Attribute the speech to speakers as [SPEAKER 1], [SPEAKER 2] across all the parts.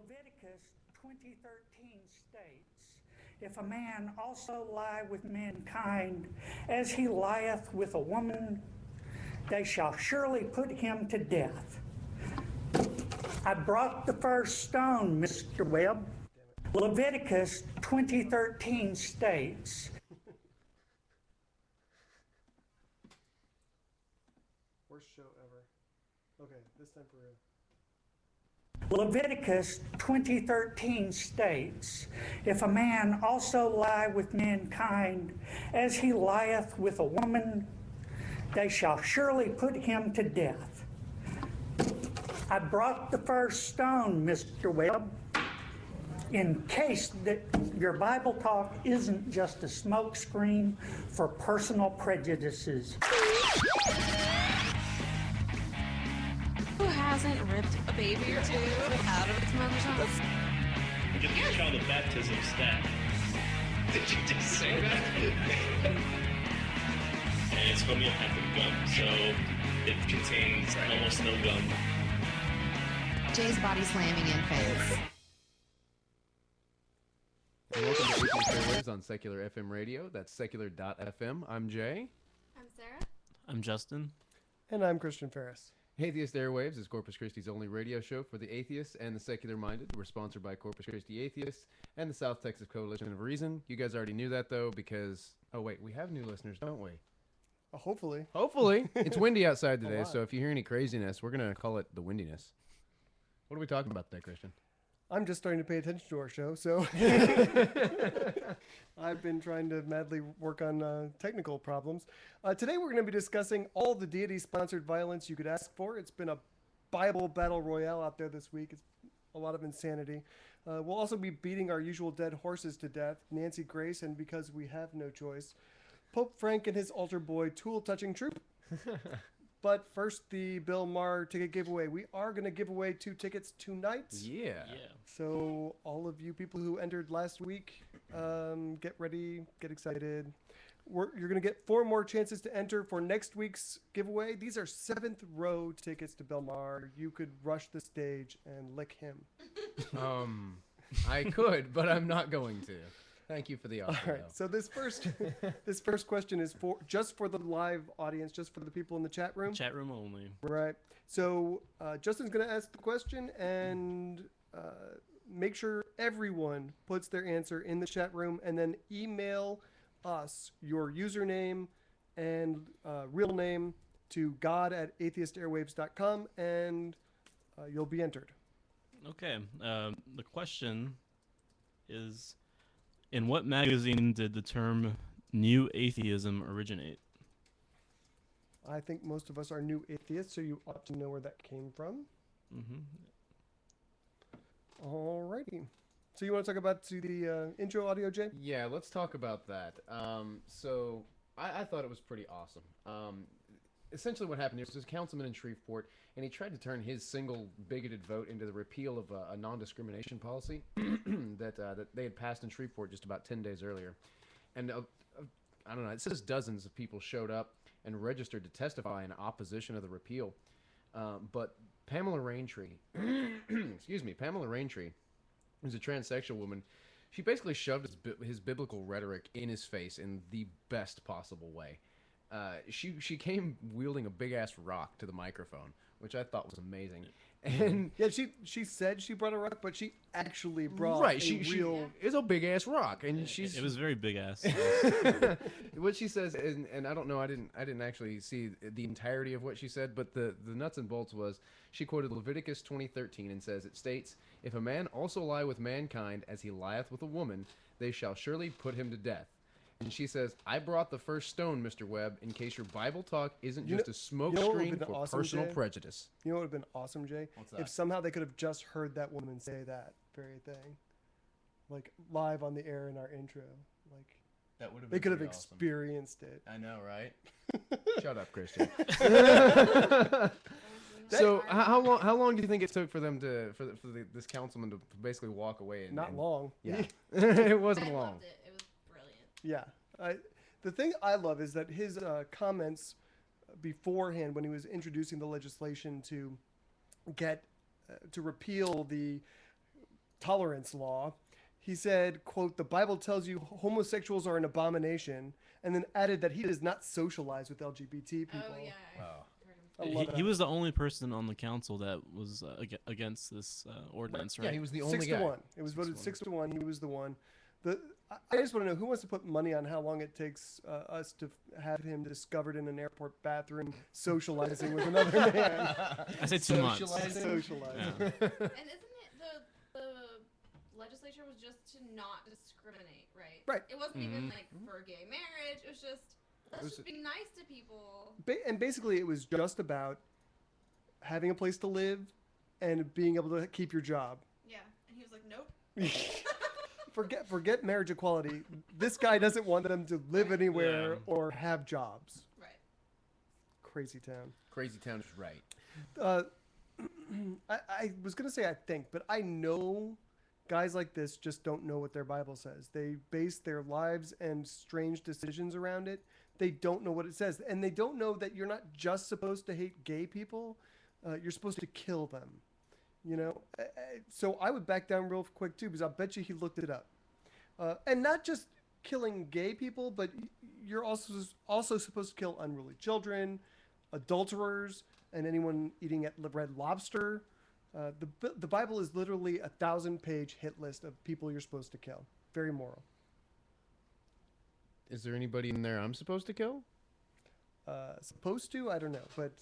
[SPEAKER 1] Leviticus 20:13 states, "If a man also lie with mankind as he lieth with a woman, they shall surely put him to death." I brought the first stone, Mr. Webb. Leviticus 20:13 states,
[SPEAKER 2] Worst show ever. Okay, this time for real.
[SPEAKER 1] Leviticus 20:13 states, "If a man also lie with mankind as he lieth with a woman, they shall surely put him to death." I brought the first stone, Mr. Webb, in case that your Bible talk isn't just a smokescreen for personal prejudices.
[SPEAKER 3] Who hasn't ripped a baby or two out of its mother's arms?
[SPEAKER 4] Give the child a baptism stat. Did you just say that? And it's homeopathic gum, so it contains almost no gum.
[SPEAKER 3] Jay's body slamming in face.
[SPEAKER 5] And welcome to Atheist Airwaves on Secular FM Radio. That's secular.fm. I'm Jay.
[SPEAKER 3] I'm Sarah.
[SPEAKER 6] I'm Justin.
[SPEAKER 2] And I'm Christian Ferris.
[SPEAKER 5] Atheist Airwaves is Corpus Christi's only radio show for the atheists and the secular-minded. We're sponsored by Corpus Christi Atheists and the South Texas Coalition of Reason. You guys already knew that, though, because... Oh, wait, we have new listeners, don't we?
[SPEAKER 2] Hopefully.
[SPEAKER 5] Hopefully. It's windy outside today, so if you hear any craziness, we're going to call it the windiness. What are we talking about today, Christian?
[SPEAKER 2] I'm just starting to pay attention to our show, so I've been trying to madly work on technical problems. Today we're going to be discussing all the deity-sponsored violence you could ask for. It's been a Bible battle royale out there this week. It's a lot of insanity. We'll also be beating our usual dead horses to death, Nancy Grace, and because we have no choice, Pope Frank and his altar boy, tool-touching troop. But first, the Bill Maher ticket giveaway. We are going to give away 2 tickets tonight.
[SPEAKER 5] Yeah.
[SPEAKER 2] So all of you people who entered last week, get ready, get excited. You're going to get 4 more chances to enter for next week's giveaway. These are 7th row tickets to Bill Maher. You could rush the stage and lick him.
[SPEAKER 5] I could, but I'm not going to. Thank you for the offer.
[SPEAKER 2] All right. So this first question is just for the live audience, just for the people in the chat room.
[SPEAKER 6] Chat room only.
[SPEAKER 2] Right. So Justin's going to ask the question, and make sure everyone puts their answer in the chat room, and then email us your username and real name to god@atheistairwaves.com, and you'll be entered.
[SPEAKER 6] Okay. The question is, in what magazine did the term New Atheism originate?
[SPEAKER 2] I think most of us are new atheists, so you ought to know where that came from.
[SPEAKER 6] Mm-hmm.
[SPEAKER 2] Alrighty. So you want to talk about the intro audio, Jay?
[SPEAKER 5] Yeah, let's talk about that. So I thought it was pretty awesome. Essentially what happened here was this councilman in Shreveport, and he tried to turn his single bigoted vote into the repeal of a non-discrimination policy that they had passed in Shreveport just about 10 days earlier. And I don't know, it says dozens of people showed up and registered to testify in opposition of the repeal. But Pamela Raintree, Pamela Raintree, who's a transsexual woman, she basically shoved his biblical rhetoric in his face in the best possible way. She came wielding a big ass rock to the microphone, which I thought was amazing. And
[SPEAKER 2] yeah, she said she brought a rock, but she actually brought
[SPEAKER 5] real. It's a big ass rock, and
[SPEAKER 6] it was very big ass.
[SPEAKER 5] What she says, and I don't know, I didn't actually see the entirety of what she said, but the nuts and bolts was she quoted Leviticus 20:13 and says, it states, "If a man also lie with mankind as he lieth with a woman, they shall surely put him to death." And she says, "I brought the first stone, Mr. Webb, in case your Bible talk isn't just a smokescreen for
[SPEAKER 2] awesome,
[SPEAKER 5] personal
[SPEAKER 2] Jay?
[SPEAKER 5] prejudice."
[SPEAKER 2] You know what would have been awesome, Jay?
[SPEAKER 5] What's that?
[SPEAKER 2] If somehow they could have just heard that woman say that very thing. Like, live on the air in our intro. Like,
[SPEAKER 5] that would have
[SPEAKER 2] they
[SPEAKER 5] been
[SPEAKER 2] could have
[SPEAKER 5] pretty awesome.
[SPEAKER 2] experienced it.
[SPEAKER 5] I know, right? Shut up, Christian. So how long do you think it took for them for this councilman to basically walk away?
[SPEAKER 2] Not long.
[SPEAKER 5] Yeah, it wasn't
[SPEAKER 3] I
[SPEAKER 5] long.
[SPEAKER 3] loved it. It was brilliant.
[SPEAKER 2] Yeah. The thing I love is that his comments beforehand, when he was introducing the legislation to get to repeal the tolerance law. He said, quote, "The Bible tells you homosexuals are an abomination," and then added that he does not socialize with LGBT people.
[SPEAKER 3] Oh yeah.
[SPEAKER 5] Wow.
[SPEAKER 2] I love
[SPEAKER 6] He
[SPEAKER 2] that.
[SPEAKER 6] was the only person on the council that was against this ordinance, right?
[SPEAKER 5] Yeah, he was the only
[SPEAKER 2] 6
[SPEAKER 5] guy.
[SPEAKER 2] to 1. It was voted 6 to 1. He was the one. I just want to know who wants to put money on how long it takes us to have him discovered in an airport bathroom socializing with another man.
[SPEAKER 6] I said 2 months.
[SPEAKER 2] Socializing.
[SPEAKER 6] Yeah.
[SPEAKER 3] And isn't it the legislature was just to not discriminate, right?
[SPEAKER 2] Right.
[SPEAKER 3] It wasn't even like for gay marriage. It was just let's just be nice to people.
[SPEAKER 2] And basically, it was just about having a place to live and being able to keep your job.
[SPEAKER 3] Yeah. And he was like, nope.
[SPEAKER 2] Forget marriage equality. This guy doesn't want them to live anywhere
[SPEAKER 6] Yeah.
[SPEAKER 2] or have jobs.
[SPEAKER 3] Right.
[SPEAKER 2] Crazy town.
[SPEAKER 5] Crazy Town is right.
[SPEAKER 2] I was going to say I think, but I know guys like this just don't know what their Bible says. They base their lives and strange decisions around it. They don't know what it says. And they don't know that you're not just supposed to hate gay people. You're supposed to kill them. You know? So I would back down real quick, too, because I bet you he looked it up. And not just killing gay people, but you're also supposed to kill unruly children, adulterers, and anyone eating at Red Lobster. The Bible is literally a 1,000-page hit list of people you're supposed to kill. Very moral.
[SPEAKER 5] Is there anybody in there I'm supposed to kill?
[SPEAKER 2] Supposed to? I don't know, but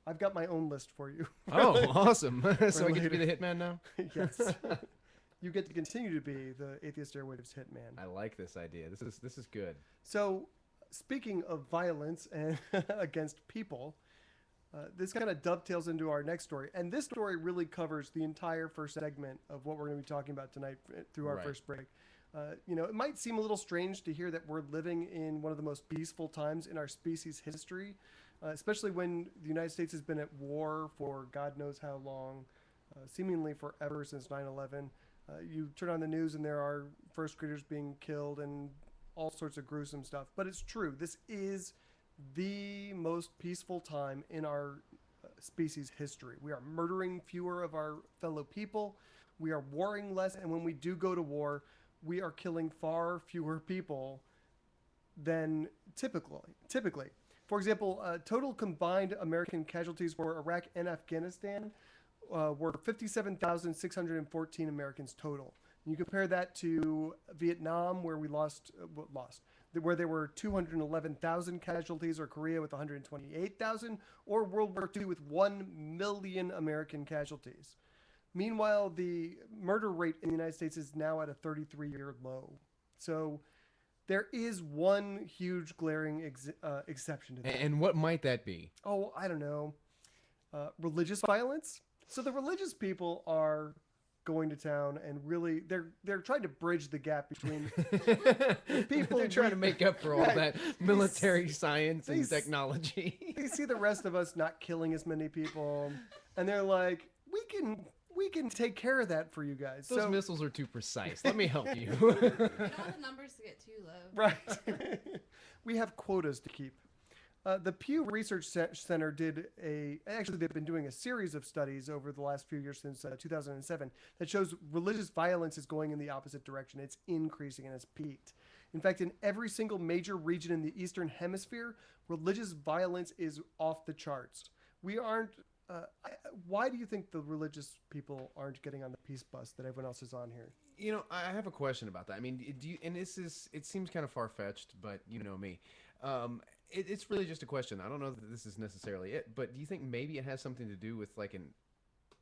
[SPEAKER 2] I've got my own list for you.
[SPEAKER 5] Oh, awesome. So I get to be
[SPEAKER 2] later.
[SPEAKER 5] the hitman now?
[SPEAKER 2] Yes. You get to continue to be the Atheist Airwaves hitman.
[SPEAKER 5] I like this idea. This is good.
[SPEAKER 2] So, speaking of violence and against people, this kind of dovetails into our next story. And this story really covers the entire first segment of what we're going to be talking about tonight through our
[SPEAKER 5] Right.
[SPEAKER 2] first break. You know, it might seem a little strange to hear that we're living in one of the most peaceful times in our species' history, especially when the United States has been at war for God knows how long, seemingly forever since 9/11. You turn on the news and there are first graders being killed and all sorts of gruesome stuff. But it's true. This is the most peaceful time in our species' history. We are murdering fewer of our fellow people. We are warring less. And when we do go to war, we are killing far fewer people than typically. For example, total combined American casualties for Iraq and Afghanistan were 57,614 Americans total. You compare that to Vietnam, where we where there were 211,000 casualties, or Korea with 128,000, or World War II with 1 million American casualties. Meanwhile, the murder rate in the United States is now at a 33-year low. So there is one huge glaring exception to that.
[SPEAKER 5] And what might that be?
[SPEAKER 2] Oh, I don't know. Religious violence. So the religious people are going to town and really they're trying to bridge the gap between people.
[SPEAKER 5] They're trying to make up for all
[SPEAKER 2] Right.
[SPEAKER 5] that military science and
[SPEAKER 2] these-
[SPEAKER 5] technology.
[SPEAKER 2] They see the rest of us not killing as many people, and they're like, we can take care of that for you guys.
[SPEAKER 5] Those
[SPEAKER 2] So
[SPEAKER 5] missiles are too precise. Let me help you.
[SPEAKER 3] You don't want the numbers to get too low.
[SPEAKER 2] right, we have quotas to keep. The Pew Research Center actually they've been doing a series of studies over the last few years since 2007 that shows religious violence is going in the opposite direction. It's increasing and it's peaked. In fact, in every single major region in the Eastern Hemisphere, religious violence is off the charts. We aren't. Why do you think the religious people aren't getting on the peace bus that everyone else is on here?
[SPEAKER 5] You know, I have a question about that. I mean, do you, and it seems kind of far-fetched, but you know me. It's really just a question. I don't know that this is necessarily it, but do you think maybe it has something to do with like an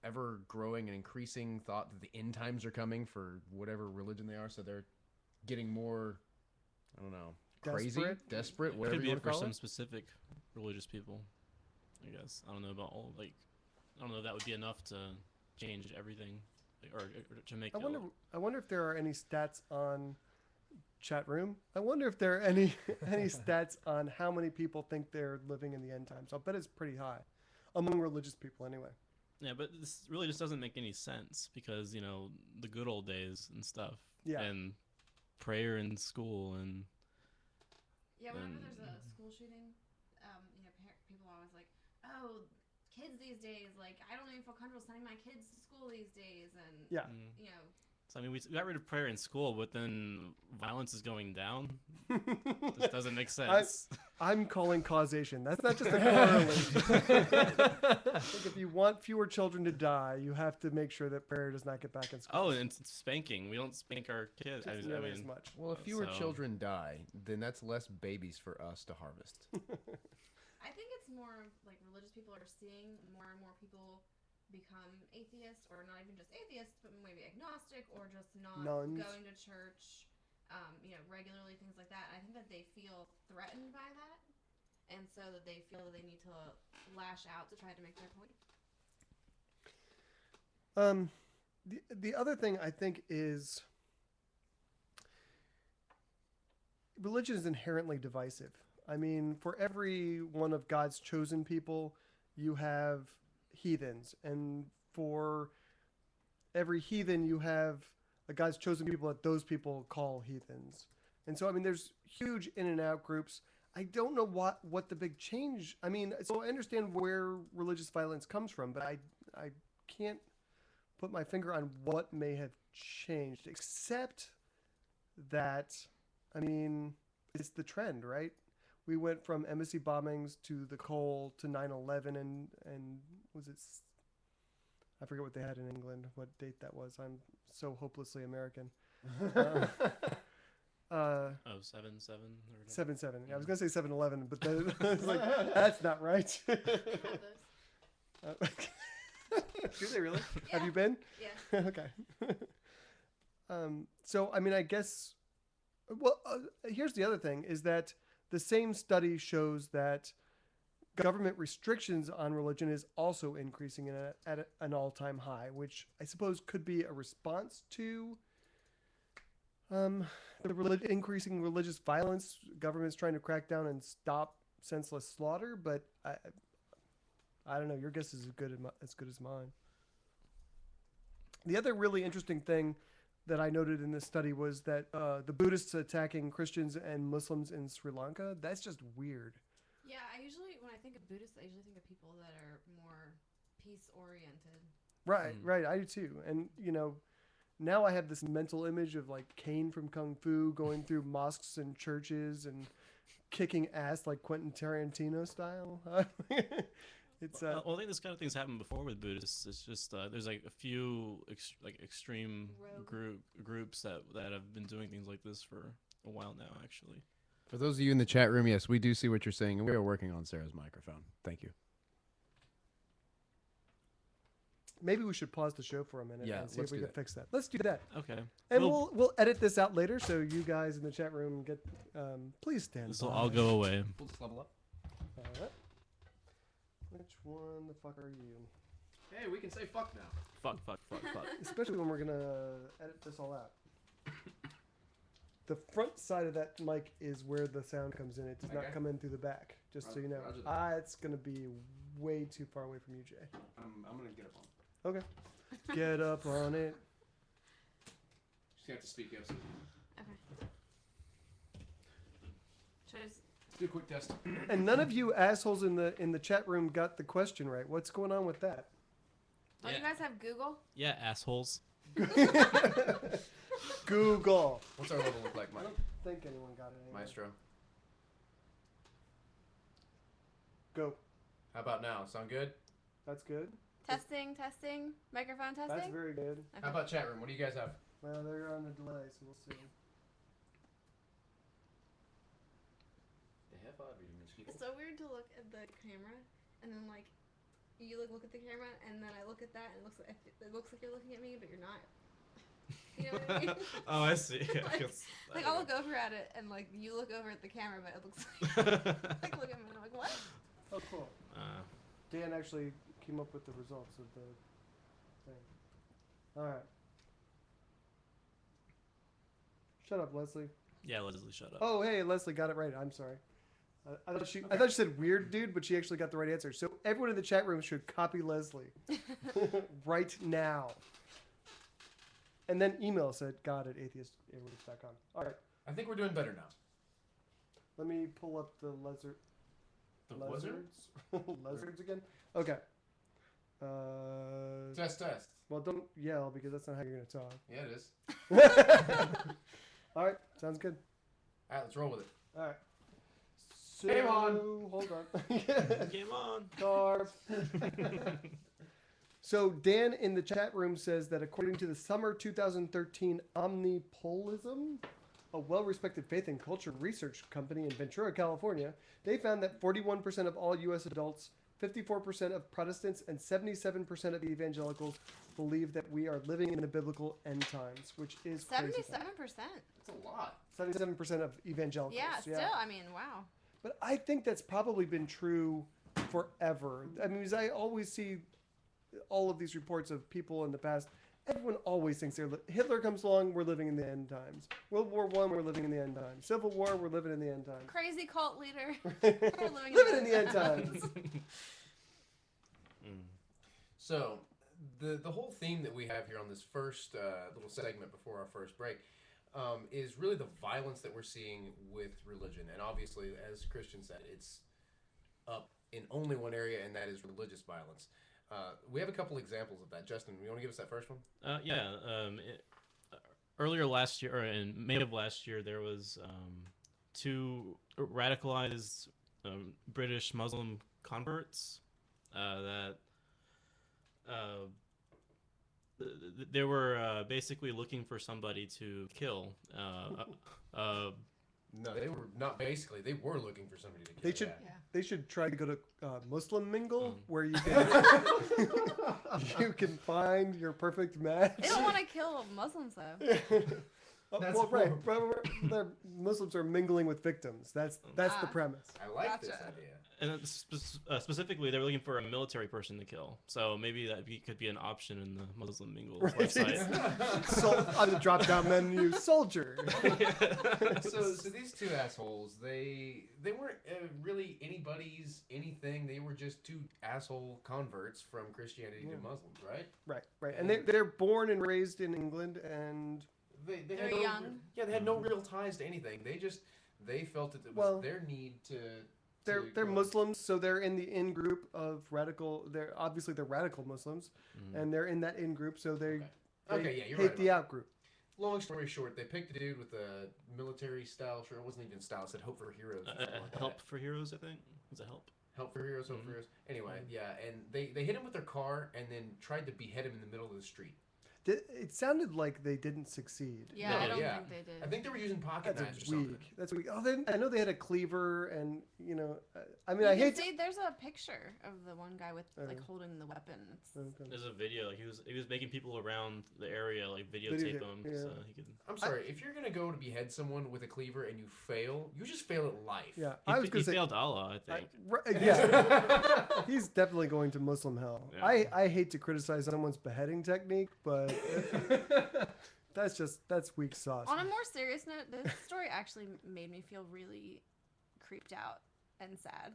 [SPEAKER 5] ever-growing and increasing thought that the end times are coming for whatever religion they are, so they're getting more, I don't know, crazy, desperate, whatever
[SPEAKER 6] Could
[SPEAKER 5] you
[SPEAKER 6] be
[SPEAKER 5] want to
[SPEAKER 6] for
[SPEAKER 5] call
[SPEAKER 6] some
[SPEAKER 5] it?
[SPEAKER 6] specific religious people, I guess. I don't know about all, like, I don't know if that would be enough to change everything, or to make.
[SPEAKER 2] I wonder if there are any stats on chat room. I wonder if there are any stats on how many people think they're living in the end times. I'll bet it's pretty high among religious people anyway.
[SPEAKER 6] Yeah, but this really just doesn't make any sense because, you know, the good old days and stuff.
[SPEAKER 2] Yeah.
[SPEAKER 6] And prayer in school and.
[SPEAKER 3] Yeah, whenever there's a school shooting, you know, people are always like, "Oh, kids these days, like, I don't even feel comfortable sending my kids to school these days," and
[SPEAKER 2] Yeah.
[SPEAKER 3] you know,
[SPEAKER 6] So I mean, we got rid of prayer in school, but then violence is going down. This doesn't make sense.
[SPEAKER 2] I'm calling causation. That's not just a correlation. I think if you want fewer children to die, you have to make sure that prayer does not get back in school.
[SPEAKER 6] Oh, and it's spanking. We don't spank our kids.
[SPEAKER 2] Just nearly as much.
[SPEAKER 5] Well, if fewer
[SPEAKER 6] So-
[SPEAKER 5] children die, then that's less babies for us to harvest.
[SPEAKER 3] I think it's more like religious people are seeing more and more people become atheists, or not even just atheists, but maybe agnostic, or just not
[SPEAKER 2] Nuns.
[SPEAKER 3] going to church, regularly, things like that. I think that they feel threatened by that, and so that they feel that they need to lash out to try to make their point.
[SPEAKER 2] The other thing I think is religion is inherently divisive. I mean, for every one of God's chosen people, you have heathens, and for every heathen, you have God's chosen people that those people call heathens. And so, I mean, there's huge in and out groups. I don't know what the big change. I mean, so I understand where religious violence comes from, but I can't put my finger on what may have changed, except that, I mean, it's the trend, right? We went from embassy bombings to the Cole to 9/11, and was it? I forget what they had in England. What date that was? I'm so hopelessly American.
[SPEAKER 6] 7/7 or
[SPEAKER 2] 7/7. I was gonna say 7/11, but then I was like, that's not right.
[SPEAKER 3] I have those.
[SPEAKER 2] Do they really?
[SPEAKER 3] Yeah.
[SPEAKER 2] Have you been?
[SPEAKER 3] Yeah.
[SPEAKER 2] Okay. So, I mean, I guess, well, here's the other thing is that the same study shows that government restrictions on religion is also increasing at an all-time high, which I suppose could be a response to the increasing religious violence. Government's trying to crack down and stop senseless slaughter, but I don't know. Your guess is as good as mine. The other really interesting thing that I noted in this study was that the Buddhists attacking Christians and Muslims in Sri Lanka, that's just weird.
[SPEAKER 3] Yeah, when I think of Buddhists, I usually think of people that are more peace-oriented.
[SPEAKER 2] Right, right. I do too. And, now I have this mental image of like Kane from Kung Fu going through mosques and churches and kicking ass like Quentin Tarantino style. It's
[SPEAKER 6] Well, I think this kind of thing's happened before with Buddhists. It's just there's like a few extreme groups that have been doing things like this for a while now, actually.
[SPEAKER 5] For those of you in the chat room, yes, we do see what you're saying, and we are working on Sarah's microphone. Thank you.
[SPEAKER 2] maybe we should pause the show for a minute
[SPEAKER 5] Yeah,
[SPEAKER 2] and see
[SPEAKER 5] let's
[SPEAKER 2] if we
[SPEAKER 5] do
[SPEAKER 2] can
[SPEAKER 5] that.
[SPEAKER 2] fix that. Let's do that.
[SPEAKER 6] Okay.
[SPEAKER 2] And we'll edit this out later, so you guys in the chat room get. Please stand.
[SPEAKER 6] This will
[SPEAKER 2] by.
[SPEAKER 6] all go away.
[SPEAKER 5] We'll just level up.
[SPEAKER 2] All right. Which one the fuck are you?
[SPEAKER 5] Hey, we can say fuck now.
[SPEAKER 6] Fuck.
[SPEAKER 2] Especially when we're gonna edit this all out. The front side of that mic is where the sound comes in. It does not
[SPEAKER 5] Okay.
[SPEAKER 2] come in through the back. Just so you know.
[SPEAKER 5] Roger that.
[SPEAKER 2] It's gonna be way too far away from you, Jay.
[SPEAKER 5] I'm gonna get up on it.
[SPEAKER 2] Okay. Get up on it.
[SPEAKER 5] Just have to speak up. So
[SPEAKER 3] Okay. Should I just...
[SPEAKER 5] let's do a quick test.
[SPEAKER 2] And none of you assholes in the chat room got the question right. What's going on with that?
[SPEAKER 3] Don't you guys have Google?
[SPEAKER 6] Yeah, assholes.
[SPEAKER 2] Google.
[SPEAKER 5] What's our level look like,
[SPEAKER 2] I
[SPEAKER 5] Mike?
[SPEAKER 2] don't think anyone got it anyway.
[SPEAKER 5] Maestro.
[SPEAKER 2] Go.
[SPEAKER 5] How about now? Sound good?
[SPEAKER 2] That's good.
[SPEAKER 3] Testing. Microphone testing?
[SPEAKER 2] That's very good.
[SPEAKER 3] Okay.
[SPEAKER 5] How about chat room? What do you guys have?
[SPEAKER 2] Well, they're on a delay, so we'll see.
[SPEAKER 5] The hell out of you, mosquito.
[SPEAKER 3] It's so weird to look at the camera and then like you look at the camera and then I look at that and it looks like you're looking at me, but you're not. You know what I mean?
[SPEAKER 6] Oh, I see.
[SPEAKER 3] Like I'll look over at it and like you look over at the camera, but it looks like like look at me and I'm like, what?
[SPEAKER 2] Oh, cool. Dan actually came up with the results of the thing. All right. Shut up, Leslie.
[SPEAKER 6] Yeah, Leslie, shut up.
[SPEAKER 2] Oh, hey, Leslie got it right. I'm sorry. I thought she said weird, dude, but she actually got the right answer. So everyone in the chat room should copy Leslie right now. And then email us at god@atheistairwaves.com. All right.
[SPEAKER 5] I think we're doing better now.
[SPEAKER 2] Let me pull up the
[SPEAKER 5] The wizard?
[SPEAKER 2] lizards again. Okay.
[SPEAKER 5] Test.
[SPEAKER 2] Well, don't yell because that's not how you're going to talk.
[SPEAKER 5] Yeah, it is.
[SPEAKER 2] All right, sounds good.
[SPEAKER 5] All right, let's roll with it.
[SPEAKER 2] All right. So,
[SPEAKER 5] Game on.
[SPEAKER 2] Hold on.
[SPEAKER 6] Game on.
[SPEAKER 2] Carb. So Dan in the chat room says that according to the summer 2013 Omnipolism, a well-respected faith and culture research company in Ventura, California, they found that 41% of all U.S. adults, 54% of Protestants, and 77% of evangelicals believe that we are living in the biblical end times, which is crazy.
[SPEAKER 3] 77%.
[SPEAKER 5] That's a lot.
[SPEAKER 2] 77% of evangelicals.
[SPEAKER 3] Yeah, still, I mean, wow.
[SPEAKER 2] But I think that's probably been true forever. I mean, as I always see all of these reports of people in the past, everyone always thinks Hitler comes along, we're living in the end times. World War I, we're living in the end times. Civil War, we're living in the end times.
[SPEAKER 3] Crazy cult leader.
[SPEAKER 2] Living in the end times.
[SPEAKER 5] So, the whole theme that we have here on this first little segment before our first break is really the violence that we're seeing with religion. And obviously, as Christian said, it's up in only one area, and that is religious violence. We have a couple examples of that. Justin, you want to give us that first one?
[SPEAKER 6] Earlier last year, or in May of last year, there was two radicalized British Muslim converts that they were basically looking for somebody to kill.
[SPEAKER 5] No, they were not basically. They were looking for somebody to kill.
[SPEAKER 2] They should try to go to Muslim Mingle, where you can you can find your perfect match.
[SPEAKER 3] They don't want to kill Muslims, though.
[SPEAKER 2] Right. Muslims are mingling with victims. That's the premise.
[SPEAKER 5] I like this idea.
[SPEAKER 6] And specifically, they were looking for a military person to kill. So maybe that could be an option in the Muslim Mingle website.
[SPEAKER 2] So on the drop-down menu, soldier.
[SPEAKER 5] So these two assholes, they weren't really anybody's anything. They were just two asshole converts from Christianity to Muslims, right?
[SPEAKER 2] Right. And they're born and raised in England, and
[SPEAKER 5] they
[SPEAKER 3] They're
[SPEAKER 5] had
[SPEAKER 3] young.
[SPEAKER 5] They had no real ties to anything. They felt that it was their need to.
[SPEAKER 2] They're Muslims, so they're in the in group of radical. They're radical Muslims, and they're in that in group, so they hate the out group.
[SPEAKER 5] Long story short, they picked a dude with a military style shirt. It wasn't even style. It said "Hope for Heroes."
[SPEAKER 6] Help for Heroes, I think. Was it help?
[SPEAKER 5] Help for Heroes, Hope for Heroes. Anyway, and they hit him with their car and then tried to behead him in the middle of the street.
[SPEAKER 2] It sounded like they didn't succeed.
[SPEAKER 3] Yeah, I don't think they did.
[SPEAKER 5] I think they were using pocket knives or
[SPEAKER 2] That's
[SPEAKER 5] something.
[SPEAKER 2] weak. That's weak. Oh, I know they had a cleaver, and
[SPEAKER 3] I hate. See, there's a picture of the one guy with holding the weapon.
[SPEAKER 6] There's a video. Like he was making people around the area videotape them.
[SPEAKER 2] Yeah.
[SPEAKER 6] So he could.
[SPEAKER 5] I'm sorry. If you're gonna go to behead someone with a cleaver and you fail, you just fail at life.
[SPEAKER 2] Yeah,
[SPEAKER 6] He failed Allah, I think.
[SPEAKER 2] Yeah, he's definitely going to Muslim hell.
[SPEAKER 6] Yeah.
[SPEAKER 2] I hate to criticize someone's beheading technique, but that's weak sauce.
[SPEAKER 3] On a more serious note, this story actually made me feel really creeped out and sad.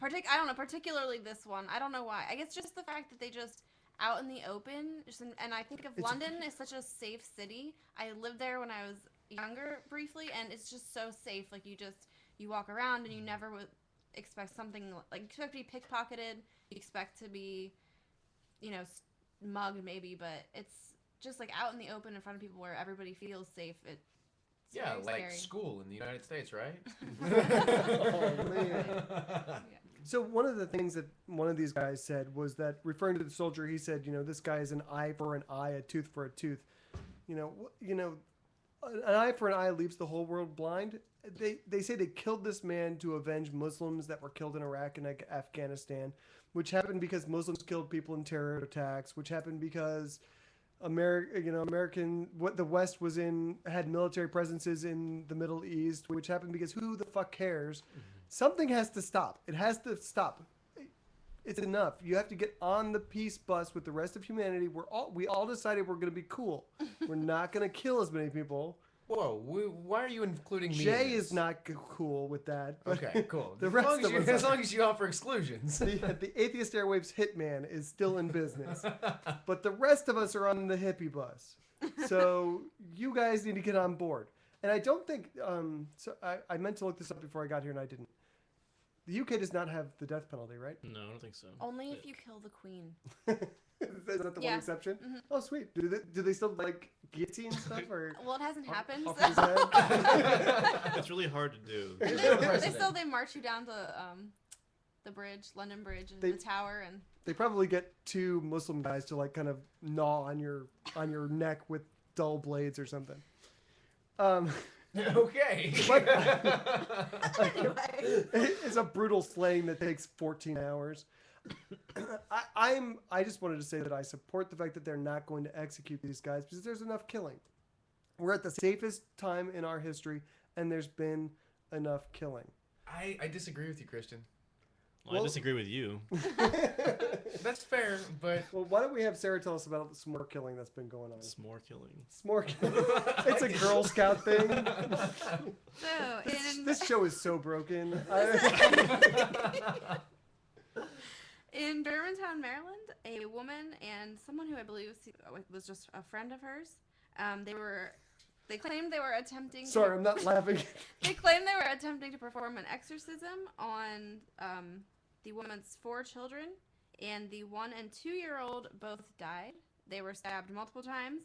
[SPEAKER 3] I don't know, particularly this one. I don't know why. I guess just the fact that they just out in the open, and I think of London as such a safe city. I lived there when I was younger briefly, and it's just so safe. Like you walk around and you never would expect something like you expect to be pickpocketed. You expect to be, mugged maybe, but it's just like out in the open in front of people where everybody feels safe. It's
[SPEAKER 5] yeah,
[SPEAKER 3] very
[SPEAKER 5] like
[SPEAKER 3] scary.
[SPEAKER 5] school in the United States, right?
[SPEAKER 2] Oh, man. So one of the things that one of these guys said was that, referring to the soldier, he said, this guy is an eye for an eye, a tooth for a tooth. An eye for an eye leaves the whole world blind. They say they killed this man to avenge Muslims that were killed in Iraq and Afghanistan, which happened because Muslims killed people in terror attacks, which happened because the West had military presences in the Middle East, which happened because who the fuck cares? Mm-hmm. Something has to stop. It has to stop. It's enough. You have to get on the peace bus with the rest of humanity. We all decided we're going to be cool. We're not going to kill as many people.
[SPEAKER 5] Whoa, why are you including me?
[SPEAKER 2] Jay is not cool with that.
[SPEAKER 5] Okay, cool.
[SPEAKER 2] As
[SPEAKER 5] long as you offer exclusions.
[SPEAKER 2] The Atheist Airwaves hitman is still in business. But the rest of us are on the hippie bus. So you guys need to get on board. And I don't think... I meant to look this up before I got here and I didn't. The UK does not have the death penalty, right?
[SPEAKER 6] No, I don't think so.
[SPEAKER 3] Only if you kill the queen.
[SPEAKER 2] Is that the one
[SPEAKER 3] Yeah.
[SPEAKER 2] exception?
[SPEAKER 3] Mhm.
[SPEAKER 2] Oh, sweet. Do they still like guillotine stuff or?
[SPEAKER 3] Well, it hasn't happened.
[SPEAKER 2] Off
[SPEAKER 3] So.
[SPEAKER 2] his head?
[SPEAKER 6] It's really hard to do.
[SPEAKER 3] they march you down to the bridge, London Bridge, and
[SPEAKER 2] They-
[SPEAKER 3] the tower, and
[SPEAKER 2] They probably get two Muslim guys to like kind of gnaw on your neck with dull blades or something.
[SPEAKER 5] Okay.
[SPEAKER 3] anyway.
[SPEAKER 2] It's a brutal slaying that takes 14 hours. I just wanted to say that I support the fact that they're not going to execute these guys because there's enough killing. We're at the safest time in our history, and there's been enough killing.
[SPEAKER 5] I disagree with you, Christian.
[SPEAKER 6] Well,
[SPEAKER 2] Well-
[SPEAKER 6] I disagree with you.
[SPEAKER 5] That's fair, but
[SPEAKER 2] Well, why don't we have Sarah tell us about the s'more killing that's been going on?
[SPEAKER 6] S'more killing.
[SPEAKER 2] S'more killing. It's a Girl Scout thing.
[SPEAKER 3] So
[SPEAKER 2] This show is so broken.
[SPEAKER 3] in Germantown, Maryland, a woman and someone who I believe was just a friend of hers, they claimed they were attempting.
[SPEAKER 2] Sorry, I'm not laughing.
[SPEAKER 3] They claimed they were attempting to perform an exorcism on the woman's 4 children, and the 1 and 2-year-old both died. They were stabbed multiple times,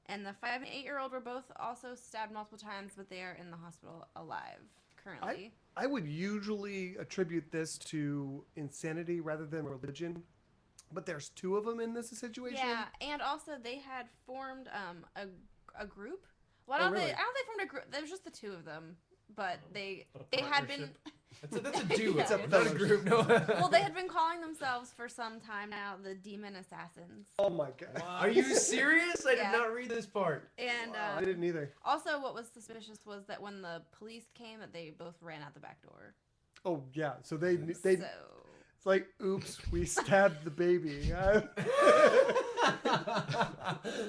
[SPEAKER 3] and the 5 and 8-year-old were both also stabbed multiple times, but they are in the hospital alive currently.
[SPEAKER 2] I would usually attribute this to insanity rather than religion, but there's 2 of them in this situation.
[SPEAKER 3] Yeah, and also they had formed a group. Well,
[SPEAKER 2] Oh, really?
[SPEAKER 3] I don't think they formed a group. There was just the 2 of them, but they
[SPEAKER 6] A
[SPEAKER 3] had been.
[SPEAKER 6] partnership?
[SPEAKER 5] that's a duo.
[SPEAKER 3] It's a
[SPEAKER 5] not a group. No.
[SPEAKER 3] Well, they had been calling themselves for some time now the Demon Assassins.
[SPEAKER 2] Oh my god.
[SPEAKER 5] Are you serious? I
[SPEAKER 3] Yeah.
[SPEAKER 5] did not read this part.
[SPEAKER 3] And
[SPEAKER 2] Wow, I didn't either.
[SPEAKER 3] also, what was suspicious was that when the police came, that they both ran out the back door.
[SPEAKER 2] Oh yeah. So they
[SPEAKER 3] So
[SPEAKER 2] it's like, oops, we stabbed the baby.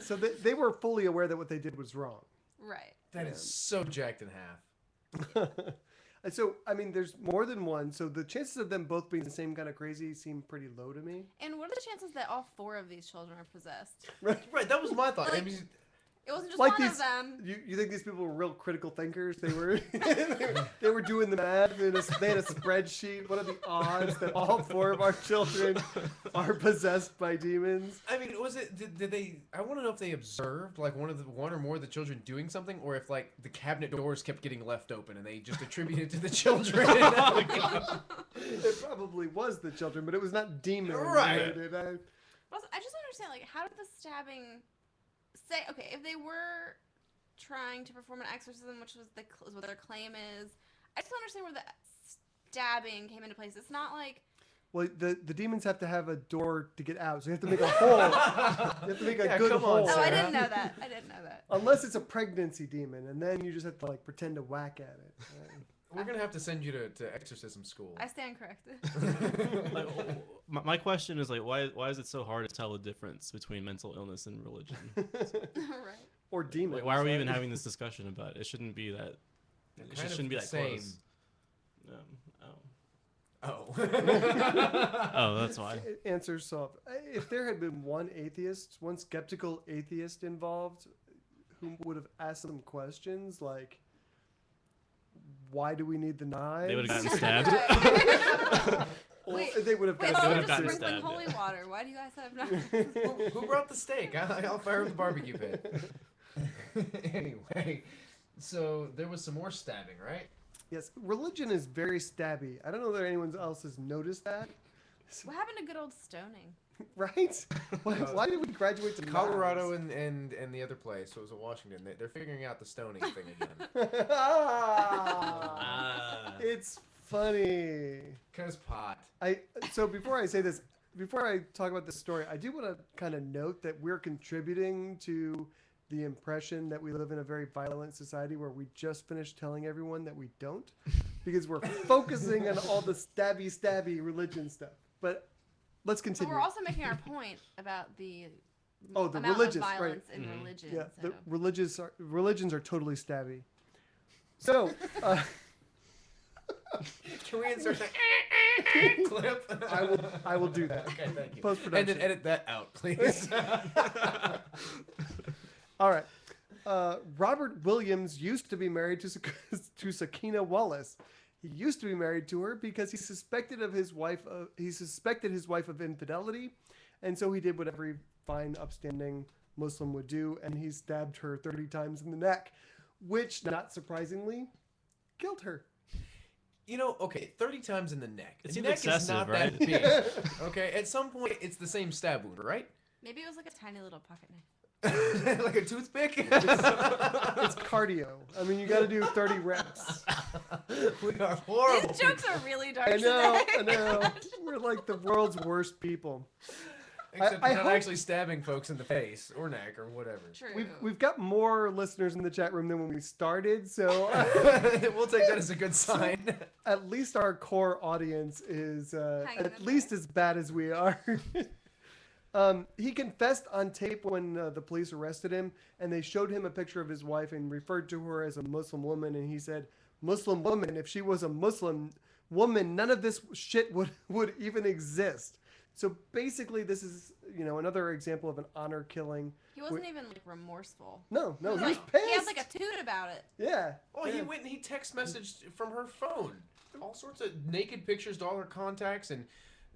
[SPEAKER 2] So they were fully aware that what they did was wrong.
[SPEAKER 3] right.
[SPEAKER 5] That is so jacked in half.
[SPEAKER 2] And so, I mean, there's more than one. So the chances of them both being the same kind of crazy seem pretty low to me.
[SPEAKER 3] And what are the chances that all 4 of these children are possessed?
[SPEAKER 5] Right, that was my thought. I
[SPEAKER 3] Like-
[SPEAKER 5] mean,
[SPEAKER 3] It wasn't just
[SPEAKER 2] Like
[SPEAKER 3] one
[SPEAKER 2] these-
[SPEAKER 3] of them.
[SPEAKER 2] You think these people were real critical thinkers? They were they were doing the math. They had a spreadsheet. What are the odds that all 4 of our children are possessed by demons?
[SPEAKER 5] I mean, was it? Did they? I want to know if they observed like one or more of the children doing something, or if like the cabinet doors kept getting left open and they just attributed it to the children.
[SPEAKER 2] It probably was the children, but it was not demon
[SPEAKER 5] Right.
[SPEAKER 2] related.
[SPEAKER 3] Also, I just don't understand, like, how did the stabbing say? Okay, if they were trying to perform an exorcism, which was is what their claim is, I just don't understand where the stabbing came into place. It's not like
[SPEAKER 2] Well, the demons have to have a door to get out, so you have to make a hole. You have to make a
[SPEAKER 5] Yeah,
[SPEAKER 2] good
[SPEAKER 5] come on,
[SPEAKER 2] hole.
[SPEAKER 3] oh, I
[SPEAKER 5] Sarah.
[SPEAKER 3] didn't know that. I didn't know that.
[SPEAKER 2] Unless it's a pregnancy demon, and then you just have to like pretend to whack at it.
[SPEAKER 5] We're gonna have to send you to exorcism school.
[SPEAKER 3] I stand corrected.
[SPEAKER 6] Like, my question is like, why is it so hard to tell the difference between mental illness and religion?
[SPEAKER 3] Right.
[SPEAKER 2] Or demons.
[SPEAKER 6] Like, why are we even having this discussion about it? It shouldn't be that.
[SPEAKER 5] They're
[SPEAKER 6] It
[SPEAKER 5] kind of
[SPEAKER 6] shouldn't be
[SPEAKER 5] the
[SPEAKER 6] that
[SPEAKER 5] same.
[SPEAKER 6] close.
[SPEAKER 5] Oh.
[SPEAKER 6] Oh, that's why.
[SPEAKER 2] Answer solved. If there had been one skeptical atheist involved, who would have asked some questions like, "Why do we need the knives?"
[SPEAKER 6] They would have gotten stabbed.
[SPEAKER 2] Or
[SPEAKER 3] Wait,
[SPEAKER 2] they would have
[SPEAKER 3] Wait,
[SPEAKER 6] They
[SPEAKER 3] oh,
[SPEAKER 6] would've
[SPEAKER 3] we're just
[SPEAKER 6] gotten
[SPEAKER 3] sprinkling
[SPEAKER 6] stabbed,
[SPEAKER 3] holy
[SPEAKER 6] yeah.
[SPEAKER 3] water. Why do you guys have knives?
[SPEAKER 5] Who brought the steak? I'll fire up the barbecue pit. Anyway, so there was some more stabbing, right?
[SPEAKER 2] Yes, religion is very stabby. I don't know that anyone else has noticed that.
[SPEAKER 3] What happened to good old stoning?
[SPEAKER 2] Right? Why did we graduate to
[SPEAKER 5] Colorado
[SPEAKER 2] knives?
[SPEAKER 5] and the other place, so it was in Washington. They're figuring out the stoning thing again.
[SPEAKER 2] Ah, it's funny.
[SPEAKER 5] Cause pot.
[SPEAKER 2] So before I say this, before I talk about this story, I do want to kind of note that we're contributing to the impression that we live in a very violent society where we just finished telling everyone that we don't, because we're focusing on all the stabby religion stuff. But let's
[SPEAKER 3] But
[SPEAKER 2] continue.
[SPEAKER 3] we're also making our point about the
[SPEAKER 2] Oh, the
[SPEAKER 3] amount
[SPEAKER 2] religious,
[SPEAKER 3] of
[SPEAKER 2] right.
[SPEAKER 3] violence in
[SPEAKER 6] Mhm.
[SPEAKER 3] religion.
[SPEAKER 2] Yeah,
[SPEAKER 3] so.
[SPEAKER 2] the religions are totally stabby. So,
[SPEAKER 5] Can we insert that clip?
[SPEAKER 2] I will do that.
[SPEAKER 5] Okay, thank you.
[SPEAKER 2] Post-production.
[SPEAKER 5] And then edit that out, please.
[SPEAKER 2] All right. Robert Williams used to be married to Sakina Wallace. He used to be married to her because he suspected his wife of infidelity, and so he did what every fine, upstanding Muslim would do, and he stabbed her 30 times in the neck, which, not surprisingly, killed her.
[SPEAKER 7] You know, okay, 30 times in the neck.
[SPEAKER 6] It
[SPEAKER 7] The
[SPEAKER 6] seems
[SPEAKER 7] neck is
[SPEAKER 6] excessive,
[SPEAKER 7] not
[SPEAKER 6] right?
[SPEAKER 7] that big. Okay, at some point, it's the same stab wound, right?
[SPEAKER 3] Maybe it was like a tiny little pocket knife.
[SPEAKER 7] Like a toothpick?
[SPEAKER 2] It's cardio. I mean, you got to do 30 reps.
[SPEAKER 7] We are horrible.
[SPEAKER 3] These jokes are really dark
[SPEAKER 2] I know,
[SPEAKER 3] today.
[SPEAKER 2] I know. We're like the world's worst people.
[SPEAKER 7] Except
[SPEAKER 2] I
[SPEAKER 7] we're not
[SPEAKER 2] hope-
[SPEAKER 7] actually stabbing folks in the face or neck or whatever.
[SPEAKER 3] True.
[SPEAKER 2] We've got more listeners in the chat room than when we started, so
[SPEAKER 7] We'll take that as a good sign.
[SPEAKER 2] at least our core audience is
[SPEAKER 3] Hanging
[SPEAKER 2] at
[SPEAKER 3] in
[SPEAKER 2] least
[SPEAKER 3] there.
[SPEAKER 2] as bad as we are. He confessed on tape when the police arrested him, and they showed him a picture of his wife and referred to her as a Muslim woman, and he said, Muslim woman, if she was a Muslim woman, none of this shit would even exist. So basically, this is, another example of an honor killing.
[SPEAKER 3] He wasn't even like remorseful.
[SPEAKER 2] No, he was
[SPEAKER 3] Like,
[SPEAKER 2] pissed.
[SPEAKER 3] he had like a toot about it.
[SPEAKER 2] Yeah.
[SPEAKER 7] Oh,
[SPEAKER 2] yeah.
[SPEAKER 7] he went and he text messaged from her phone. All sorts of naked pictures to all her contacts. And,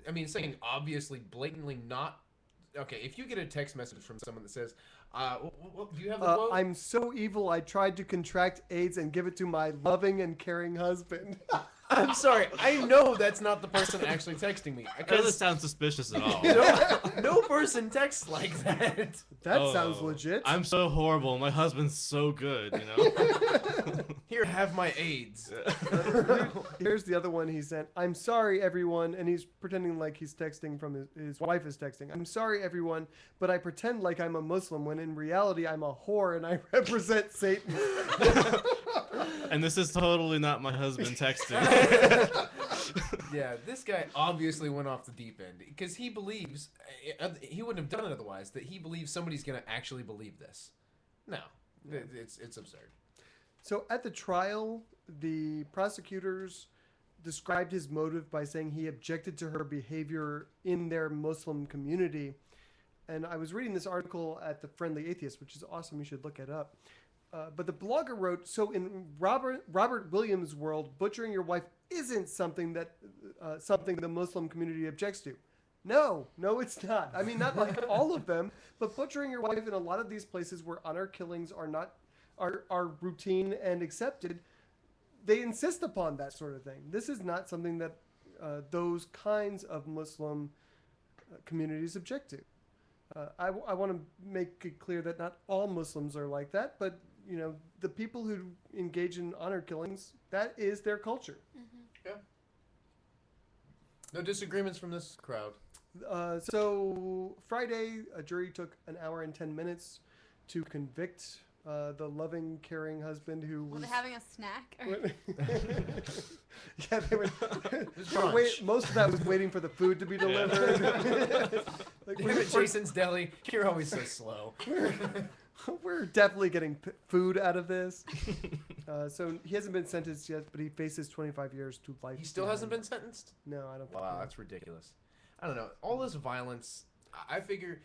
[SPEAKER 7] I mean, saying obviously, blatantly not... Okay, if you get a text message from someone that says, do you have the quote?
[SPEAKER 2] I'm so evil, I tried to contract AIDS and give it to my loving and caring husband.
[SPEAKER 7] I'm sorry. I know that's not the person actually texting me.
[SPEAKER 6] That doesn't
[SPEAKER 7] Because
[SPEAKER 6] sound suspicious at all.
[SPEAKER 7] no person texts like that.
[SPEAKER 2] That
[SPEAKER 6] Oh,
[SPEAKER 2] sounds legit.
[SPEAKER 6] I'm so horrible. My husband's so good, you know?
[SPEAKER 7] Here, have my AIDS.
[SPEAKER 2] Here's the other one he sent. I'm sorry, everyone. And he's pretending like he's texting from his wife is texting. I'm sorry, everyone, but I pretend like I'm a Muslim when in reality I'm a whore and I represent Satan.
[SPEAKER 6] And this is totally not my husband texting.
[SPEAKER 7] Yeah, this guy obviously went off the deep end because he believes, he wouldn't have done it otherwise, that he believes somebody's going to actually believe this. No, it's absurd.
[SPEAKER 2] So at the trial, the prosecutors described his motive by saying he objected to her behavior in their Muslim community. And I was reading this article at the Friendly Atheist, which is awesome. You should look it up. But the blogger wrote, so in Robert Williams' world, butchering your wife isn't something that something the Muslim community objects to. No, it's not. I mean, not like all of them, but butchering your wife in a lot of these places where honor killings are routine and accepted, they insist upon that sort of thing. This is not something that those kinds of Muslim communities object to. I want to make it clear that not all Muslims are like that, but the people who engage in honor killings, that is their culture.
[SPEAKER 7] Yeah. No disagreements from this crowd.
[SPEAKER 2] So Friday, a jury took an hour and 10 minutes to convict the loving, caring husband who
[SPEAKER 3] Was
[SPEAKER 2] was...
[SPEAKER 3] it having a snack? Or...
[SPEAKER 2] Yeah, they were...
[SPEAKER 7] brunch.
[SPEAKER 2] Most of that was waiting for the food to be delivered. Like,
[SPEAKER 7] Damn it, Jason's Deli. You're always so slow.
[SPEAKER 2] we're definitely getting food out of this. So he hasn't been sentenced yet, but he faces 25 years to life.
[SPEAKER 7] He still hasn't been sentenced?
[SPEAKER 2] No, I don't think
[SPEAKER 7] Wow,
[SPEAKER 2] so.
[SPEAKER 7] that's ridiculous. I don't know. All this violence, I figure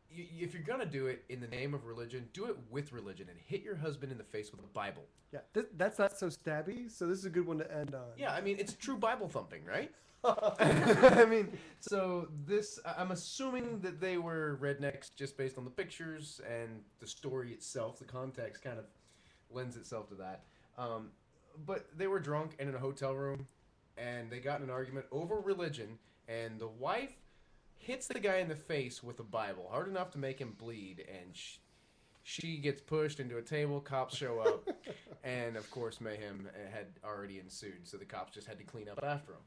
[SPEAKER 7] if you're going to do it in the name of religion, do it with religion and hit your husband in the face with a Bible.
[SPEAKER 2] Yeah, that's not so stabby, so this is a good one to end on.
[SPEAKER 7] Yeah, I mean, it's true Bible thumping, right? I mean, so this, I'm assuming that they were rednecks just based on the pictures and the story itself. The context kind of lends itself to that. But they were drunk and in a hotel room, and they got in an argument over religion, and the wife hits the guy in the face with a Bible, hard enough to make him bleed, and she gets pushed into a table, cops show up, and of course mayhem had already ensued, so the cops just had to clean up after him.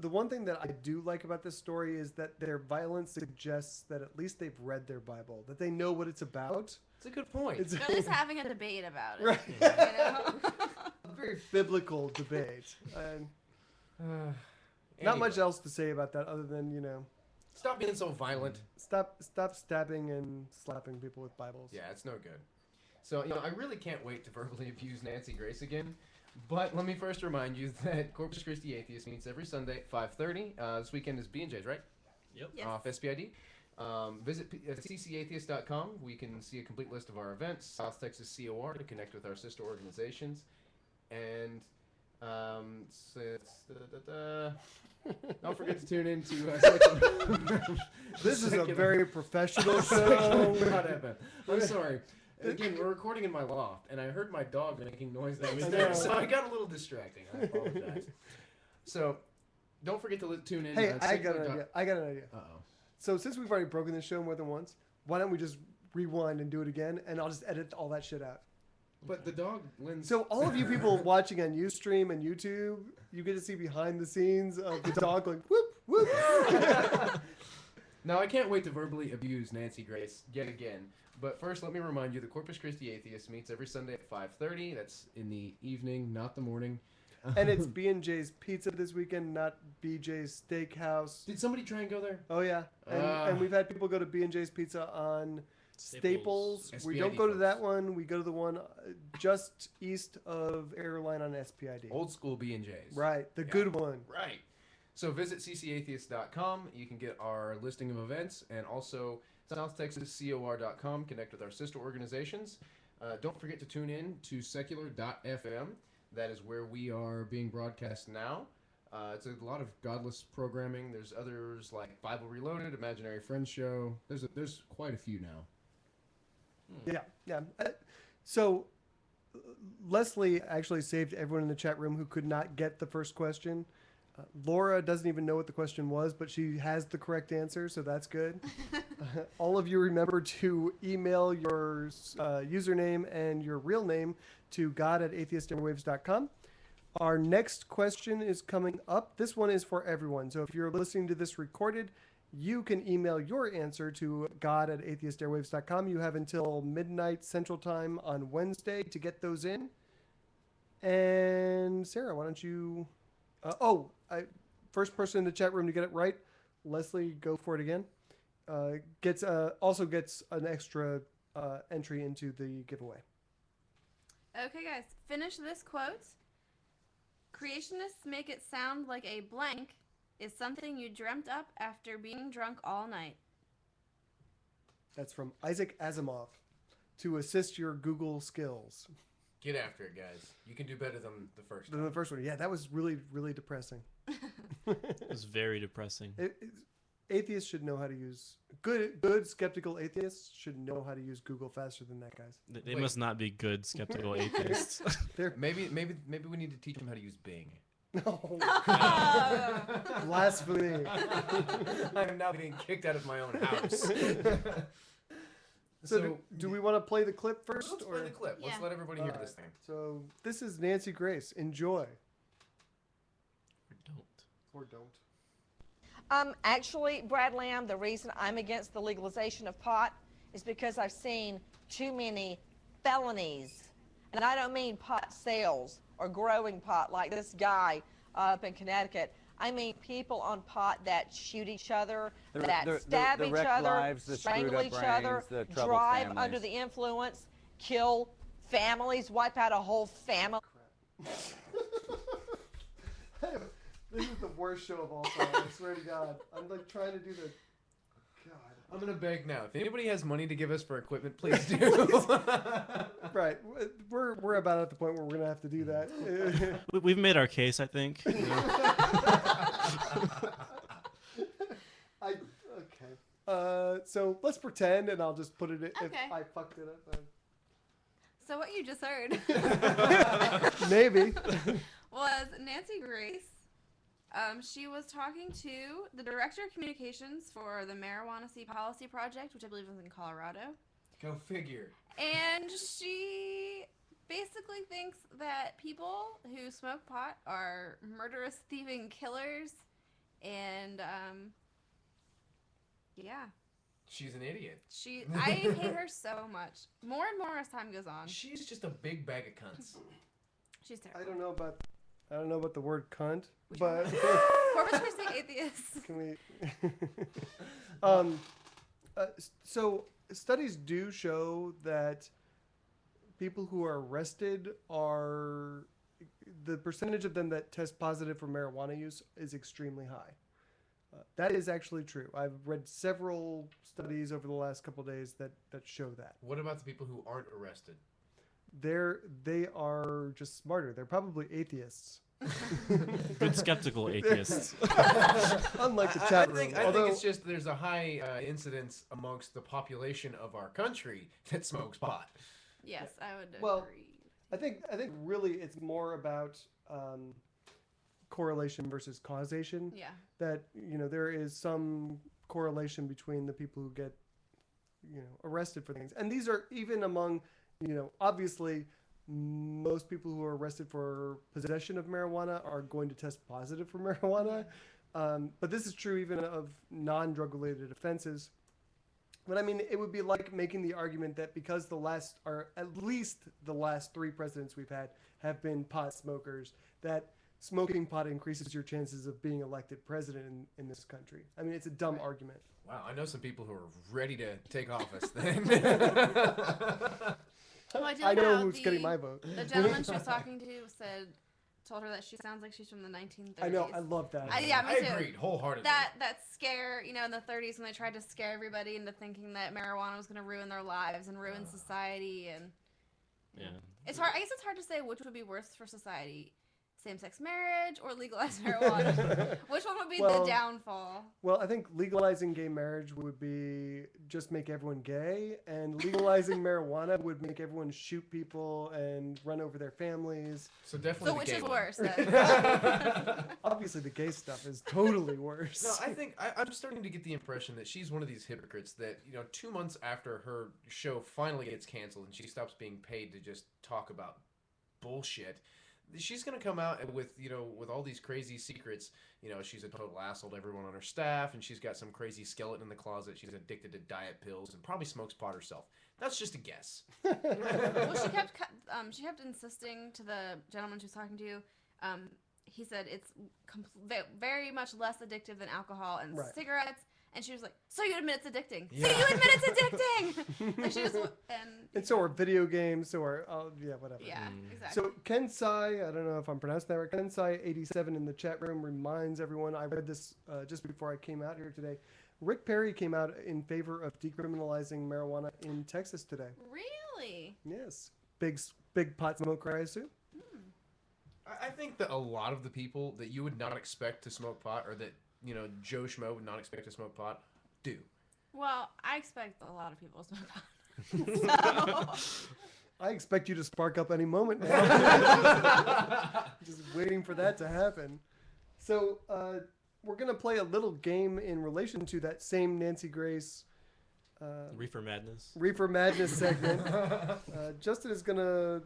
[SPEAKER 2] The one thing that I do like about this story is that their violence suggests that at least they've read their Bible, that they know what it's about.
[SPEAKER 7] It's a good point.
[SPEAKER 2] It's
[SPEAKER 3] They're at least having a debate about it.
[SPEAKER 2] Right.
[SPEAKER 3] You know?
[SPEAKER 2] a very biblical debate. And not
[SPEAKER 7] Anyway,
[SPEAKER 2] much else to say about that other than,
[SPEAKER 7] Stop being so violent.
[SPEAKER 2] stop stabbing and slapping people with Bibles.
[SPEAKER 7] Yeah, it's no good. So, I really can't wait to verbally abuse Nancy Grace again. But let me first remind you that Corpus Christi Atheist meets every Sunday at 5:30. This weekend is B&J's, right?
[SPEAKER 6] Yep.
[SPEAKER 3] Yes.
[SPEAKER 7] Off SPID. Visit ccatheist.com. We can see a complete list of our events. South Texas COR to connect with our sister organizations. And
[SPEAKER 5] Don't forget to tune in to
[SPEAKER 2] This is a very professional show.
[SPEAKER 5] I'm sorry. Again, we're recording in my loft, and I heard my dog making noise that was
[SPEAKER 2] I
[SPEAKER 5] there,
[SPEAKER 2] know.
[SPEAKER 5] so I got a little distracting. I apologize. So, don't forget to tune in.
[SPEAKER 2] Hey, I got an idea.
[SPEAKER 5] Uh-oh.
[SPEAKER 2] So since we've already broken the show more than once, why don't we just rewind and do it again, and I'll just edit all that shit out.
[SPEAKER 5] But the dog wins.
[SPEAKER 2] So all of you people watching on Ustream and YouTube, you get to see behind the scenes of the dog going whoop whoop.
[SPEAKER 5] Now, I can't wait to verbally abuse Nancy Grace yet again. But first, let me remind you, the Corpus Christi Atheist meets every Sunday at 5:30. That's in the evening, not the morning.
[SPEAKER 2] And it's B&J's Pizza this weekend, not BJ's Steakhouse.
[SPEAKER 5] Did somebody try and go there?
[SPEAKER 2] Oh yeah, and we've had people go to B&J's Pizza on Staples. We don't go to that one. We go to the one just east of Airline on SPID.
[SPEAKER 5] Old school B&J's.
[SPEAKER 2] Right, the good one.
[SPEAKER 5] Right. So visit ccatheist.com. You can get our listing of events, and also southtexascor.com. Connect with our sister organizations. Don't forget to tune in to secular.fm. That is where we are being broadcast now. It's a lot of godless programming. There's others like Bible Reloaded, Imaginary Friends Show. There's quite a few now.
[SPEAKER 2] Yeah. So Leslie actually saved everyone in the chat room who could not get the first question. Laura doesn't even know what the question was, but she has the correct answer, so that's good. All of you remember to email your username and your real name to god@atheistairwaves.com. Our next question is coming up. This one is for everyone. So if you're listening to this recorded, you can email your answer to god@atheistairwaves.com. You have until midnight Central Time on Wednesday to get those in. And Sarah, why don't you... first person in the chat room to get it right, Leslie, go for it again. Also gets an extra entry into the giveaway.
[SPEAKER 3] Okay, guys, finish this quote. Creationists make it sound like a blank is something you dreamt up after being drunk all night.
[SPEAKER 2] That's from Isaac Asimov to assist your Google skills.
[SPEAKER 7] Get after it, guys. You can do better than the first
[SPEAKER 2] Than
[SPEAKER 7] one.
[SPEAKER 2] the first one. Yeah, that was really, really depressing.
[SPEAKER 6] It was very depressing.
[SPEAKER 2] Atheists should know how to use... Good skeptical atheists should know how to use Google faster than that, guys.
[SPEAKER 6] They must not be good skeptical atheists.
[SPEAKER 7] Maybe we need to teach them how to use Bing.
[SPEAKER 2] No. Blasphemy.
[SPEAKER 7] I am now getting kicked out of my own house.
[SPEAKER 2] So do we want to play the clip first?
[SPEAKER 7] Let's play the clip. Let's
[SPEAKER 3] Yeah.
[SPEAKER 7] let everybody hear this thing.
[SPEAKER 2] So this is Nancy Grace. Enjoy. Or don't.
[SPEAKER 8] Actually, Brad Lamb, the reason I'm against the legalization of pot is because I've seen too many felonies. And I don't mean pot sales or growing pot like this guy up in Connecticut. I mean people on pot that shoot each other, that stab each other,
[SPEAKER 9] lives, the
[SPEAKER 8] strangle each other,
[SPEAKER 9] the troubled
[SPEAKER 8] drive
[SPEAKER 9] families.
[SPEAKER 8] under the influence, kill families, wipe out a whole family.
[SPEAKER 2] This is the worst show of all time. I swear to God. I'm like trying to do the... God.
[SPEAKER 7] I'm gonna beg now. If anybody has money to give us for equipment, please do.
[SPEAKER 2] Right. We're about at the point where we're going to have to do that.
[SPEAKER 6] We've made our case, I think. You know?
[SPEAKER 2] Okay. So let's pretend, and I'll just put it in if
[SPEAKER 3] Okay.
[SPEAKER 2] I fucked it up.
[SPEAKER 3] So what you just heard
[SPEAKER 2] Maybe.
[SPEAKER 3] was Nancy Grace. She was talking to the Director of Communications for the Marijuana Sea Policy Project, which I believe is in Colorado.
[SPEAKER 7] Go figure.
[SPEAKER 3] And she basically thinks that people who smoke pot are murderous, thieving killers. And, yeah.
[SPEAKER 7] She's an idiot.
[SPEAKER 3] I hate her so much. More and more as time goes on.
[SPEAKER 7] She's just a big bag of cunts.
[SPEAKER 3] She's terrible.
[SPEAKER 2] I don't know about the word cunt, but
[SPEAKER 3] Corpus Christi atheists.
[SPEAKER 2] can we? So studies do show that people who are arrested are the percentage of them that test positive for marijuana use is extremely high. That is actually true. I've read several studies over the last couple of days that show that.
[SPEAKER 7] What about the people who aren't arrested?
[SPEAKER 2] they are just smarter. They're probably atheists.
[SPEAKER 6] Good skeptical atheists.
[SPEAKER 2] Unlike the chat room.
[SPEAKER 7] I think it's just there's a high incidence amongst the population of our country that smokes pot.
[SPEAKER 3] Yes, I would
[SPEAKER 2] Well,
[SPEAKER 3] agree.
[SPEAKER 2] I think really it's more about correlation versus causation.
[SPEAKER 3] Yeah.
[SPEAKER 2] That there is some correlation between the people who get arrested for things, and these are even among obviously most people who are arrested for possession of marijuana are going to test positive for marijuana, but this is true even of non-drug related offenses. But I mean, it would be like making the argument that because at least the last 3 presidents we've had have been pot smokers, that smoking pot increases your chances of being elected president in this country. I mean, it's a dumb argument.
[SPEAKER 7] Wow, I know some people who are ready to take office then.
[SPEAKER 3] Well, I,
[SPEAKER 2] I know who's getting my vote.
[SPEAKER 3] The gentleman she was talking to told her that she sounds like she's from the 1930s.
[SPEAKER 2] I know, I love that.
[SPEAKER 3] Yeah, me too.
[SPEAKER 7] I agreed wholeheartedly.
[SPEAKER 3] That scare, in the 30s when they tried to scare everybody into thinking that marijuana was going to ruin their lives and ruin society, and
[SPEAKER 6] Yeah.
[SPEAKER 3] it's hard. I guess it's hard to say which would be worse for society. Same-sex marriage or legalized marijuana? Which one would be the downfall?
[SPEAKER 2] Well, I think legalizing gay marriage would be just make everyone gay, and legalizing marijuana would make everyone shoot people and run over their families.
[SPEAKER 7] So definitely.
[SPEAKER 3] So which is worse?
[SPEAKER 2] Obviously, the gay stuff is totally worse.
[SPEAKER 7] No, I think I'm starting to get the impression that she's one of these hypocrites that 2 months after her show finally gets canceled and she stops being paid to just talk about bullshit, she's gonna come out with with all these crazy secrets. She's a total asshole to everyone on her staff, and she's got some crazy skeleton in the closet. She's addicted to diet pills and probably smokes pot herself. That's just a guess.
[SPEAKER 3] Well, she kept insisting to the gentleman she was talking to. He said it's very much less addictive than alcohol and cigarettes. And she was like, "So you admit it's addicting? Yeah. So you admit it's addicting?" Like she just
[SPEAKER 2] and so are video games. So are whatever.
[SPEAKER 3] Yeah, exactly.
[SPEAKER 2] So Kensai, I don't know if I'm pronouncing that right. Kensai87 in the chat room reminds everyone. I read this just before I came out here today. Rick Perry came out in favor of decriminalizing marijuana in Texas today.
[SPEAKER 3] Really?
[SPEAKER 2] Yes. Big pot smoker, I assume.
[SPEAKER 7] I think that a lot of the people that you would not expect to smoke pot, or that Joe Schmo would not expect to smoke pot, do.
[SPEAKER 3] Well, I expect a lot of people to smoke pot. So.
[SPEAKER 2] I expect you to spark up any moment now. Just waiting for that to happen. So we're going to play a little game in relation to that same Nancy Grace
[SPEAKER 6] Reefer
[SPEAKER 2] Madness segment. Justin is going to...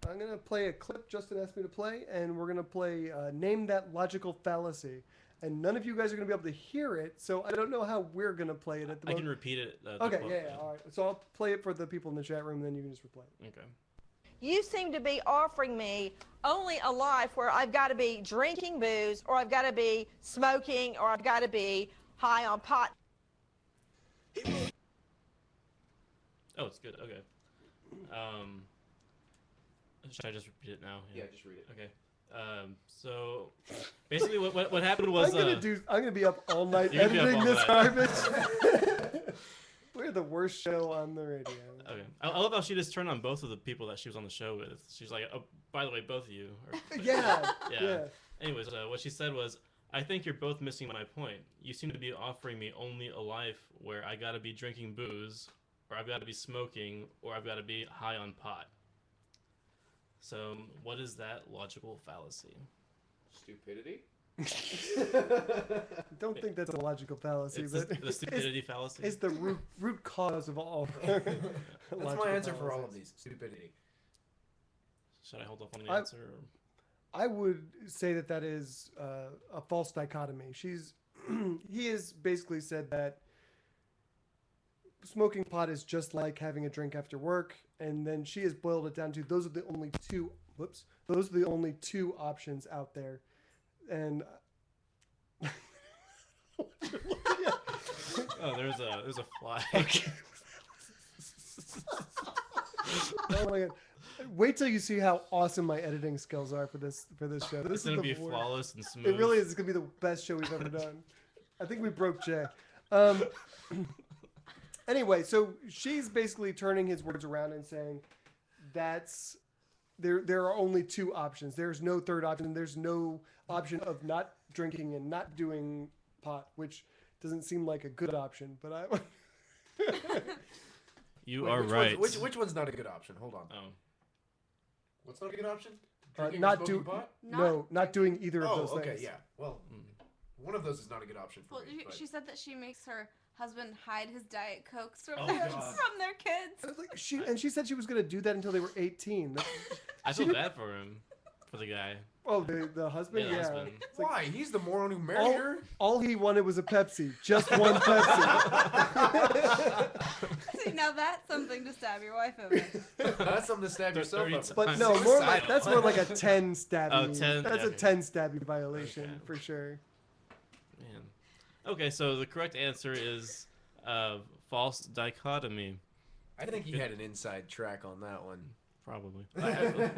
[SPEAKER 2] I'm going to play a clip Justin asked me to play, and we're going to play Name That Logical Fallacy. And none of you guys are going to be able to hear it, so I don't know how we're going to play it at the moment.
[SPEAKER 6] I can repeat it.
[SPEAKER 2] Okay, yeah, all right. So I'll play it for the people in the chat room, and then you can just replay it.
[SPEAKER 6] Okay.
[SPEAKER 8] You seem to be offering me only a life where I've got to be drinking booze, or I've got to be smoking, or I've got to be high on pot.
[SPEAKER 6] Oh, it's good. Okay. Should I just repeat it now?
[SPEAKER 7] Yeah, just read it.
[SPEAKER 6] Okay. So basically, what happened was
[SPEAKER 2] I'm gonna be up all night
[SPEAKER 6] You're gonna be
[SPEAKER 2] editing
[SPEAKER 6] up all
[SPEAKER 2] this
[SPEAKER 6] night.
[SPEAKER 2] garbage. We're the worst show on the radio.
[SPEAKER 6] Okay. I love how she just turned on both of the people that she was on the show with. She's like, "Oh, by the way, both of you."
[SPEAKER 2] Yeah.
[SPEAKER 6] Anyways, what she said was, "I think you're both missing my point. You seem to be offering me only a life where I gotta be drinking booze, or I've got to be smoking, or I've got to be high on pot." So, what is that logical fallacy?
[SPEAKER 7] Stupidity?
[SPEAKER 2] I don't think that's a logical fallacy,
[SPEAKER 6] It's
[SPEAKER 2] but
[SPEAKER 6] the stupidity fallacy.
[SPEAKER 2] It's the root cause of all.
[SPEAKER 7] That's my answer for all of these. Stupidity.
[SPEAKER 6] Should I hold off on the answer? Or?
[SPEAKER 2] I would say that is a false dichotomy. He has basically said that smoking pot is just like having a drink after work, and then she has boiled it down to those are the only two options out there. And
[SPEAKER 6] Oh, there's a fly.
[SPEAKER 2] Oh my god! Wait till you see how awesome my editing skills are for this show. This
[SPEAKER 6] It's gonna be flawless and smooth.
[SPEAKER 2] It really is. It's gonna be the best show we've ever done. I think we broke Jay. Anyway, so she's basically turning his words around and saying that's there are only two options. There's no third option. There's no option of not drinking and not doing pot, which doesn't seem like a good option. But
[SPEAKER 6] You
[SPEAKER 7] Wait,
[SPEAKER 6] are
[SPEAKER 7] which
[SPEAKER 6] right.
[SPEAKER 7] Which one's not a good option? Hold on.
[SPEAKER 6] Oh.
[SPEAKER 7] What's not a good option? Drinking or
[SPEAKER 2] not
[SPEAKER 7] smoking
[SPEAKER 2] do
[SPEAKER 7] pot?
[SPEAKER 2] not doing either of
[SPEAKER 7] Oh,
[SPEAKER 2] those
[SPEAKER 7] okay,
[SPEAKER 2] things.
[SPEAKER 7] yeah. Well, one of those is not a good option for
[SPEAKER 3] Well,
[SPEAKER 7] me. But...
[SPEAKER 3] she said that she makes her husband hide his Diet Cokes from,
[SPEAKER 7] Oh,
[SPEAKER 3] their,
[SPEAKER 7] God.
[SPEAKER 3] from their kids.
[SPEAKER 2] I was like, she said she was going to do that until they were 18.
[SPEAKER 6] I feel bad for him, for the guy.
[SPEAKER 2] Oh, the husband?
[SPEAKER 6] Yeah, the
[SPEAKER 2] Yeah.
[SPEAKER 6] husband.
[SPEAKER 2] It's like,
[SPEAKER 7] Why? He's the moron who married her.
[SPEAKER 2] all he wanted was a Pepsi. Just one Pepsi.
[SPEAKER 3] See, now that's something to stab your wife over.
[SPEAKER 7] That's something to stab yourself
[SPEAKER 6] 30
[SPEAKER 7] up.
[SPEAKER 2] But
[SPEAKER 6] times.
[SPEAKER 2] no,
[SPEAKER 7] Suicidal.
[SPEAKER 2] that's more like a 10 stabbing.
[SPEAKER 6] Oh, 10?
[SPEAKER 2] That's
[SPEAKER 6] Yeah,
[SPEAKER 2] a
[SPEAKER 6] okay.
[SPEAKER 2] 10 stabbing violation
[SPEAKER 6] Okay.
[SPEAKER 2] for sure.
[SPEAKER 6] Man. Okay, so the correct answer is false dichotomy.
[SPEAKER 7] I think he had an inside track on that one.
[SPEAKER 6] Probably.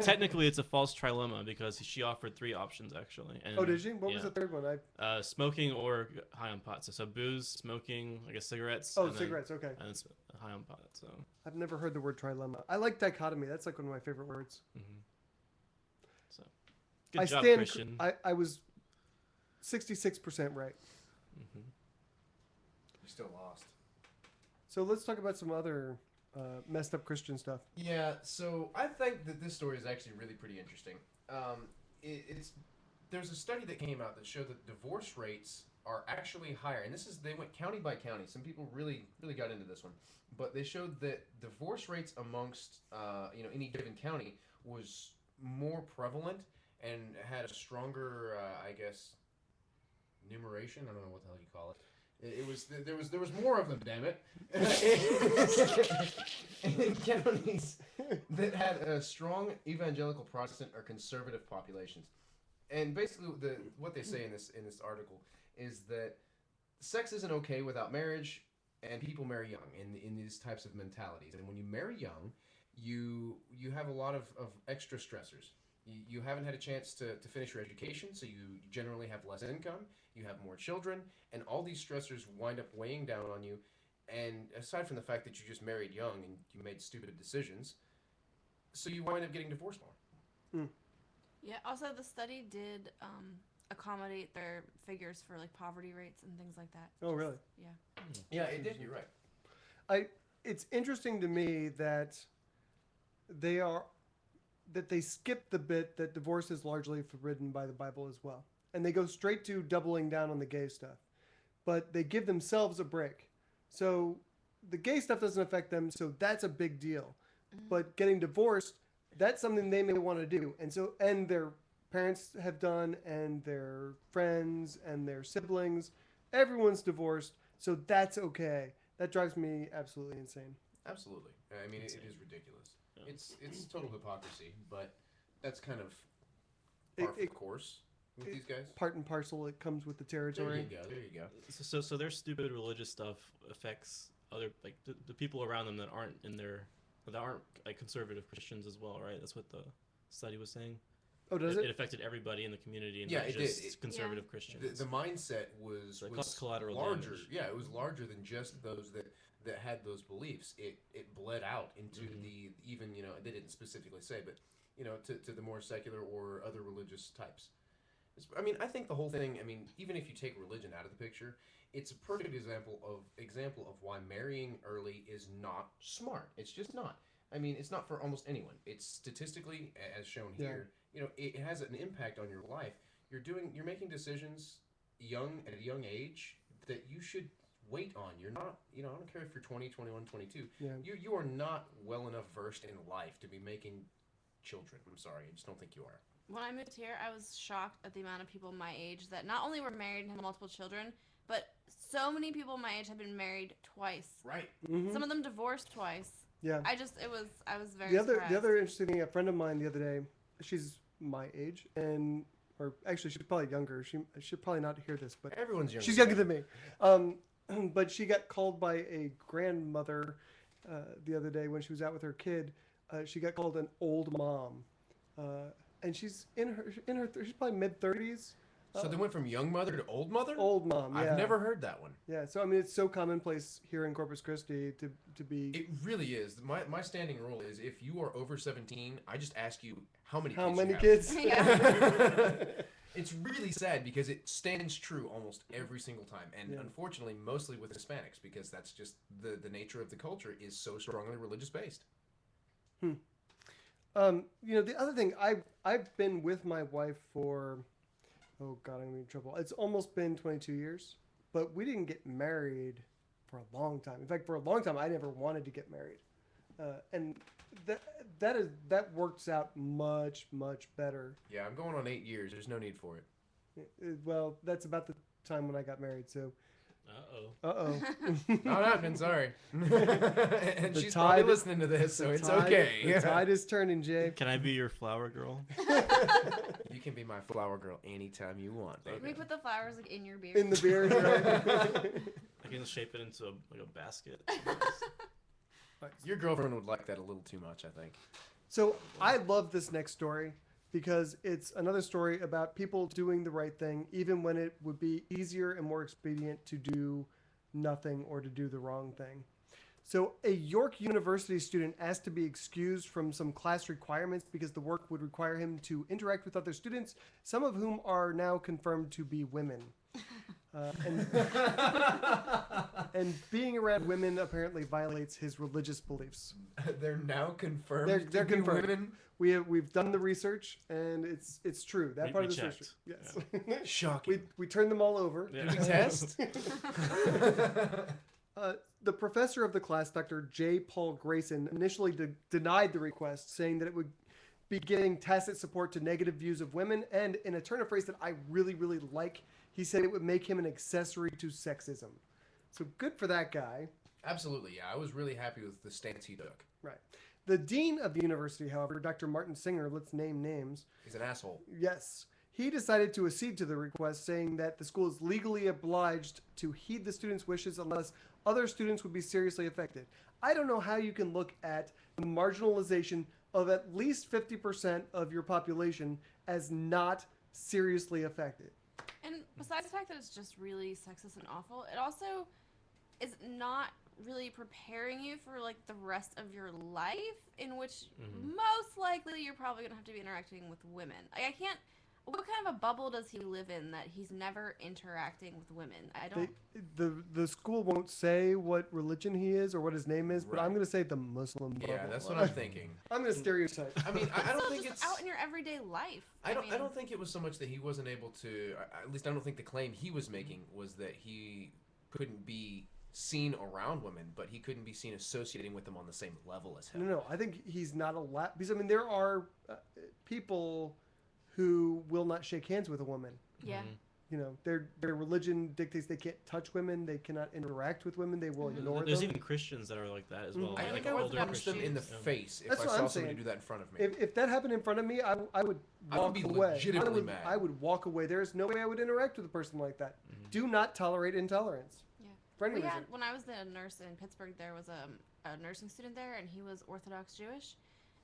[SPEAKER 6] Technically, it's a false trilemma because she offered 3 options actually. And,
[SPEAKER 2] Oh, did she? What was
[SPEAKER 6] yeah.
[SPEAKER 2] the third one?
[SPEAKER 6] Smoking or high on pot. So booze, smoking, I guess cigarettes.
[SPEAKER 2] Oh,
[SPEAKER 6] and then-
[SPEAKER 2] cigarettes. Okay.
[SPEAKER 6] And it's high on pot. So.
[SPEAKER 2] I've never heard the word trilemma. I like dichotomy. That's like one of my favorite words.
[SPEAKER 6] So. Good
[SPEAKER 2] I
[SPEAKER 6] job,
[SPEAKER 2] stand.
[SPEAKER 6] Christian.
[SPEAKER 2] I was 66% right.
[SPEAKER 7] You still lost.
[SPEAKER 2] So let's talk about some other messed up Christian stuff.
[SPEAKER 5] Yeah, so I think that this story is actually really pretty interesting. There's a study that came out that showed that divorce rates are actually higher, and they went county by county. Some people really got into this one, but they showed that divorce rates amongst any given county was more prevalent and had a stronger, I guess, numeration. I don't know what the hell you call it. There was more of them, damn it. In counties that had a strong evangelical Protestant or conservative populations. And basically what they say in this article is that sex isn't okay without marriage, and people marry young in these types of mentalities. And when you marry young, you have a lot of extra stressors. You haven't had a chance to finish your education, so you generally have less income, you have more children, and all these stressors wind up weighing down on you. And aside from the fact that you just married young and you made stupid decisions, so you wind up getting divorced more.
[SPEAKER 3] Yeah, also the study did accommodate their figures for like poverty rates and things like that.
[SPEAKER 2] Oh, really?
[SPEAKER 3] Yeah.
[SPEAKER 5] Yeah, it did. You're right.
[SPEAKER 2] It's interesting to me that they skip the bit that divorce is largely forbidden by the Bible as well. And they go straight to doubling down on the gay stuff. But they give themselves a break. So the gay stuff doesn't affect them, so that's a big deal. But getting divorced, that's something they may want to do. And their parents have done, and their friends and their siblings, everyone's divorced, so that's okay. That drives me absolutely insane.
[SPEAKER 5] Absolutely. I mean, it is ridiculous. It's total hypocrisy, but that's kind of par for the course with these guys.
[SPEAKER 2] Part and parcel, it comes with the
[SPEAKER 5] There
[SPEAKER 2] territory.
[SPEAKER 5] you go.
[SPEAKER 6] So their stupid religious stuff affects other the people around them that aren't like conservative Christians as well, right? That's what the study was saying.
[SPEAKER 2] Oh, does
[SPEAKER 6] It
[SPEAKER 2] it?
[SPEAKER 6] affected everybody in the community, and
[SPEAKER 5] Yeah,
[SPEAKER 6] not
[SPEAKER 5] it
[SPEAKER 6] just
[SPEAKER 5] did.
[SPEAKER 6] conservative Christians.
[SPEAKER 5] The mindset was,
[SPEAKER 6] So it caused collateral
[SPEAKER 5] larger.
[SPEAKER 6] damage.
[SPEAKER 5] Yeah, it was larger than just those that had those beliefs. It bled out into the even they didn't specifically say, but to the more secular or other religious types. I mean, I think the whole thing. I mean, even if you take religion out of the picture, it's a perfect example of why marrying early is not smart. It's just not. I mean, it's not for almost anyone. It's statistically, as shown here, it has an impact on your life. You're making decisions at a young age that you should wait on. You're not, I don't care if you're 20, 21, 22.
[SPEAKER 2] Yeah.
[SPEAKER 5] You are not well enough versed in life to be making children. I'm sorry. I just don't think you are.
[SPEAKER 3] When I moved here, I was shocked at the amount of people my age that not only were married and had multiple children, but so many people my age have been married twice.
[SPEAKER 5] Right.
[SPEAKER 3] Some of them divorced twice.
[SPEAKER 2] Yeah.
[SPEAKER 3] I was very
[SPEAKER 2] The
[SPEAKER 3] surprised.
[SPEAKER 2] other interesting thing, a friend of mine the other day, she's my age, or actually she's probably younger. She should probably not hear this, but
[SPEAKER 5] Everyone's younger.
[SPEAKER 2] she's younger than me. But she got called by a grandmother the other day when she was out with her kid. She got called an old mom, and she's she's probably mid-30s.
[SPEAKER 7] So they went from young mother to old mother?
[SPEAKER 2] Old mom, yeah.
[SPEAKER 7] I've never heard that one.
[SPEAKER 2] Yeah, so I mean, it's so commonplace here in Corpus Christi to be...
[SPEAKER 7] It really is. My standing rule is if you are over 17, I just ask you how many
[SPEAKER 2] How
[SPEAKER 7] kids
[SPEAKER 2] many
[SPEAKER 7] you
[SPEAKER 2] kids?
[SPEAKER 3] Yeah.
[SPEAKER 7] It's really sad because it stands true almost every single time. And unfortunately, mostly with Hispanics, because that's just the nature of the culture is so strongly religious based.
[SPEAKER 2] You know, the other thing, I've been with my wife for, oh God, I'm gonna be in trouble. It's almost been 22 years, but we didn't get married for a long time. In fact, for a long time, I never wanted to get married. And that works out much better.
[SPEAKER 7] Yeah, I'm going on 8 years. There's no need for it.
[SPEAKER 2] Well, that's about the time when I got married. So,
[SPEAKER 6] Uh-oh.
[SPEAKER 7] Not happening, sorry. And
[SPEAKER 2] The
[SPEAKER 7] she's probably
[SPEAKER 2] tide-
[SPEAKER 7] listening to this, so it's
[SPEAKER 2] The
[SPEAKER 7] okay.
[SPEAKER 2] tide is turning, Jay.
[SPEAKER 6] Can I be your flower girl?
[SPEAKER 7] You can be my flower girl anytime you want, baby.
[SPEAKER 3] We put the flowers like in your beard.
[SPEAKER 2] In the beard, right?
[SPEAKER 6] I can shape it into a basket.
[SPEAKER 7] Your girlfriend would like that a little too much, I think.
[SPEAKER 2] So I love this next story because it's another story about people doing the right thing, even when it would be easier and more expedient to do nothing or to do the wrong thing. So a York University student asked to be excused from some class requirements because the work would require him to interact with other students, some of whom are now confirmed to be women. And being around women apparently violates his religious beliefs.
[SPEAKER 7] They're now confirmed.
[SPEAKER 2] They're
[SPEAKER 7] to be
[SPEAKER 2] confirmed.
[SPEAKER 7] women?
[SPEAKER 2] We've done the research and it's true. That part
[SPEAKER 6] we
[SPEAKER 2] of the
[SPEAKER 6] checked.
[SPEAKER 2] research. Yes.
[SPEAKER 7] Shocking.
[SPEAKER 2] we turned them all over.
[SPEAKER 6] Yeah.
[SPEAKER 7] Did we test?
[SPEAKER 2] The professor of the class, Dr. J. Paul Grayson, initially denied the request, saying that it would be giving tacit support to negative views of women, and in a turn of phrase that I really like, he said it would make him an accessory to sexism. So good for that guy.
[SPEAKER 7] Absolutely, yeah. I was really happy with the stance he took.
[SPEAKER 2] Right. The dean of the university, however, Dr. Martin Singer, let's name names.
[SPEAKER 7] He's an asshole.
[SPEAKER 2] Yes. He decided to accede to the request, saying that the school is legally obliged to heed the students' wishes unless other students would be seriously affected. I don't know how you can look at the marginalization of at least 50% of your population as not seriously affected.
[SPEAKER 3] And besides the fact that it's just really sexist and awful, it also is not really preparing you for like the rest of your life, in which most likely you're probably gonna have to be interacting with women. Like, I can't. What kind of a bubble does he live in that he's never interacting with women? I don't.
[SPEAKER 2] The school won't say what religion he is or what his name is, but I'm going to say the Muslim bubble.
[SPEAKER 7] Yeah, that's what I'm thinking.
[SPEAKER 2] I'm going to stereotype.
[SPEAKER 7] I mean, I don't
[SPEAKER 3] Still
[SPEAKER 7] think
[SPEAKER 3] just
[SPEAKER 7] it's
[SPEAKER 3] out in your everyday life.
[SPEAKER 7] I don't think it was so much that he wasn't able to. At least I don't think the claim he was making was that he couldn't be seen around women, but he couldn't be seen associating with them on the same level as him.
[SPEAKER 2] No, I think he's not allowed, because I mean there are people who will not shake hands with a woman.
[SPEAKER 3] Yeah.
[SPEAKER 2] You know, their religion dictates they can't touch women, they cannot interact with women, they will ignore
[SPEAKER 6] There's
[SPEAKER 2] them.
[SPEAKER 6] even Christians that are like that as well.
[SPEAKER 7] I
[SPEAKER 6] like
[SPEAKER 7] think I would
[SPEAKER 6] older
[SPEAKER 7] punch them in the
[SPEAKER 6] Christians.
[SPEAKER 7] face if
[SPEAKER 2] That's
[SPEAKER 7] I
[SPEAKER 2] what
[SPEAKER 7] saw
[SPEAKER 2] I'm
[SPEAKER 7] somebody
[SPEAKER 2] saying.
[SPEAKER 7] do that in front of me.
[SPEAKER 2] If that happened in front of me, I would
[SPEAKER 7] I would
[SPEAKER 2] walk
[SPEAKER 7] be
[SPEAKER 2] away.
[SPEAKER 7] legitimately mad.
[SPEAKER 2] I would walk away. There is no way I would interact with a person like that. Do not tolerate intolerance.
[SPEAKER 3] Yeah.
[SPEAKER 2] For any
[SPEAKER 3] We
[SPEAKER 2] reason.
[SPEAKER 3] had, when I was the nurse in Pittsburgh, there was a nursing student there, and he was Orthodox Jewish,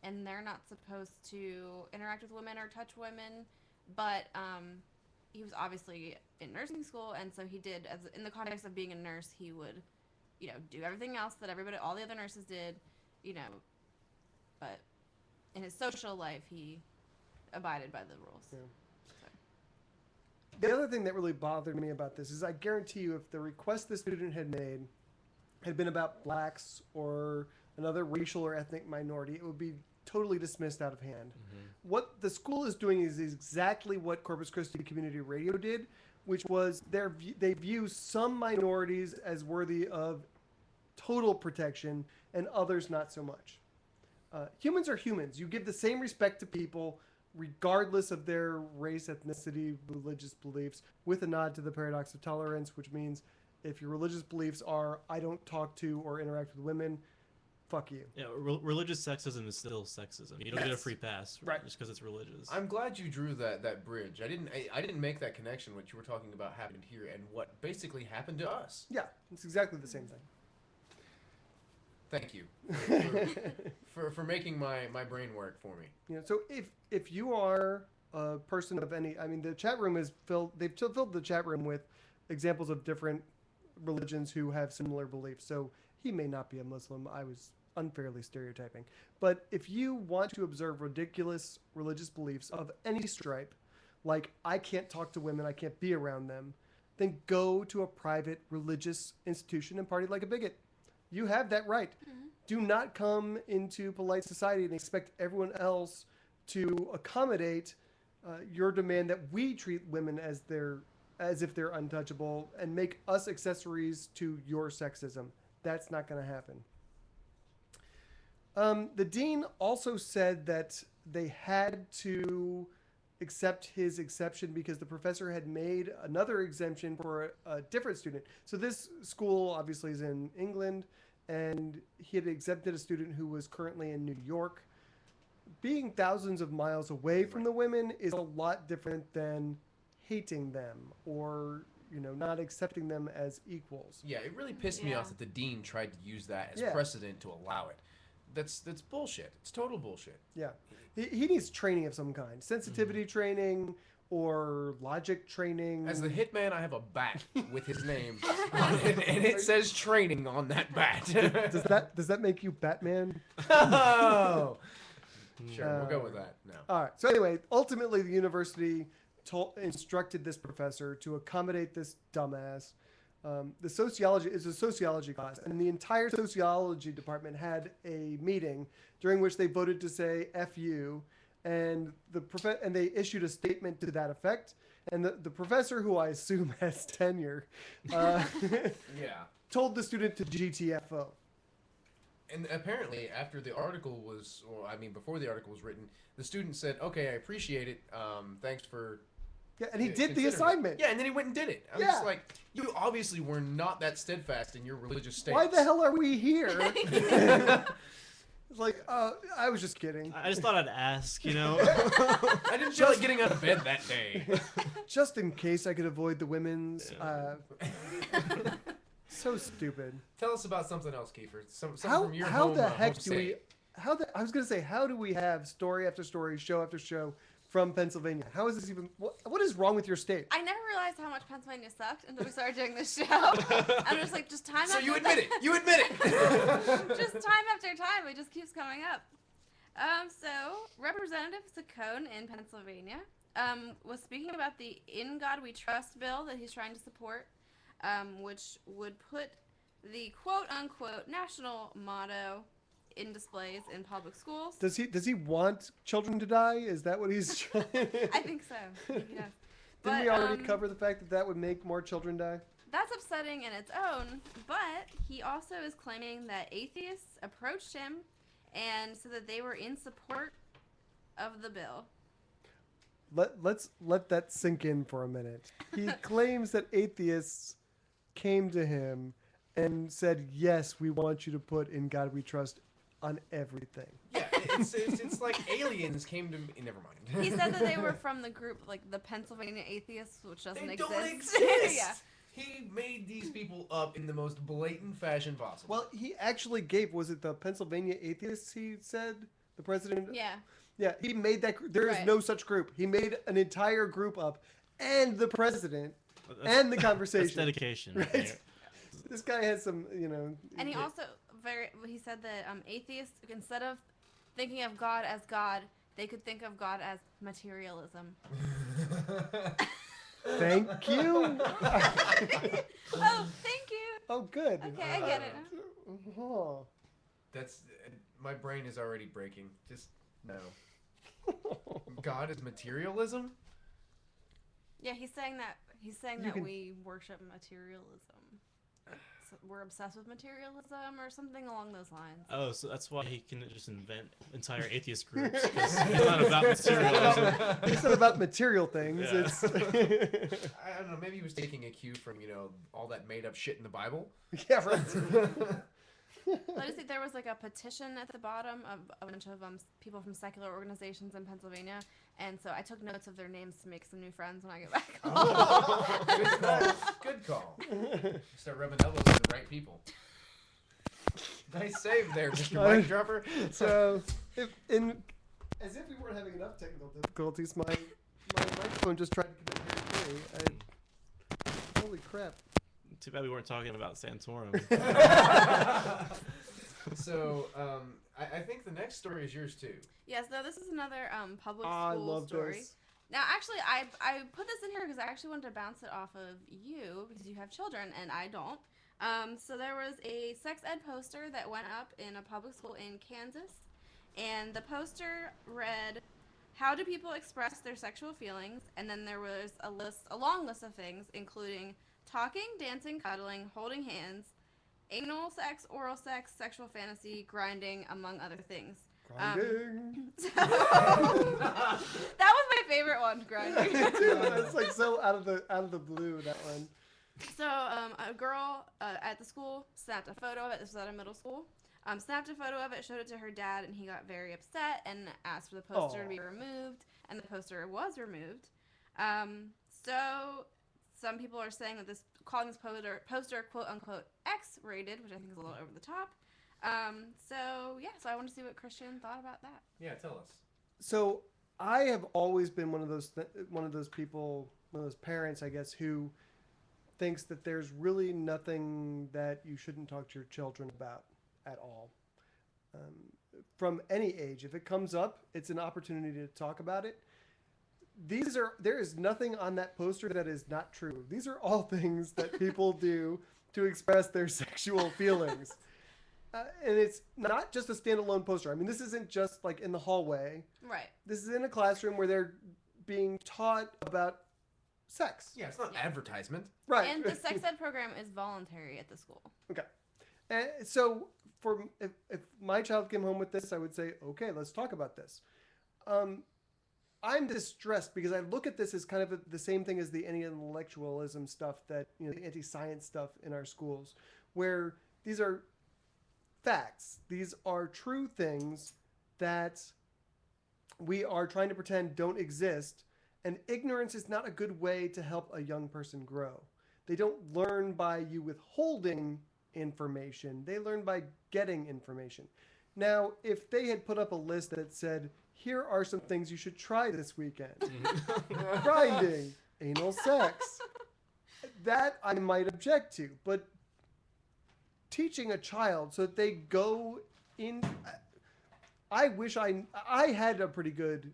[SPEAKER 3] and they're not supposed to interact with women or touch women, but he was obviously in nursing school, and so he did, as in the context of being a nurse, he would, you know, do everything else that all the other nurses did, you know, but in his social life, he abided by the rules.
[SPEAKER 2] Yeah.
[SPEAKER 3] So.
[SPEAKER 2] The other thing that really bothered me about this is I guarantee you if the request the student had made had been about blacks or another racial or ethnic minority, it would be totally dismissed out of hand. What the school is doing is exactly what Corpus Christi Community Radio did, which was they view some minorities as worthy of total protection and others not so much. Humans are humans. You give the same respect to people regardless of their race, ethnicity, religious beliefs, with a nod to the paradox of tolerance, which means if your religious beliefs are, I don't talk to or interact with women, fuck you.
[SPEAKER 6] Yeah, religious sexism is still sexism. You don't get a free pass just because it's religious.
[SPEAKER 7] I'm glad you drew that bridge. I didn't make that connection. What you were talking about happened here, and what basically happened to us.
[SPEAKER 2] Yeah, it's exactly the same thing.
[SPEAKER 7] Thank you for making my brain work for me.
[SPEAKER 2] You know, so if you are a person person of any, I mean, the chat room is filled, they've filled the chat room with examples of different religions who have similar beliefs. So he may not be a Muslim. I was unfairly stereotyping. But if you want to observe ridiculous religious beliefs of any stripe, like I can't talk to women, I can't be around them, then go to a private religious institution and party like a bigot. You have that right. Do not come into polite society and expect everyone else to accommodate your demand that we treat women as if they're untouchable and make us accessories to your sexism. That's not going to happen. The dean also said that they had to accept his exception because the professor had made another exemption for a different student. So this school obviously is in England, and he had exempted a student who was currently in New York. Being thousands of miles away from the women is a lot different than hating them or, not accepting them as equals.
[SPEAKER 7] Yeah, it really pissed me off that the dean tried to use that as precedent to allow it. That's bullshit. It's total bullshit.
[SPEAKER 2] Yeah. He needs training of some kind. Sensitivity training or logic training.
[SPEAKER 7] As the hitman, I have a bat with his name on it, and it says training on that bat.
[SPEAKER 2] Does that make you Batman?
[SPEAKER 7] Oh! Sure, we'll go with that. No.
[SPEAKER 2] All right. So anyway, ultimately the university instructed this professor to accommodate this dumbass. The sociology is a sociology class, and the entire sociology department had a meeting during which they voted to say "F you," and they issued a statement to that effect. And the professor, who I assume has tenure, told the student to GTFO.
[SPEAKER 7] And apparently, after the article was, before the article was written, the student said, "Okay, I appreciate it. Thanks for."
[SPEAKER 2] Yeah, and he did the assignment.
[SPEAKER 7] Yeah, and then he went and did it. I was just like, you obviously were not that steadfast in your religious stance.
[SPEAKER 2] Why the hell are we here? It's like, I was just kidding.
[SPEAKER 6] I just thought I'd ask,
[SPEAKER 7] I didn't feel like getting out of bed that day.
[SPEAKER 2] Just in case I could avoid the women's. So stupid.
[SPEAKER 7] Tell us about something else, Kiefer. Something from your
[SPEAKER 2] how
[SPEAKER 7] home.
[SPEAKER 2] the heck
[SPEAKER 7] home
[SPEAKER 2] do we? I was gonna say, how do we have story after story, show after show from Pennsylvania? How is this even? What is wrong with your state?
[SPEAKER 3] I never realized how much Pennsylvania sucked until we started doing this show. I'm just like, just time.
[SPEAKER 7] So
[SPEAKER 3] after
[SPEAKER 7] you admit it. You admit it.
[SPEAKER 3] Just time after time, it just keeps coming up. So Representative Saccone in Pennsylvania was speaking about the "In God We Trust" bill that he's trying to support, which would put the quote-unquote national motto in displays in public schools.
[SPEAKER 2] Does he want children to die? Is that what he's trying?
[SPEAKER 3] I think so. He does.
[SPEAKER 2] Didn't we already cover the fact that would make more children die?
[SPEAKER 3] That's upsetting in its own, but he also is claiming that atheists approached him and so that they were in support of the bill.
[SPEAKER 2] Let's let that sink in for a minute. He claims that atheists came to him and said, "Yes, we want you to put In God We Trust on everything."
[SPEAKER 7] Yeah, it's like aliens came to me. Never mind.
[SPEAKER 3] He said that they were from the group, like the Pennsylvania Atheists, which doesn't
[SPEAKER 7] They
[SPEAKER 3] exist.
[SPEAKER 7] don't exist.
[SPEAKER 3] Yeah.
[SPEAKER 7] He made these people up in the most blatant fashion possible.
[SPEAKER 2] Well, he actually gave, was it the Pennsylvania Atheists, he said? The president?
[SPEAKER 3] Yeah.
[SPEAKER 2] Yeah, he made that. There is
[SPEAKER 3] Right.
[SPEAKER 2] no such group. He made an entire group up, and the president, and the conversation.
[SPEAKER 6] That's dedication.
[SPEAKER 2] Right?
[SPEAKER 6] Right?
[SPEAKER 2] This guy has some,
[SPEAKER 3] And he also he said that atheists, instead of thinking of God as God, they could think of God as materialism.
[SPEAKER 2] Thank you.
[SPEAKER 3] Oh, thank you.
[SPEAKER 2] Oh, good.
[SPEAKER 3] Okay, I get it.
[SPEAKER 2] Oh.
[SPEAKER 7] That's my brain is already breaking. Just no. God is materialism.
[SPEAKER 3] Yeah, he's saying that
[SPEAKER 2] can-
[SPEAKER 3] we worship materialism. So we're obsessed with materialism or something along those lines.
[SPEAKER 6] Oh, so that's why he can just invent entire atheist groups. 'Cause it's not about materialism.
[SPEAKER 2] It's not about material things.
[SPEAKER 6] Yeah.
[SPEAKER 2] It's
[SPEAKER 7] I don't know. Maybe he was taking a cue from all that made up shit in the Bible.
[SPEAKER 2] yeah, right.
[SPEAKER 3] I just think there was like a petition at the bottom of a bunch of people from secular organizations in Pennsylvania, and so I took notes of their names to make some new friends when I get back home.
[SPEAKER 7] Oh, good call. Good call. Start rubbing elbows with the right people. Nice save there, Mr. Mic Dropper.
[SPEAKER 2] So, as if we weren't having enough technical difficulties, my iPhone just tried to connect very quickly. Holy crap.
[SPEAKER 6] Too bad we weren't talking about Santorum.
[SPEAKER 7] So, I think the next story is yours too.
[SPEAKER 3] Yes, no, this is another public
[SPEAKER 2] I
[SPEAKER 3] school
[SPEAKER 2] love
[SPEAKER 3] story.
[SPEAKER 2] this.
[SPEAKER 3] Now, actually, I put this in here because I actually wanted to bounce it off of you because you have children and I don't. So there was a sex ed poster that went up in a public school in Kansas, and the poster read, "How do people express their sexual feelings?" And then there was a long list of things, including talking, dancing, cuddling, holding hands, anal sex, oral sex, sexual fantasy, grinding, among other things.
[SPEAKER 2] Grinding.
[SPEAKER 3] That was my favorite one, grinding.
[SPEAKER 2] It's like so out of the blue, that one.
[SPEAKER 3] So a girl at the school snapped a photo of it. This was at a middle school. Snapped a photo of it, showed it to her dad, and he got very upset and asked for the poster to be removed, and the poster was removed. So some people are saying that calling this poster quote unquote X-rated, which I think is a little over the top. So I want to see what Christian thought about that.
[SPEAKER 7] Yeah, tell us.
[SPEAKER 2] So I have always been one of those people, one of those parents, I guess, who thinks that there's really nothing that you shouldn't talk to your children about at all. From any age, if it comes up, it's an opportunity to talk about it. There is nothing on that poster that is not true. These are all things that people do to express their sexual feelings. And it's not just a standalone poster. I mean, this isn't just like in the hallway.
[SPEAKER 3] Right.
[SPEAKER 2] This is in a classroom where they're being taught about sex.
[SPEAKER 7] Yeah, it's not advertisement.
[SPEAKER 2] Right.
[SPEAKER 3] And the sex ed program is voluntary at the school.
[SPEAKER 2] Okay. And so if my child came home with this, I would say, okay, let's talk about this. I'm distressed because I look at this as kind of the same thing as the anti-intellectualism stuff the anti-science stuff in our schools, where these are facts. These are true things that we are trying to pretend don't exist, and ignorance is not a good way to help a young person grow. They don't learn by you withholding information. They learn by getting information. Now, if they had put up a list that said, here are some things you should try this weekend. Grinding, anal sex. That I might object to, but teaching a child so that they go in... I wish I had a pretty good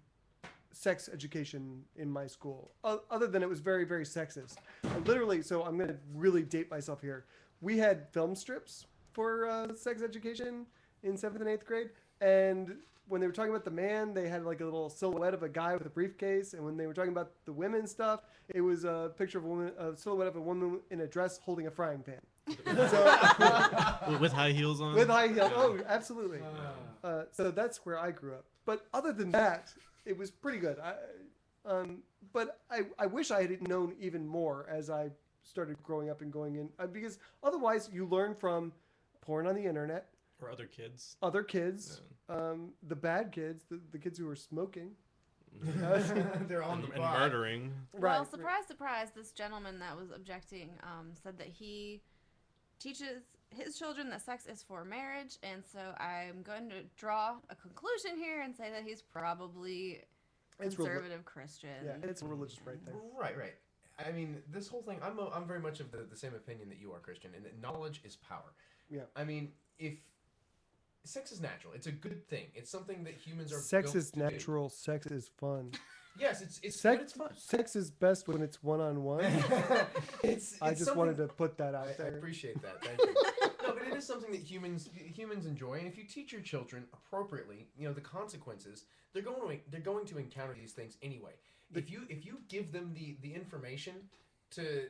[SPEAKER 2] sex education in my school, other than it was very, very sexist. Literally, so I'm going to really date myself here. We had film strips for sex education in 7th and 8th grade, and when they were talking about the man, they had like a little silhouette of a guy with a briefcase, and when they were talking about the women stuff, it was a picture of a silhouette of a woman in a dress holding a frying pan.
[SPEAKER 6] With high heels on?
[SPEAKER 2] With high heels. Oh, absolutely. So that's where I grew up. But other than that, it was pretty good. But I wish I had known even more as I started growing up and going in. Because otherwise, you learn from porn on the internet.
[SPEAKER 6] Or other kids.
[SPEAKER 2] Other kids. Yeah. The bad kids. The kids who are smoking.
[SPEAKER 7] They're on the
[SPEAKER 6] and murdering.
[SPEAKER 3] Well, surprise, surprise, this gentleman that was objecting said that he teaches his children that sex is for marriage, and so I'm going to draw a conclusion here and say that he's probably conservative Christian.
[SPEAKER 2] Yeah, it's religious right there.
[SPEAKER 7] Right. I mean, this whole thing, I'm very much of the same opinion that you are, Christian, and that knowledge is power.
[SPEAKER 2] Yeah.
[SPEAKER 7] I mean, if sex is natural, it's a good thing. It's something that humans are
[SPEAKER 2] Sex
[SPEAKER 7] built
[SPEAKER 2] is
[SPEAKER 7] to
[SPEAKER 2] natural, sex is fun.
[SPEAKER 7] Yes, it's fun.
[SPEAKER 2] Sex is best when it's one-on-one. I just wanted to put that out there.
[SPEAKER 7] I appreciate that. Thank you. No, but it is something that humans enjoy, and if you teach your children appropriately, the consequences, they're going to encounter these things anyway. If you give them the information to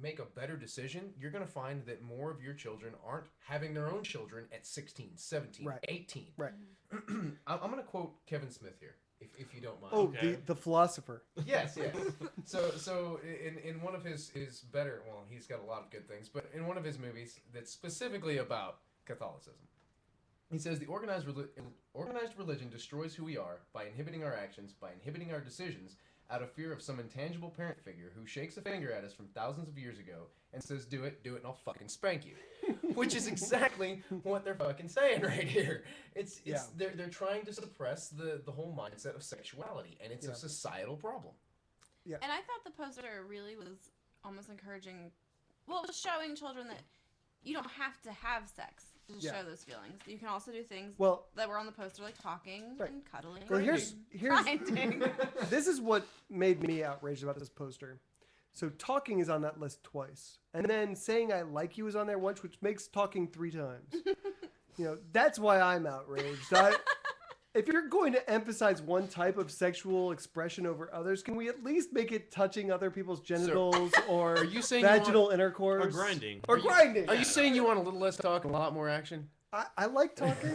[SPEAKER 7] make a better decision, you're going to find that more of your children aren't having their own children at 16, 17,
[SPEAKER 2] right.
[SPEAKER 7] 18.
[SPEAKER 2] Right.
[SPEAKER 7] I'm going to quote Kevin Smith here. If you don't mind.
[SPEAKER 2] Oh, okay. the philosopher.
[SPEAKER 7] Yes. So in one of his better, well, he's got a lot of good things, but in one of his movies that's specifically about Catholicism, he says the organized religion destroys who we are by inhibiting our actions, by inhibiting our decisions, out of fear of some intangible parent figure who shakes a finger at us from thousands of years ago and says, do it, and I'll fucking spank you. Which is exactly what they're fucking saying right here. They're trying to suppress the whole mindset of sexuality, and it's a societal problem.
[SPEAKER 2] Yeah.
[SPEAKER 3] And I thought the poster really was almost encouraging. Well, it was showing children that you don't have to have sex to
[SPEAKER 2] Yeah.
[SPEAKER 3] show those feelings. You can also do things
[SPEAKER 2] Well,
[SPEAKER 3] that were on the poster, like talking
[SPEAKER 2] Right.
[SPEAKER 3] and cuddling.
[SPEAKER 2] well,
[SPEAKER 3] and
[SPEAKER 2] here's
[SPEAKER 3] grinding.
[SPEAKER 2] this is what made me outraged about this poster. So talking is on that list twice, and then saying I like you is on there once, which makes talking 3 times. That's why I'm outraged. If you're going to emphasize one type of sexual expression over others, can we at least make it touching other people's genitals or
[SPEAKER 7] Are you saying
[SPEAKER 2] vaginal intercourse?
[SPEAKER 6] Or grinding.
[SPEAKER 2] Or grinding.
[SPEAKER 7] Are you saying you want a little less talk and a lot more action?
[SPEAKER 2] I like talking.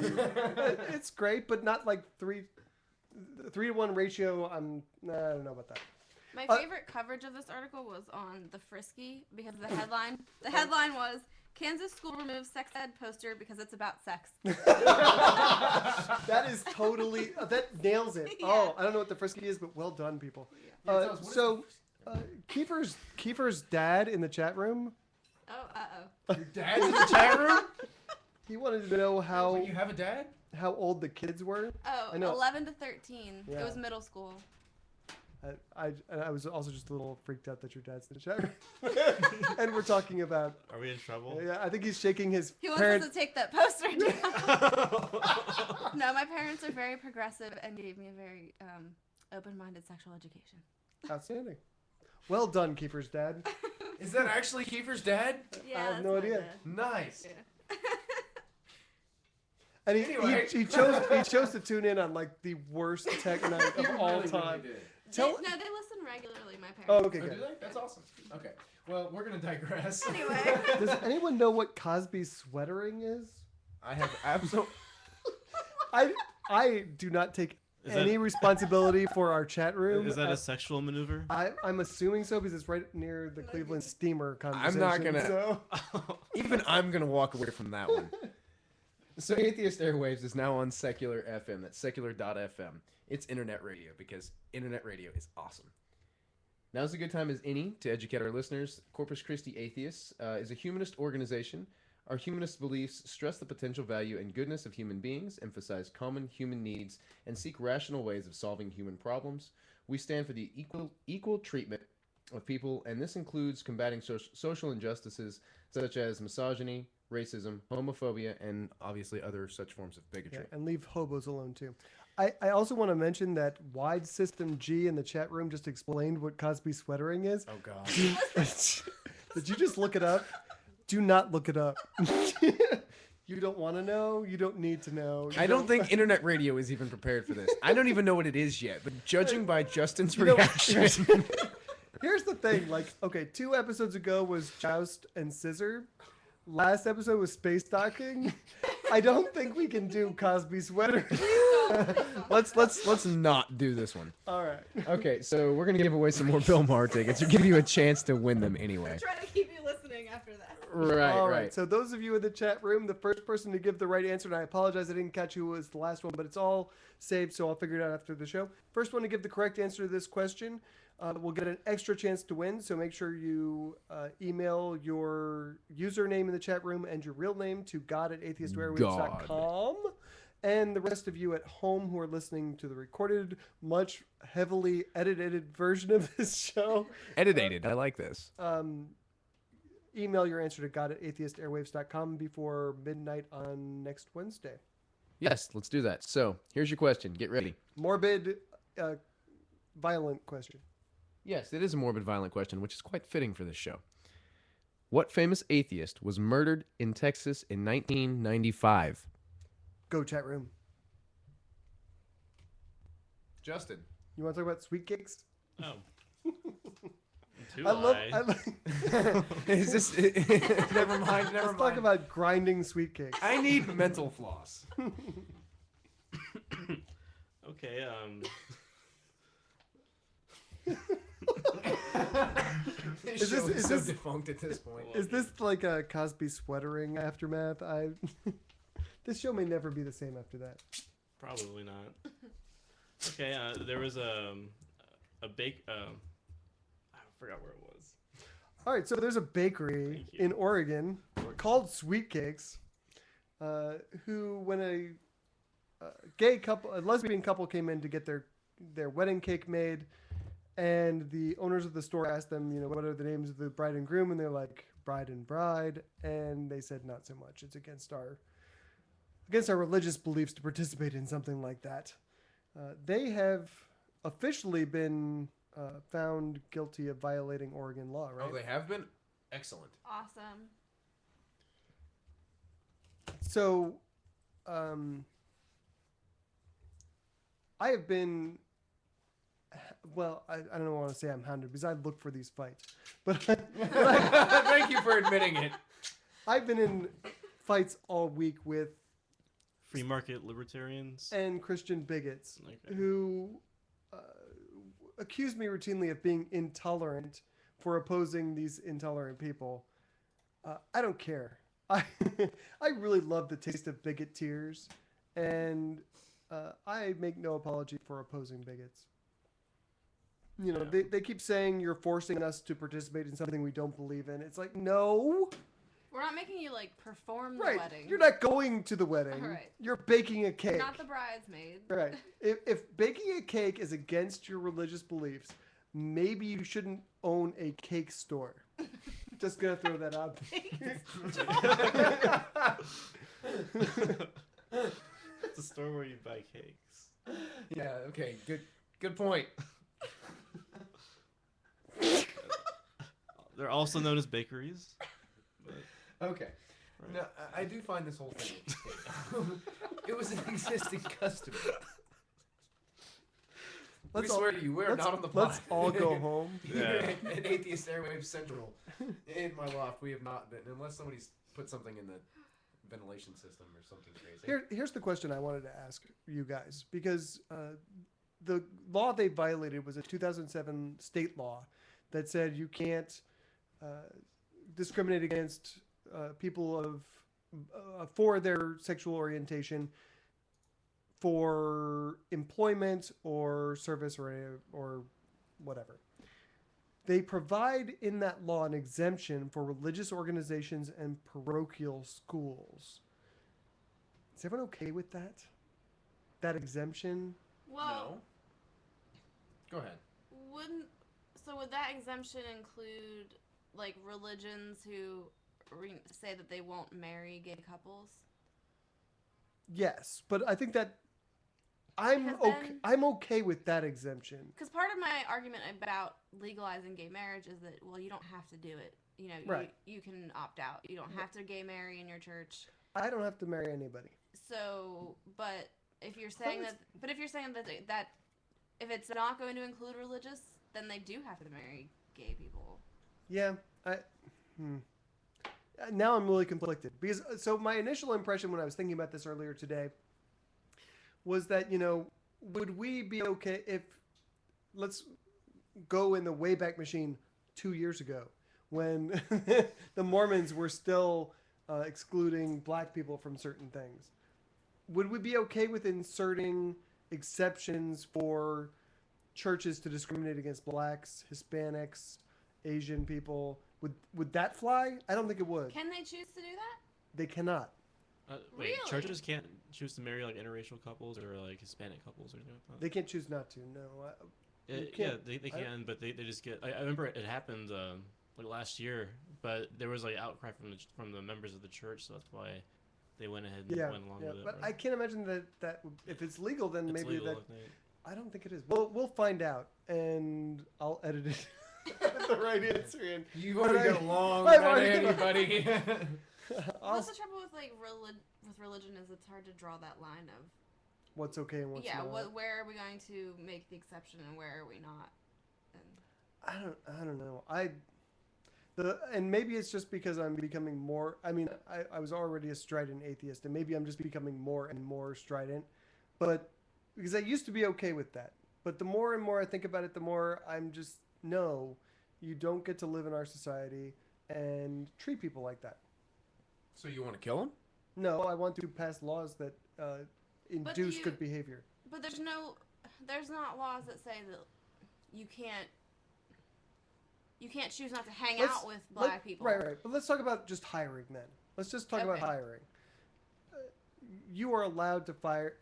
[SPEAKER 2] It's great, but not like 3 to 1 ratio. I don't know about that.
[SPEAKER 3] My favorite coverage of this article was on the Frisky because the headline was Kansas school removes sex ed poster because it's about sex.
[SPEAKER 2] That is totally that nails it.
[SPEAKER 3] Yeah.
[SPEAKER 2] Oh, I don't know what the Frisky is, but well done, people. Kiefer's dad in the chat room.
[SPEAKER 3] Oh,
[SPEAKER 7] Your dad's in the chat room?
[SPEAKER 2] He wanted to know how
[SPEAKER 7] You have a dad?
[SPEAKER 2] old the kids were.
[SPEAKER 3] Oh,
[SPEAKER 2] I know.
[SPEAKER 3] 11 to 13.
[SPEAKER 2] Yeah.
[SPEAKER 3] It was middle school.
[SPEAKER 2] I was also just a little freaked out that your dad's in the chat room. And we're talking about.
[SPEAKER 6] Are we in trouble?
[SPEAKER 2] Yeah, I think he's shaking his
[SPEAKER 3] He wants
[SPEAKER 2] parent.
[SPEAKER 3] us to take that poster down. No, my parents are very progressive and gave me a very open-minded sexual education.
[SPEAKER 2] Outstanding. Well done, Kiefer's dad.
[SPEAKER 7] Is that actually Kiefer's dad?
[SPEAKER 3] Yeah,
[SPEAKER 2] I have
[SPEAKER 3] that's
[SPEAKER 2] no
[SPEAKER 3] my
[SPEAKER 2] idea.
[SPEAKER 3] dad.
[SPEAKER 7] Nice.
[SPEAKER 3] Yeah.
[SPEAKER 2] And
[SPEAKER 7] Anyway.
[SPEAKER 2] he chose to tune in on like the worst tech night of all time.
[SPEAKER 3] They listen regularly, my parents.
[SPEAKER 2] Oh, okay,
[SPEAKER 7] Oh, do
[SPEAKER 2] good.
[SPEAKER 7] they? That's awesome. Okay. Well, we're going to digress.
[SPEAKER 3] Anyway.
[SPEAKER 2] Does anyone know what Cosby sweatering is?
[SPEAKER 7] I have absolutely...
[SPEAKER 2] I do not take
[SPEAKER 6] Is
[SPEAKER 2] any
[SPEAKER 6] that-
[SPEAKER 2] responsibility for our chat room.
[SPEAKER 6] Is that a sexual maneuver?
[SPEAKER 2] I'm assuming so because it's right near the Cleveland Steamer conversation.
[SPEAKER 7] not gonna-
[SPEAKER 2] So.
[SPEAKER 7] Even I'm going to walk away from that one. So Atheist Airwaves is now on Secular FM. That's secular.fm. It's internet radio because internet radio is awesome. Now's a good time as any to educate our listeners. Corpus Christi Atheists is a humanist organization. Our humanist beliefs stress the potential value and goodness of human beings, emphasize common human needs, and seek rational ways of solving human problems. We stand for the equal treatment of people, and this includes combating social injustices such as misogyny, racism, homophobia, and obviously other such forms of bigotry.
[SPEAKER 2] Yeah, and leave hobos alone too. I also want to mention that Wide System G in the chat room just explained what Cosby sweatering is.
[SPEAKER 7] Oh, God.
[SPEAKER 2] Did you just look it up? Do not look it up. You don't want to know. You don't need to know.
[SPEAKER 7] I don't think internet radio is even prepared for this. I don't even know what it is yet, but judging by Justin's
[SPEAKER 2] You know-
[SPEAKER 7] reaction...
[SPEAKER 2] Here's the thing. Like, okay, 2 episodes ago was Joust and Scissor. Last episode was Space Docking. I don't think we can do Cosby sweater.
[SPEAKER 7] Let's not do this one.
[SPEAKER 2] All right.
[SPEAKER 7] Okay, so we're gonna give away some more Bill Maher tickets or give you a chance to win them anyway.
[SPEAKER 3] Try to keep you listening after that.
[SPEAKER 7] Right,
[SPEAKER 2] All
[SPEAKER 7] right.
[SPEAKER 2] right. So those of you in the chat room, the first person to give the right answer, and I apologize I didn't catch who was the last one, but it's all saved, so I'll figure it out after the show. First one to give the correct answer to this question will get an extra chance to win. So make sure you email your username in the chat room and your real name to god@atheistairwaves.com. And the rest of you at home who are listening to the recorded, much heavily edited version of this show,
[SPEAKER 7] Edited. I like this.
[SPEAKER 2] email your answer to god@atheistairwaves.com before midnight on next Wednesday.
[SPEAKER 7] Yes, let's do that. So here's your question. Get ready.
[SPEAKER 2] Morbid, violent question.
[SPEAKER 7] Yes, it is a morbid, violent question, which is quite fitting for this show. What famous atheist was murdered in Texas in 1995?
[SPEAKER 2] Go chat room.
[SPEAKER 7] Justin.
[SPEAKER 2] You want to talk about sweet cakes?
[SPEAKER 6] Oh.
[SPEAKER 2] I
[SPEAKER 7] Is this... never mind, never
[SPEAKER 2] Let's talk about grinding sweet cakes.
[SPEAKER 7] I need mental floss.
[SPEAKER 6] Okay,
[SPEAKER 7] This
[SPEAKER 2] Is
[SPEAKER 7] show
[SPEAKER 2] this-
[SPEAKER 7] is
[SPEAKER 2] is
[SPEAKER 7] so
[SPEAKER 2] this-
[SPEAKER 7] defunct at this point.
[SPEAKER 2] Is this like a Cosby sweatering aftermath? This show may never be the same after that.
[SPEAKER 6] probably not. Okay, there was a bake. I forgot where it was.
[SPEAKER 2] All right, so there's a bakery
[SPEAKER 6] Thank you.
[SPEAKER 2] in Oregon called Sweet Cakes, who, when a lesbian couple came in to get their wedding cake made, And the owners of the store asked them, what are the names of the bride and groom? And they're like, bride and bride. And they said, not so much. It's against our religious beliefs to participate in something like that. They have officially been found guilty of violating Oregon law, right?
[SPEAKER 7] Oh, they have been? Excellent.
[SPEAKER 3] Awesome.
[SPEAKER 2] So, I have been, well, I don't want to say I'm hounded because I look for these fights, but
[SPEAKER 7] Thank you for admitting it.
[SPEAKER 2] I've been in fights all week with
[SPEAKER 6] Free market libertarians.
[SPEAKER 2] and Christian bigots
[SPEAKER 6] Okay.
[SPEAKER 2] who accuse me routinely of being intolerant for opposing these intolerant people. I don't care. I really love the taste of bigot tears, and I make no apology for opposing bigots. They keep saying you're forcing us to participate in something we don't believe in. It's like, no.
[SPEAKER 3] We're not making you like perform the
[SPEAKER 2] Right.
[SPEAKER 3] wedding.
[SPEAKER 2] You're not going to the wedding.
[SPEAKER 3] Right.
[SPEAKER 2] You're baking a cake.
[SPEAKER 3] Not the bridesmaid.
[SPEAKER 2] Right. If baking a cake is against your religious beliefs, maybe you shouldn't own a cake store. Just gonna throw that out.
[SPEAKER 6] It's a store where you buy cakes.
[SPEAKER 7] Yeah, okay, good point.
[SPEAKER 6] They're also known as bakeries. But,
[SPEAKER 7] Okay.
[SPEAKER 6] right.
[SPEAKER 7] Now, I do find this whole thing interesting. It was an existing custom. We swear to you, we're not on the pod.
[SPEAKER 2] Let's all go home.
[SPEAKER 6] Yeah.
[SPEAKER 7] At Atheist Airwaves Central, in my loft, we have not been, unless somebody's put something in the ventilation system or something crazy.
[SPEAKER 2] Here's the question I wanted to ask you guys, because the law they violated was a 2007 state law that said you can't discriminate against people of for their sexual orientation for employment or service or whatever. They provide in that law an exemption for religious organizations and parochial schools. Is everyone okay with that? That exemption?
[SPEAKER 3] Well,
[SPEAKER 7] No. Go ahead.
[SPEAKER 3] would that exemption include like religions who say that they won't marry gay couples?
[SPEAKER 2] Yes, but I think that
[SPEAKER 3] Because then-
[SPEAKER 2] I'm okay with that exemption.
[SPEAKER 3] Because part of my argument about legalizing gay marriage is that, well, you don't have to do it.
[SPEAKER 2] Right.
[SPEAKER 3] You can opt out. You don't have to gay marry in your church.
[SPEAKER 2] I don't have to marry anybody.
[SPEAKER 3] So, but if you're saying that if it's not going to include religious, then they do have to marry gay people.
[SPEAKER 2] Yeah, now I'm really conflicted because so my initial impression when I was thinking about this earlier today was that would we be okay if let's go in the Wayback Machine 2 years ago when the Mormons were still excluding black people from certain things. Would we be okay with inserting exceptions for churches to discriminate against blacks, Hispanics, Asian people? Would that fly? I don't think it would.
[SPEAKER 3] Can they choose to do that?
[SPEAKER 2] They cannot.
[SPEAKER 6] Wait,
[SPEAKER 3] Really?
[SPEAKER 6] churches can't choose to marry like interracial couples or like Hispanic couples or anything like that?
[SPEAKER 2] They can't choose not to. No. You
[SPEAKER 6] Yeah,
[SPEAKER 2] can't-
[SPEAKER 6] they can, but they just get. I remember it happened like last year, but there was like outcry from the members of the church, so that's why they went ahead and
[SPEAKER 2] Yeah,
[SPEAKER 6] went along
[SPEAKER 2] yeah.
[SPEAKER 6] with it.
[SPEAKER 2] But
[SPEAKER 6] right?
[SPEAKER 2] I can't imagine that if it's legal, then
[SPEAKER 6] It's
[SPEAKER 2] maybe
[SPEAKER 6] legal,
[SPEAKER 2] that.
[SPEAKER 6] I think.
[SPEAKER 2] I don't think it is. We'll find out, and I'll edit it. Edit the right answer in.
[SPEAKER 7] You've already got a long
[SPEAKER 2] I've
[SPEAKER 7] about
[SPEAKER 2] already-
[SPEAKER 7] anybody.
[SPEAKER 3] What's the trouble with with religion is it's hard to draw that line of
[SPEAKER 2] What's okay and what's not.
[SPEAKER 3] where are we going to make the exception and where are we not? And
[SPEAKER 2] I don't know. And maybe it's just because I'm becoming more. I mean, I was already a strident atheist, and maybe I'm just becoming more and more strident. But because I used to be okay with that, but the more and more I think about it, the more I'm just no. You don't get to live in our society and treat people like that.
[SPEAKER 7] So you want to kill him?
[SPEAKER 2] No, I want to pass laws that induce good behavior.
[SPEAKER 3] But there's not laws that say that you can't choose not to hang out with black people.
[SPEAKER 2] Right. But let's talk about just hiring then. Let's just talk about
[SPEAKER 3] Okay.
[SPEAKER 2] hiring. You are allowed to fire.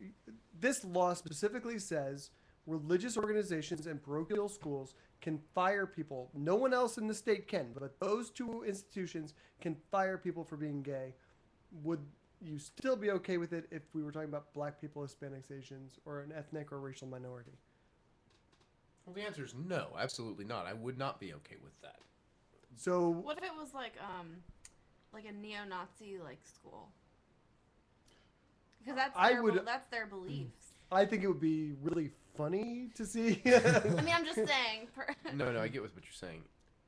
[SPEAKER 2] This law specifically says religious organizations and parochial schools can fire people. No one else in the state can, but those two institutions can fire people for being gay. Would you still be okay with it if we were talking about black people, Hispanics, Asians, or an ethnic or racial minority?
[SPEAKER 7] Well, the answer is no, absolutely not. I would not be okay with that.
[SPEAKER 2] So
[SPEAKER 3] What if it was like a neo-Nazi like school? Because that's their beliefs.
[SPEAKER 2] I think it would be really funny to see.
[SPEAKER 3] I mean, I'm just saying.
[SPEAKER 7] No, I get what you're saying.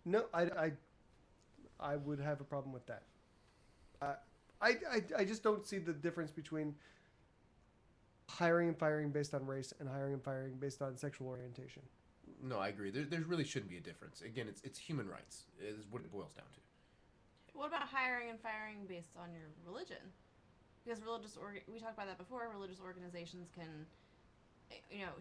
[SPEAKER 2] No, I would have a problem with that. I just don't see the difference between hiring and firing based on race and hiring and firing based on sexual orientation.
[SPEAKER 7] No, I agree. There really shouldn't be a difference. Again, it's human rights is what it boils down to.
[SPEAKER 3] What about hiring and firing based on your religion? Because we talked about that before. Religious organizations can,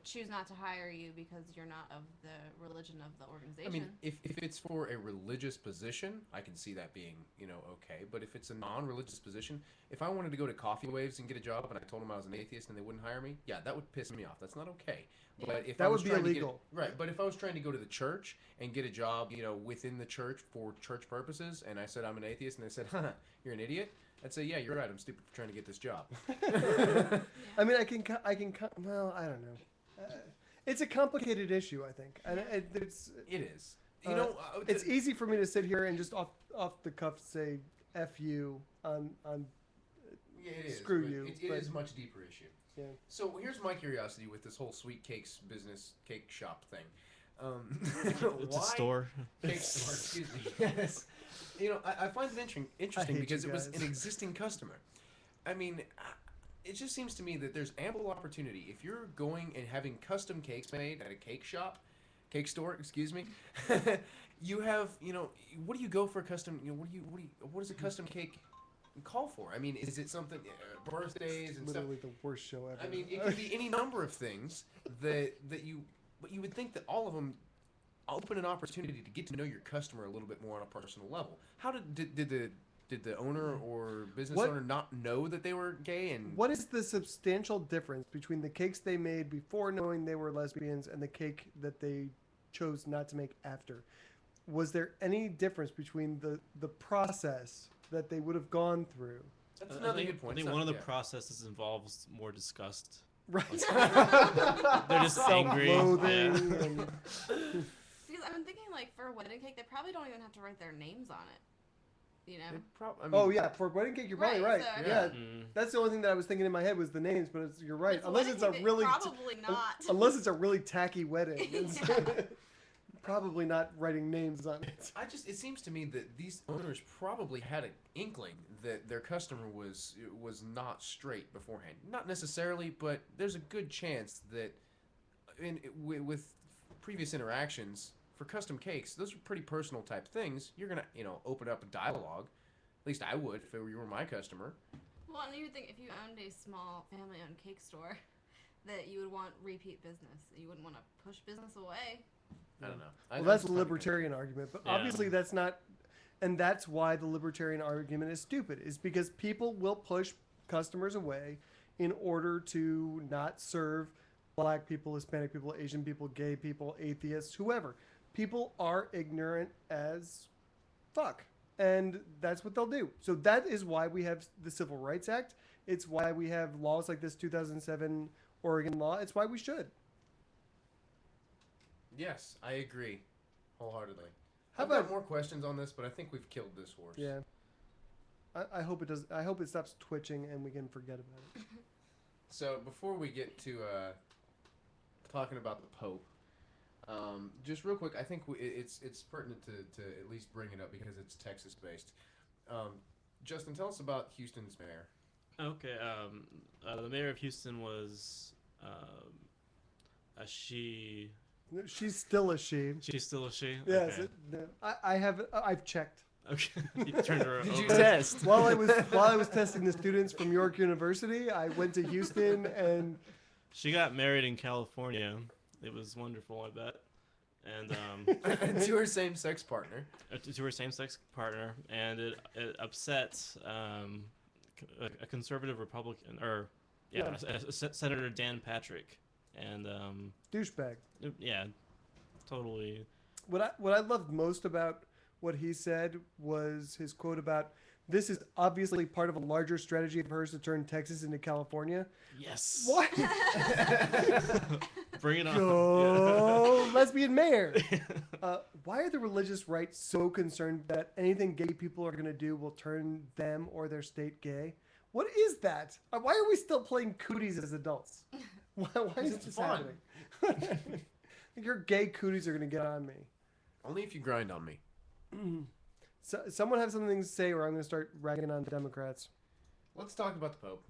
[SPEAKER 3] choose not to hire you because you're not of the religion of the organization.
[SPEAKER 7] I mean, if it's for a religious position, I can see that being, okay. But if it's a non-religious position, if I wanted to go to Coffee Waves and get a job and I told them I was an atheist and they wouldn't hire me, yeah, that would piss me off. That's not okay. But if
[SPEAKER 2] that
[SPEAKER 7] I was
[SPEAKER 2] would be
[SPEAKER 7] trying
[SPEAKER 2] illegal.
[SPEAKER 7] Right, but if I was trying to go to the church and get a job, within the church for church purposes, and I said I'm an atheist and they said, haha, you're an idiot, I'd say, yeah, you're right, I'm stupid for trying to get this job.
[SPEAKER 2] I mean, well, I don't know. It's a complicated issue, I think. And
[SPEAKER 7] It is.
[SPEAKER 2] It's easy for me to sit here and just off the cuff say F you on
[SPEAKER 7] yeah, it is,
[SPEAKER 2] screw
[SPEAKER 7] but
[SPEAKER 2] you.
[SPEAKER 7] It is a much deeper issue.
[SPEAKER 2] Yeah.
[SPEAKER 7] So here's my curiosity with this whole sweet cakes business, cake shop thing.
[SPEAKER 6] It's a store.
[SPEAKER 7] Cake store, excuse me. Yes. I find it interesting because it was an existing customer. I mean, it just seems to me that there's ample opportunity. If you're going and having custom cakes made at a cake store, excuse me, you have, what do you go for a custom, what does a custom cake call for? I mean, is it something, birthdays and
[SPEAKER 2] literally
[SPEAKER 7] stuff?
[SPEAKER 2] the worst show ever.
[SPEAKER 7] I mean, it could be any number of things but you would think that all of them open an opportunity to get to know your customer a little bit more on a personal level. How did the owner or business owner not know that they were gay? And
[SPEAKER 2] what is the substantial difference between the cakes they made before knowing they were lesbians and the cake that they chose not to make after? Was there any difference between the process that they would have gone through?
[SPEAKER 7] That's another good point.
[SPEAKER 6] I think one of the processes involves more disgust.
[SPEAKER 2] Right.
[SPEAKER 6] They're just angry.
[SPEAKER 2] Self-loathing.
[SPEAKER 3] Because I'm thinking, like, for a wedding cake, they probably don't even have to write their names on it.
[SPEAKER 2] Oh yeah, for wedding cake, you're probably right.
[SPEAKER 3] So,
[SPEAKER 2] yeah, that's the only thing that I was thinking in my head was the names, but you're right. Unless it's a really
[SPEAKER 3] probably not.
[SPEAKER 2] Unless it's a really tacky wedding. Probably not writing names on it.
[SPEAKER 7] It seems to me that these owners probably had an inkling that their customer was not straight beforehand. Not necessarily, but there's a good chance that with previous interactions for custom cakes, those are pretty personal type things. You're gonna open up a dialogue. At least I would if you were my customer.
[SPEAKER 3] Well, and you would think if you owned a small family-owned cake store, that you would want repeat business. You wouldn't want to push business away.
[SPEAKER 7] I don't know.
[SPEAKER 2] Well, that's a libertarian argument, but obviously that's not, and that's why the libertarian argument is stupid, is because people will push customers away in order to not serve black people, Hispanic people, Asian people, gay people, atheists, whoever. People are ignorant as fuck, and that's what they'll do. So that is why we have the Civil Rights Act. It's why we have laws like this 2007 Oregon law. It's why we should.
[SPEAKER 7] Yes, I agree wholeheartedly.
[SPEAKER 2] How
[SPEAKER 7] I've
[SPEAKER 2] about
[SPEAKER 7] got more questions on this, but I think we've killed this horse.
[SPEAKER 2] Yeah. I hope it does. I hope it stops twitching and we can forget about it.
[SPEAKER 7] So before we get to talking about the Pope, just real quick, I think it's pertinent to at least bring it up because it's Texas based. Justin, tell us about Houston's mayor.
[SPEAKER 6] Okay. The mayor of Houston was a she.
[SPEAKER 2] She's still a she.
[SPEAKER 6] She's still a she?
[SPEAKER 2] Yes.
[SPEAKER 6] Okay.
[SPEAKER 2] I've checked.
[SPEAKER 6] Okay. You turned her
[SPEAKER 7] Did
[SPEAKER 6] over.
[SPEAKER 7] you test?
[SPEAKER 2] While I was testing the students from York University, I went to Houston and
[SPEAKER 6] She got married in California. It was wonderful, I bet. And
[SPEAKER 7] to her same-sex partner.
[SPEAKER 6] To her same-sex partner, and it upset a conservative Republican, Senator Dan Patrick. and
[SPEAKER 2] Douchebag.
[SPEAKER 6] yeah, totally.
[SPEAKER 2] What I loved most about what he said was his quote about this is obviously part of a larger strategy of hers to turn Texas into California.
[SPEAKER 6] Yes.
[SPEAKER 2] What?
[SPEAKER 6] Bring it on.
[SPEAKER 2] Go lesbian mayor. Why are the religious right so concerned that anything gay people are going to do will turn them or their state gay? What is that? Why are we still playing cooties as adults? Why is
[SPEAKER 7] It's
[SPEAKER 2] this
[SPEAKER 7] fun.
[SPEAKER 2] happening? Your gay cooties are going to get on me.
[SPEAKER 7] Only if you grind on me.
[SPEAKER 2] So, someone have something to say, or I'm going to start ragging on Democrats.
[SPEAKER 7] Let's talk about the Pope.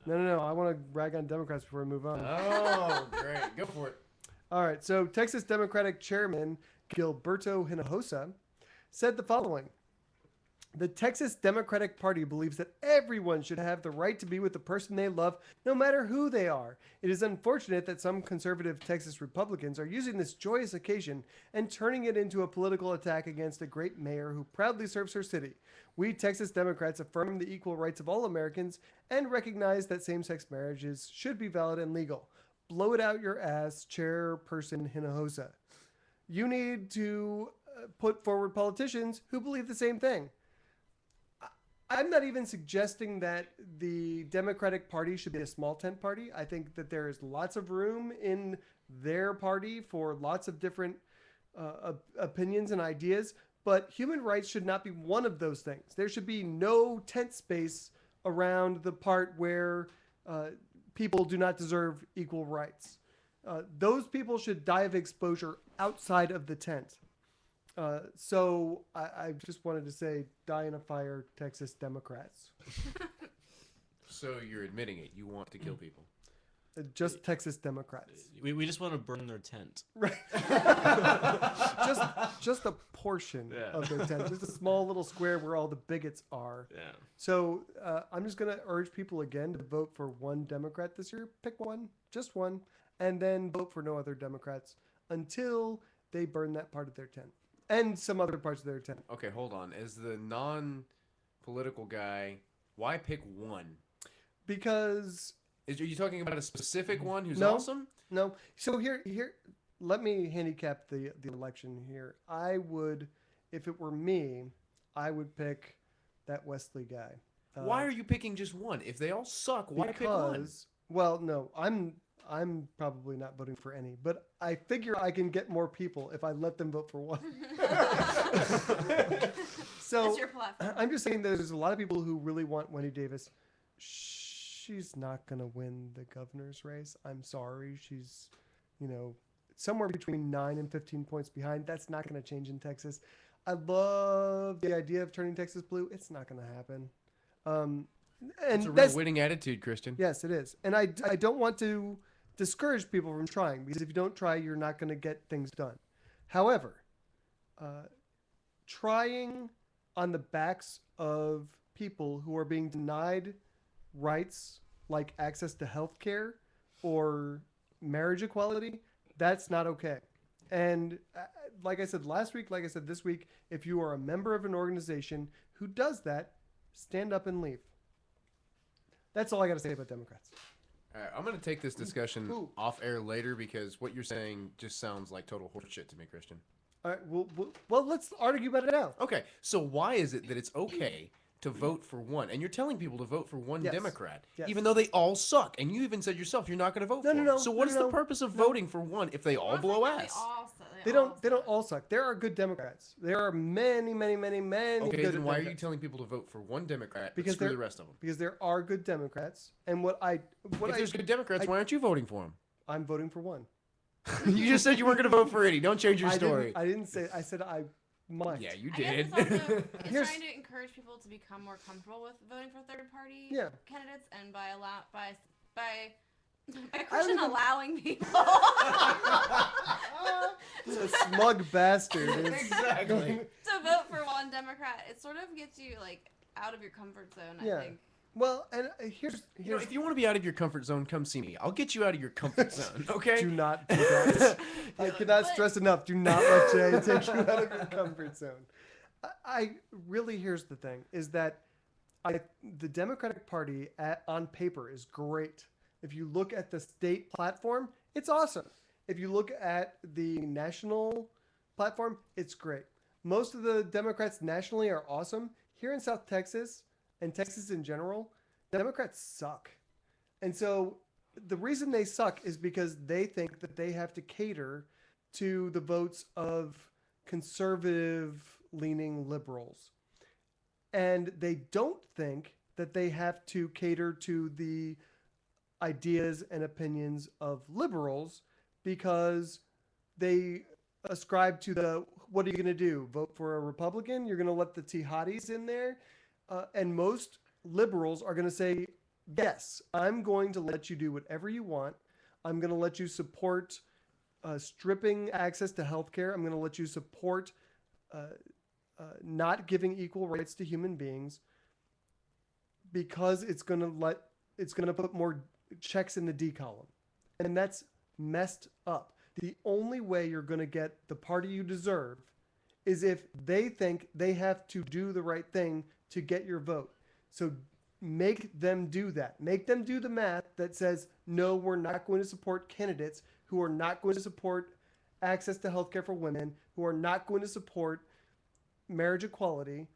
[SPEAKER 2] No. I want to rag on Democrats before we move on.
[SPEAKER 7] Oh, great. Go for it.
[SPEAKER 2] All right. So, Texas Democratic Chairman Gilberto Hinojosa said the following. The Texas Democratic Party believes that everyone should have the right to be with the person they love, no matter who they are. It is unfortunate that some conservative Texas Republicans are using this joyous occasion and turning it into a political attack against a great mayor who proudly serves her city. We Texas Democrats affirm the equal rights of all Americans and recognize that same-sex marriages should be valid and legal. Blow it out your ass, Chairperson Hinojosa. You need to put forward politicians who believe the same thing. I'm not even suggesting that the Democratic Party should be a small tent party. I think that there is lots of room in their party for lots of different opinions and ideas, but human rights should not be one of those things. There should be no tent space around the part where people do not deserve equal rights. Those people should die of exposure outside of the tent. So I just wanted to say, die in a fire, Texas Democrats.
[SPEAKER 7] So you're admitting it. You want to kill people.
[SPEAKER 2] Just Texas Democrats.
[SPEAKER 6] We just want to burn their tent.
[SPEAKER 2] Right. just a portion of their tent. Just a small little square where all the bigots are.
[SPEAKER 6] Yeah.
[SPEAKER 2] So I'm just going to urge people again to vote for one Democrat this year. Pick one, just one, and then vote for no other Democrats until they burn that part of their tent. And some other parts of their tent.
[SPEAKER 7] Okay, hold on. As the non-political guy, why pick one?
[SPEAKER 2] Because...
[SPEAKER 7] Are you talking about a specific one who's
[SPEAKER 2] No.
[SPEAKER 7] awesome?
[SPEAKER 2] No. So here, let me handicap the election here. I would, if it were me, I would pick that Wesley guy.
[SPEAKER 7] Why are you picking just one? If they all suck, why pick one?
[SPEAKER 2] Well, no, I'm probably not voting for any, but I figure I can get more people if I let them vote for one. So
[SPEAKER 3] That's your platform.
[SPEAKER 2] I'm just saying there's a lot of people who really want Wendy Davis. She's not going to win the governor's race. I'm sorry. She's, somewhere between 9 and 15 points behind. That's not going to change in Texas. I love the idea of turning Texas blue. It's not going to happen. And
[SPEAKER 7] It's a real winning attitude, Christian.
[SPEAKER 2] Yes, it is. And I don't want to discourage people from trying, because if you don't try, you're not going to get things done. However, trying on the backs of people who are being denied rights like access to health care or marriage equality, that's not okay. And like I said last week, like I said this week, if you are a member of an organization who does that, stand up and leave. That's all I got to say about Democrats.
[SPEAKER 7] All right, I'm going to take this discussion off air later because what you're saying just sounds like total horseshit to me, Christian.
[SPEAKER 2] All right, well, let's argue about it now.
[SPEAKER 7] Okay, so why is it that it's okay to vote for one? And you're telling people to vote for one Democrat, even though they all suck. And you even said yourself you're not going to vote for them. So what is the purpose of voting for one if they all blow ass?
[SPEAKER 2] They don't all suck. There are good Democrats. There are many
[SPEAKER 7] Okay,
[SPEAKER 2] good
[SPEAKER 7] then why are
[SPEAKER 2] Democrats.
[SPEAKER 7] you telling people to vote for one Democrat but
[SPEAKER 2] Because
[SPEAKER 7] screw the rest of them?
[SPEAKER 2] Because there are good Democrats. And
[SPEAKER 7] If there's good Democrats, why aren't you voting for them?
[SPEAKER 2] I'm voting for one.
[SPEAKER 7] You just said you weren't going to vote for any. Don't change your story.
[SPEAKER 2] I didn't say. I said I might.
[SPEAKER 7] Yeah, you
[SPEAKER 3] I guess
[SPEAKER 7] did.
[SPEAKER 3] it's also trying to encourage people to become more comfortable with voting for third party candidates, and by Christian allowing people.
[SPEAKER 2] A smug bastard.
[SPEAKER 7] Exactly.
[SPEAKER 3] To vote for one Democrat, it sort of gets you out of your comfort zone. I think.
[SPEAKER 2] Well, and here's
[SPEAKER 7] if you want to be out of your comfort zone, come see me. I'll get you out of your comfort zone, okay?
[SPEAKER 2] Do not do that. I cannot stress enough. Do not let Jay take you out of your comfort zone. I really, here's the thing, is that the Democratic Party on paper is great. If you look at the state platform, It's awesome. If you look at the national platform, it's great. Most of the Democrats nationally are awesome. Here in South Texas and Texas in general, Democrats suck. And so the reason they suck is because they think that they have to cater to the votes of conservative-leaning liberals. And they don't think that they have to cater to the ideas and opinions of liberals because they ascribe to the, what are you going to do? Vote for a Republican? You're going to let the jihadis in there? And most liberals are going to say, yes, I'm going to let you do whatever you want. I'm going to let you support stripping access to healthcare. I'm going to let you support not giving equal rights to human beings because it's going to put more checks in the D column. And that's messed up. The only way you're going to get the party you deserve is if they think they have to do the right thing to get your vote. So make them do that. Make them do the math that says, no, we're not going to support candidates who are not going to support access to healthcare for women, who are not going to support marriage equality.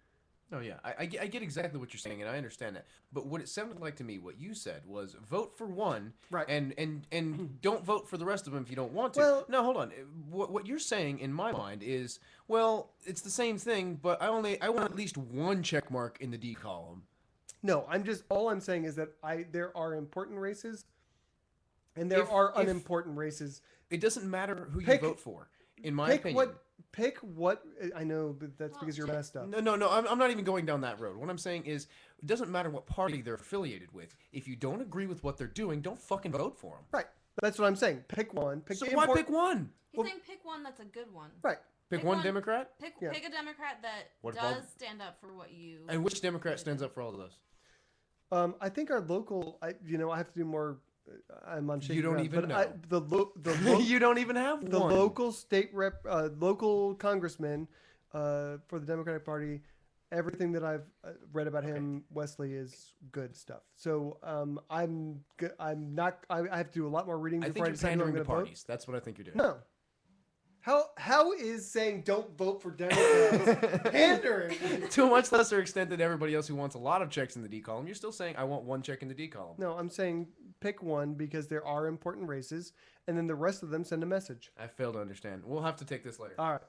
[SPEAKER 7] Oh yeah, I get exactly what you're saying, and I understand that. But what it sounded like to me, what you said was vote for one,
[SPEAKER 2] right,
[SPEAKER 7] and don't vote for the rest of them if you don't want to.
[SPEAKER 2] Well,
[SPEAKER 7] no, hold on. What you're saying in my mind is, well, it's the same thing, but I want at least one check mark in the D column.
[SPEAKER 2] No, all I'm saying is that there are important races, and there are unimportant races.
[SPEAKER 7] It doesn't matter who you vote for, in my opinion.
[SPEAKER 2] Pick what I know, but that's because you're messed up.
[SPEAKER 7] No. I'm not even going down that road. What I'm saying is, it doesn't matter what party they're affiliated with. If you don't agree with what they're doing, don't fucking vote for them.
[SPEAKER 2] Right. That's what I'm saying. Pick one.
[SPEAKER 7] Why pick one?
[SPEAKER 3] He's saying pick one that's a good one.
[SPEAKER 2] Right.
[SPEAKER 7] Pick one Democrat?
[SPEAKER 3] Pick a Democrat that does stand up for what you...
[SPEAKER 7] And which Democrat stands up for all of those?
[SPEAKER 2] I think our local... I have to do more... I'm on shaky
[SPEAKER 7] You don't
[SPEAKER 2] ground,
[SPEAKER 7] even
[SPEAKER 2] but
[SPEAKER 7] know. You don't even have
[SPEAKER 2] the
[SPEAKER 7] one.
[SPEAKER 2] local state rep, local congressman for the Democratic Party. Everything that I've read about him, Wesley, is good stuff. So I'm good. I have to do a lot more reading before I decide who I'm going to vote.
[SPEAKER 7] That's what I think you're doing.
[SPEAKER 2] No. How is saying don't vote for Democrats pandering?
[SPEAKER 7] To a much lesser extent than everybody else who wants a lot of checks in the D column. You're still saying I want one check in the D column.
[SPEAKER 2] No, I'm saying pick one because there are important races, and then the rest of them send a message.
[SPEAKER 7] I fail to understand. We'll have to take this later.
[SPEAKER 2] All right.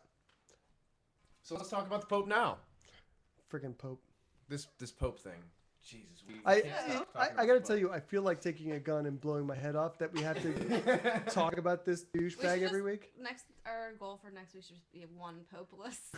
[SPEAKER 7] So let's talk about the Pope now.
[SPEAKER 2] Freaking Pope.
[SPEAKER 7] This Pope thing. Jesus.
[SPEAKER 2] I got to tell you, I feel like taking a gun and blowing my head off that we have to talk about this douchebag every week.
[SPEAKER 3] Our goal for next week should be one Popeless.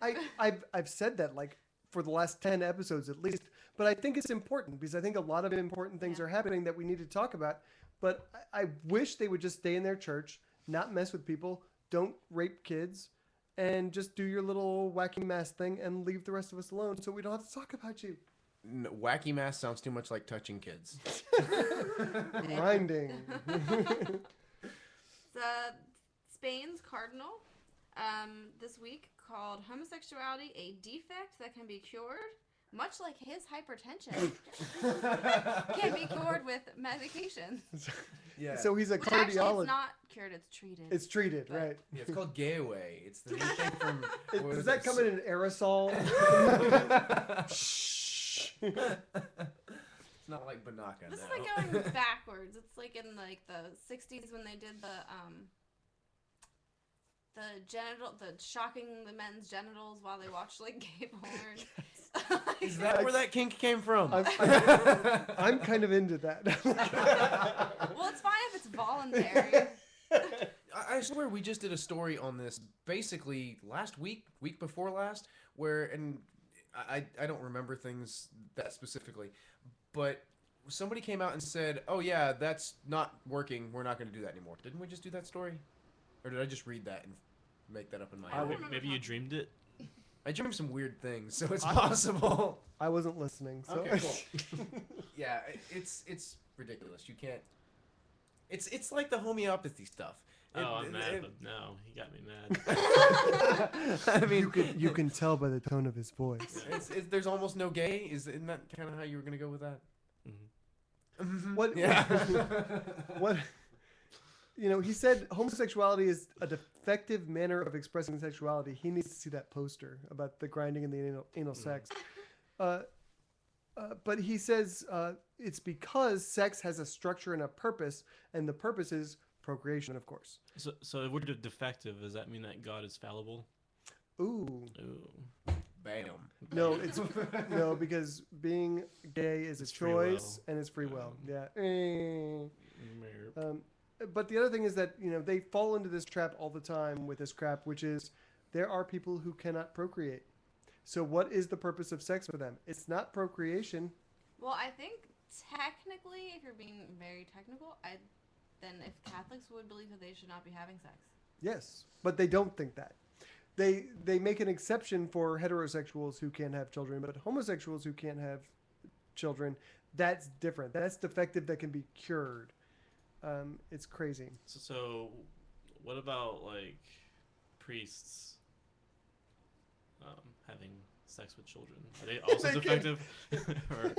[SPEAKER 2] I've said that like for the last 10 episodes at least, but I think it's important because I think a lot of important things are happening that we need to talk about. But I wish they would just stay in their church, not mess with people, don't rape kids, and just do your little wacky mass thing and leave the rest of us alone so we don't have to talk about you.
[SPEAKER 7] No, wacky mass sounds too much like touching kids.
[SPEAKER 2] Grinding.
[SPEAKER 3] Spain's cardinal this week called homosexuality a defect that can be cured, much like his hypertension can be cured with medication.
[SPEAKER 7] Yeah.
[SPEAKER 2] So he's a
[SPEAKER 3] Which actually
[SPEAKER 2] cardiologist.
[SPEAKER 3] it's not cured, it's treated.
[SPEAKER 2] It's treated, right?
[SPEAKER 7] Yeah, it's called gay away. It's the new thing from...
[SPEAKER 2] Does that come in an aerosol?
[SPEAKER 7] It's not like Banaka.
[SPEAKER 3] This is like going backwards. It's like in like the 60s when they did the shocking the men's genitals while they watched like gay porn.
[SPEAKER 7] Is that where that kink came from?
[SPEAKER 2] I'm kind of into that.
[SPEAKER 3] Well, it's fine if it's voluntary.
[SPEAKER 7] I swear we just did a story on this basically last week before last, where, and I don't remember things that specifically, but somebody came out and said, oh yeah, that's not working, we're not going to do that anymore. Didn't we just do that story? Or did I just read that and make that up in my head?
[SPEAKER 6] Maybe you dreamed it?
[SPEAKER 7] I dream some weird things, so it's possible.
[SPEAKER 2] I wasn't listening. So.
[SPEAKER 7] Okay, cool. Yeah, it's ridiculous. You can't... It's like the homeopathy stuff.
[SPEAKER 6] I'm mad, but no, he got me mad.
[SPEAKER 7] I mean,
[SPEAKER 2] you can tell by the tone of his voice.
[SPEAKER 7] There's almost no gay. Isn't that kind of how you were gonna go with that?
[SPEAKER 6] Mm-hmm.
[SPEAKER 2] What?
[SPEAKER 7] Yeah.
[SPEAKER 2] he said homosexuality is a defective manner of expressing sexuality. He needs to see that poster about the grinding and the anal sex. But he says it's because sex has a structure and a purpose, and the purpose is procreation, of course.
[SPEAKER 6] So if we're defective, does that mean that God is fallible?
[SPEAKER 2] Ooh.
[SPEAKER 7] Bam.
[SPEAKER 2] No, it's no, because being gay is a
[SPEAKER 6] free
[SPEAKER 2] choice
[SPEAKER 6] will.
[SPEAKER 2] and it's free will. Yeah. But the other thing is that they fall into this trap all the time with this crap, which is there are people who cannot procreate. So what is the purpose of sex for them? It's not procreation.
[SPEAKER 3] Well, I think technically, if you're being very technical, then if Catholics would believe that they should not be having sex.
[SPEAKER 2] Yes, but they don't think that. They make an exception for heterosexuals who can't have children, but homosexuals who can't have children, that's different. That's defective that can be cured. It's crazy.
[SPEAKER 6] So what about like priests having sex with children? Are they also defective? Or...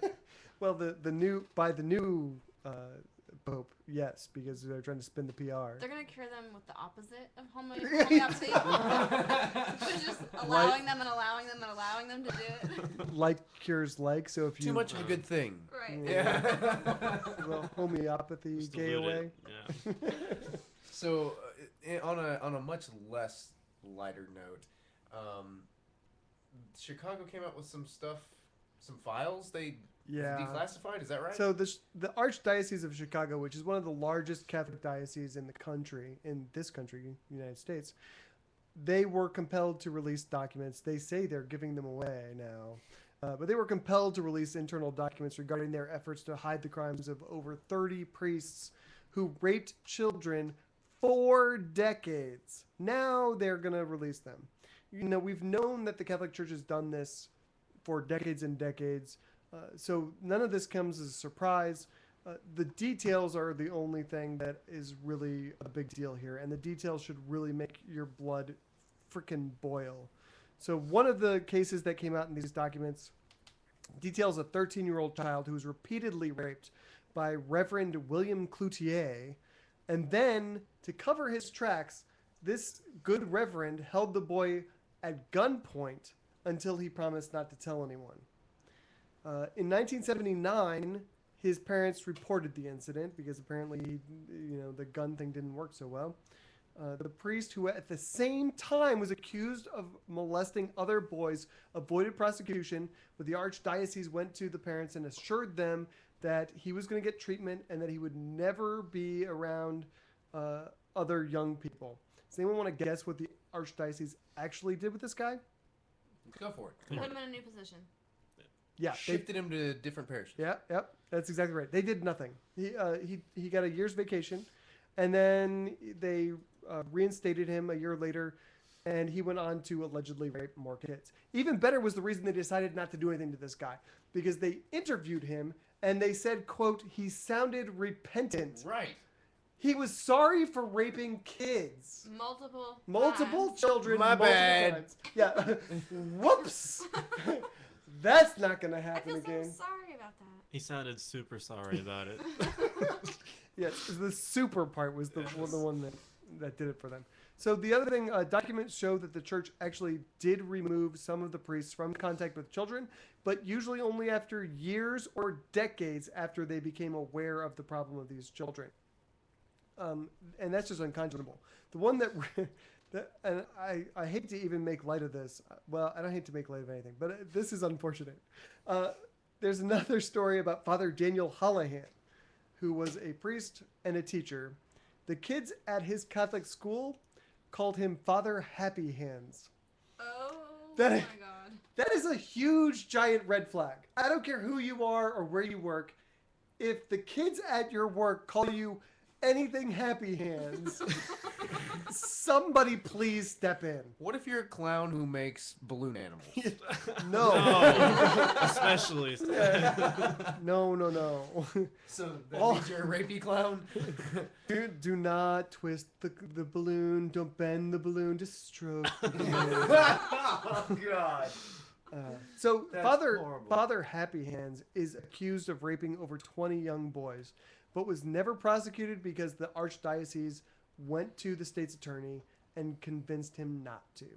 [SPEAKER 2] Well, the new Pope, yes, because they're trying to spin the PR.
[SPEAKER 3] They're gonna cure them with the opposite of homeopathy. They're just allowing them and allowing them and allowing them to do it.
[SPEAKER 2] Like cures like, so if you
[SPEAKER 7] Too much of a good thing.
[SPEAKER 3] Right.
[SPEAKER 7] Yeah.
[SPEAKER 2] Well, homeopathy
[SPEAKER 6] Just
[SPEAKER 2] gay
[SPEAKER 6] dilute
[SPEAKER 2] away.
[SPEAKER 6] it. Yeah.
[SPEAKER 7] So, on a much less lighter note, Chicago came out with some stuff, some files they declassified. Is that right?
[SPEAKER 2] So the Archdiocese of Chicago, which is one of the largest Catholic dioceses in this country, United States, they were compelled to release documents. They say they're giving them away now. But they were compelled to release internal documents regarding their efforts to hide the crimes of over 30 priests who raped children for decades. Now they're going to release them. We've known that the Catholic Church has done this for decades and decades. So none of this comes as a surprise. The details are the only thing that is really a big deal here. And the details should really make your blood freaking boil. So one of the cases that came out in these documents details a 13-year-old child who was repeatedly raped by Reverend William Cloutier. And then, to cover his tracks, this good reverend held the boy at gunpoint until he promised not to tell anyone. In 1979, his parents reported the incident because apparently, the gun thing didn't work so well. The priest, who at the same time was accused of molesting other boys, avoided prosecution, but the archdiocese went to the parents and assured them that he was going to get treatment and that he would never be around other young people. Does anyone want to guess what the archdiocese actually did with this guy?
[SPEAKER 7] Go for it.
[SPEAKER 3] Put him in a new position.
[SPEAKER 2] Yeah,
[SPEAKER 7] Shifted him to different parishes.
[SPEAKER 2] Yep, that's exactly right. They did nothing. He got a year's vacation, and then they reinstated him a year later, and he went on to allegedly rape more kids. Even better was the reason they decided not to do anything to this guy, because they interviewed him, and they said, quote, he sounded repentant.
[SPEAKER 7] Right.
[SPEAKER 2] He was sorry for raping kids. Multiple
[SPEAKER 3] times.
[SPEAKER 2] children.
[SPEAKER 7] My
[SPEAKER 2] multiple
[SPEAKER 7] bad.
[SPEAKER 2] times. Yeah. Whoops. That's not going to
[SPEAKER 3] I
[SPEAKER 2] happen
[SPEAKER 3] feel so
[SPEAKER 2] again.
[SPEAKER 3] sorry about that.
[SPEAKER 6] He sounded super sorry about it.
[SPEAKER 2] Yes, the super part was the one that did it for them. So the other thing, documents show that the church actually did remove some of the priests from contact with children, but usually only after years or decades after they became aware of the problem of these children. And that's just unconscionable. The one that and I hate to even make light of this. Well, I don't hate to make light of anything, but this is unfortunate. There's another story about Father Daniel Holohan, who was a priest and a teacher. The kids at his Catholic school called him Father Happy Hands.
[SPEAKER 3] Oh
[SPEAKER 2] That-
[SPEAKER 3] my god.
[SPEAKER 2] That is a huge, giant red flag. I don't care who you are or where you work. If the kids at your work call you anything Happy Hands, somebody please step in.
[SPEAKER 7] What if you're a clown who makes balloon animals?
[SPEAKER 2] No.
[SPEAKER 6] No, especially.
[SPEAKER 2] No.
[SPEAKER 7] So that
[SPEAKER 2] Oh.
[SPEAKER 7] means you're a rapey clown?
[SPEAKER 2] Do not twist the balloon. Don't bend the balloon. Just stroke the balloon.
[SPEAKER 7] Oh, God.
[SPEAKER 2] So
[SPEAKER 7] That's
[SPEAKER 2] Father
[SPEAKER 7] horrible.
[SPEAKER 2] Father Happy Hands is accused of raping over 20 young boys. but was never prosecuted because the archdiocese went to the state's attorney and convinced him not to.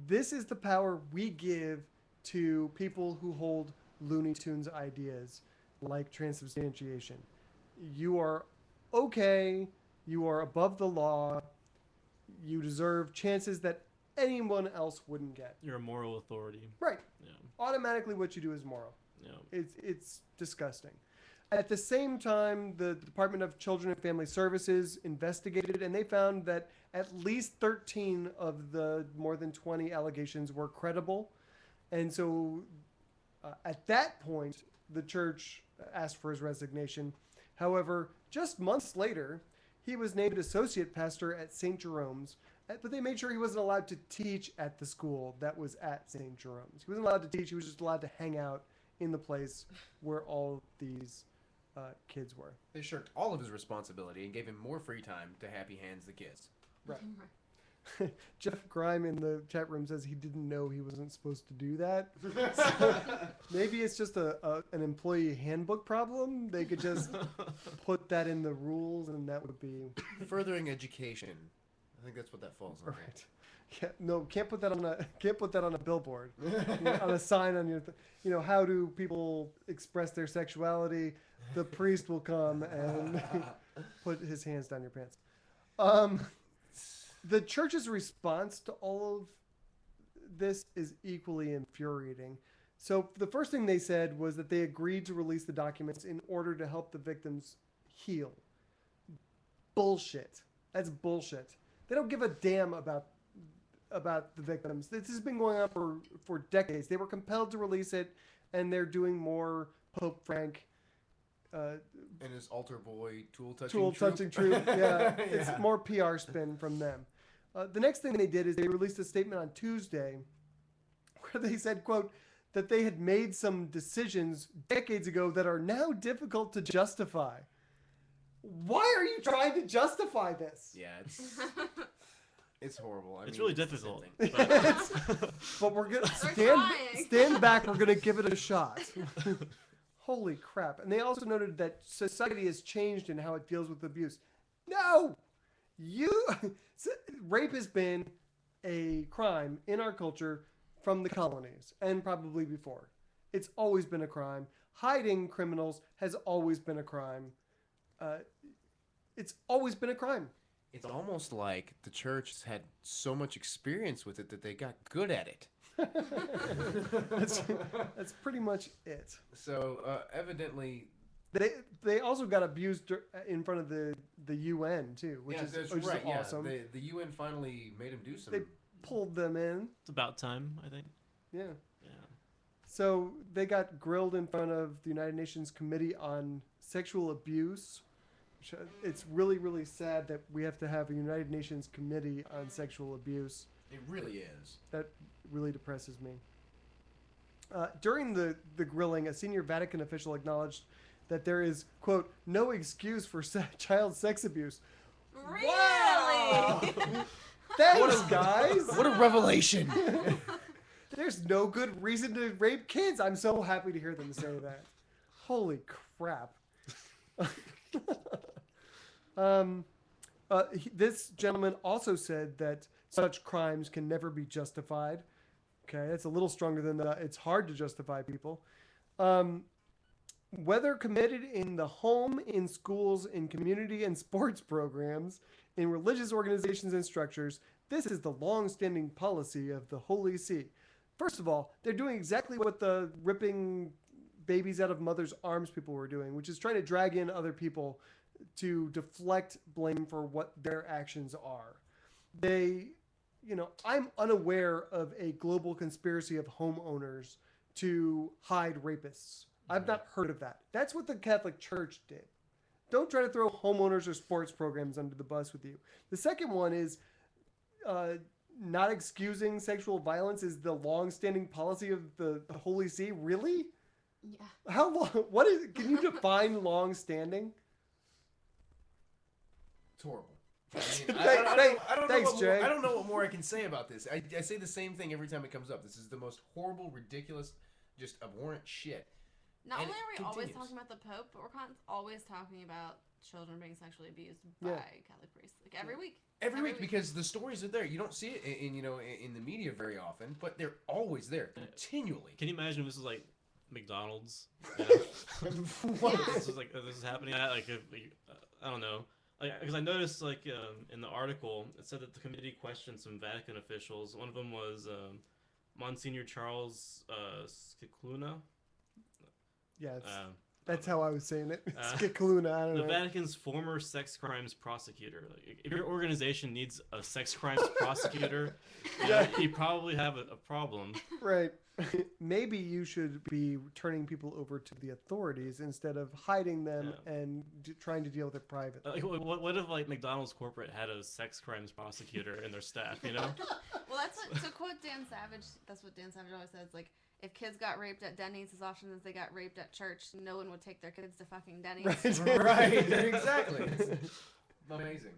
[SPEAKER 2] This is the power we give to people who hold Looney Tunes ideas like transubstantiation. You are okay, you are above the law, you deserve chances that anyone else wouldn't get.
[SPEAKER 6] You're a moral authority.
[SPEAKER 2] Right.
[SPEAKER 6] Yeah.
[SPEAKER 2] Automatically what you do is moral.
[SPEAKER 6] Yeah.
[SPEAKER 2] It's disgusting. At the same time, the Department of Children and Family Services investigated, and they found that at least 13 of the more than 20 allegations were credible. And so at that point, the church asked for his resignation. However, just months later, he was named associate pastor at St. Jerome's, but they made sure he wasn't allowed to teach at the school that was at St. Jerome's. He wasn't allowed to teach, he was just allowed to hang out in the place where all these kids were.
[SPEAKER 7] They shirked all of his responsibility and gave him more free time to happy hands the kids.
[SPEAKER 2] Right. Jeff Grime in the chat room says he didn't know he wasn't supposed to do that. So maybe it's just an employee handbook problem. They could just put that in the rules, and that would be
[SPEAKER 7] Furthering education. I think that's what that falls under.
[SPEAKER 2] right. Yeah, no, can't put that on a billboard, on a sign on your. How do people express their sexuality? The priest will come and put his hands down your pants. The church's response to all of this is equally infuriating. So the first thing they said was that they agreed to release the documents in order to help the victims heal. Bullshit. That's bullshit. They don't give a damn about the victims. This has been going on for decades. They were compelled to release it, and they're doing more Pope Frank.
[SPEAKER 7] And his altar boy tool
[SPEAKER 2] touching troop. Yeah, it's more PR spin from them. The next thing they did is they released a statement on Tuesday where they said, quote, that they had made some decisions decades ago that are now difficult to justify. Why are you trying to justify this?
[SPEAKER 7] Yeah, it's horrible.
[SPEAKER 6] It's really difficult.
[SPEAKER 2] But we're gonna
[SPEAKER 3] trying.
[SPEAKER 2] stand back. We're gonna give it a shot. Holy crap! And they also noted that society has changed in how it deals with abuse. No, rape has been a crime in our culture from the colonies and probably before. It's always been a crime. Hiding criminals has always been a crime. It's always been a crime.
[SPEAKER 7] It's almost like the church has had so much experience with it that they got good at it.
[SPEAKER 2] That's pretty much it.
[SPEAKER 7] So
[SPEAKER 2] evidently, they also got abused in front of the UN too, which is right, awesome.
[SPEAKER 7] Yeah. The UN finally made him do something.
[SPEAKER 2] They pulled them in.
[SPEAKER 6] It's about time, I think.
[SPEAKER 2] Yeah.
[SPEAKER 6] Yeah.
[SPEAKER 2] So they got grilled in front of the United Nations Committee on Sexual Abuse. It's really, really sad that we have to have a United Nations Committee on Sexual Abuse.
[SPEAKER 7] It really is.
[SPEAKER 2] That really depresses me. During the grilling, a senior Vatican official acknowledged that there is, quote, no excuse for child sex abuse.
[SPEAKER 3] Really?
[SPEAKER 2] Wow! Thanks, guys!
[SPEAKER 7] What a revelation!
[SPEAKER 2] There's no good reason to rape kids. I'm so happy to hear them say that. Holy crap. This gentleman also said that such crimes can never be justified. Okay, that's a little stronger than it's hard to justify people. Whether committed in the home, in schools, in community and sports programs, in religious organizations and structures, this is the long-standing policy of the Holy See. First of all, they're doing exactly what the ripping babies out of mothers' arms people were doing, which is trying to drag in other people to deflect blame for what their actions are. I'm unaware of a global conspiracy of homeowners to hide rapists. I've not heard of that. That's what the Catholic Church did. Don't try to throw homeowners or sports programs under the bus with you. The second one is not excusing sexual violence is the long-standing policy of the Holy See. Really?
[SPEAKER 3] Yeah.
[SPEAKER 2] How long? Can you define long-standing?
[SPEAKER 7] It's horrible. I don't
[SPEAKER 2] Thanks,
[SPEAKER 7] know
[SPEAKER 2] Jay.
[SPEAKER 7] I don't know what more I can say about this. I say the same thing every time it comes up. This is the most horrible, ridiculous, just abhorrent shit.
[SPEAKER 3] Not
[SPEAKER 7] And
[SPEAKER 3] only
[SPEAKER 7] it
[SPEAKER 3] are we always
[SPEAKER 7] continues.
[SPEAKER 3] talking about the Pope, but we're always talking about children being sexually abused
[SPEAKER 2] Yeah.
[SPEAKER 3] by Catholic priests. Like every week.
[SPEAKER 7] Every week, because the stories are there. You don't see it in the media very often, but they're always there, continually.
[SPEAKER 6] Can you imagine if this was like McDonald's?
[SPEAKER 7] What?
[SPEAKER 6] This is like this is happening. I don't know. Because I noticed in the article it said that the committee questioned some Vatican officials. One of them was Monsignor Charles Scicluna.
[SPEAKER 2] Yeah, that's how I was saying it.
[SPEAKER 6] Uh,
[SPEAKER 2] Scicluna, I don't
[SPEAKER 6] The
[SPEAKER 2] know.
[SPEAKER 6] Vatican's former sex crimes prosecutor. Like, if your organization needs a sex crimes prosecutor, you probably have a problem.
[SPEAKER 2] Right. Maybe you should be turning people over to the authorities instead of hiding them and trying to deal with it privately.
[SPEAKER 6] What if like McDonald's corporate had a sex crimes prosecutor in their staff? You know.
[SPEAKER 3] Well, that's what, to quote Dan Savage. That's what Dan Savage always says. Like, if kids got raped at Denny's as often as they got raped at church, no one would take their kids to fucking Denny's.
[SPEAKER 7] Right, exactly. It's amazing.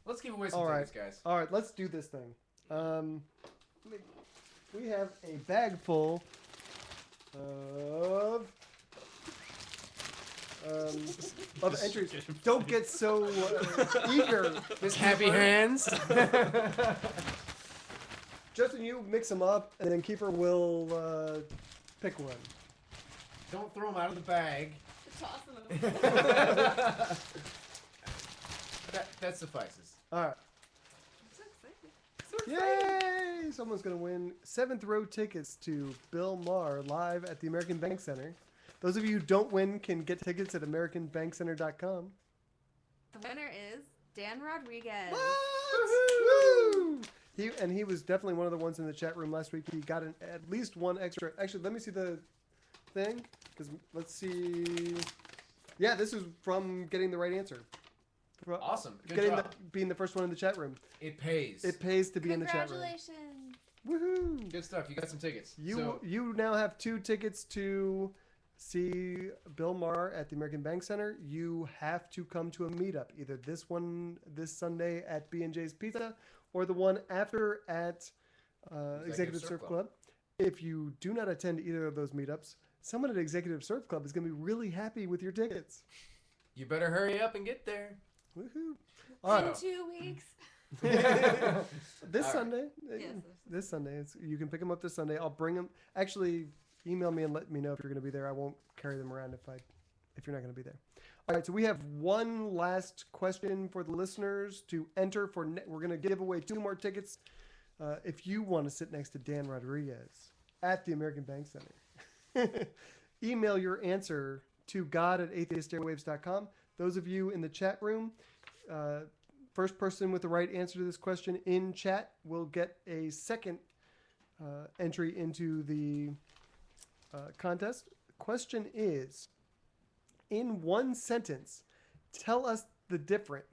[SPEAKER 7] Let's give away some tickets, guys.
[SPEAKER 2] All right, let's do this thing. We have a bag full of entries. Don't get so eager.
[SPEAKER 7] Miss Happy Hands.
[SPEAKER 2] Justin, you mix them up, and then Kiefer will pick one.
[SPEAKER 7] Don't throw them out of the bag.
[SPEAKER 3] Toss them.
[SPEAKER 7] That suffices.
[SPEAKER 2] All right.
[SPEAKER 3] So excited.
[SPEAKER 2] Yay! Someone's going to win 7th row tickets to Bill Maher live at the American Bank Center. Those of you who don't win can get tickets at AmericanBankCenter.com.
[SPEAKER 3] The winner is Dan Rodriguez.
[SPEAKER 2] Woo! He was definitely one of the ones in the chat room last week. He got at least one extra. Actually, let me see the thing. Because let's see. Yeah, this is from getting the right answer.
[SPEAKER 7] Awesome. Good job.
[SPEAKER 2] Being the first one in the chat room.
[SPEAKER 7] It pays.
[SPEAKER 2] It pays to be in the chat room.
[SPEAKER 3] Congratulations.
[SPEAKER 2] Woohoo!
[SPEAKER 7] Good stuff. You got some tickets.
[SPEAKER 2] You now have 2 tickets to see Bill Maher at the American Bank Center. You have to come to a meetup, either this Sunday at B&J's Pizza, or the one after at Executive Surf Club. If you do not attend either of those meetups, someone at Executive Surf Club is going to be really happy with your tickets.
[SPEAKER 7] You better hurry up and get there.
[SPEAKER 2] Woohoo! All
[SPEAKER 3] In
[SPEAKER 2] right.
[SPEAKER 3] 2 weeks.
[SPEAKER 2] This Sunday.
[SPEAKER 3] Yes.
[SPEAKER 2] This Sunday. You can pick them up this Sunday. I'll bring them. Actually, email me and let me know if you're going to be there. I won't carry them around if you're not going to be there. All right, so we have one last question for the listeners to enter for. We're going to give away 2 more tickets if you want to sit next to Dan Rodriguez at the American Bank Center. Email your answer to god@atheistairwaves.com. Those of you in the chat room, first person with the right answer to this question in chat will get a second entry into the contest. Question is, in one sentence, tell us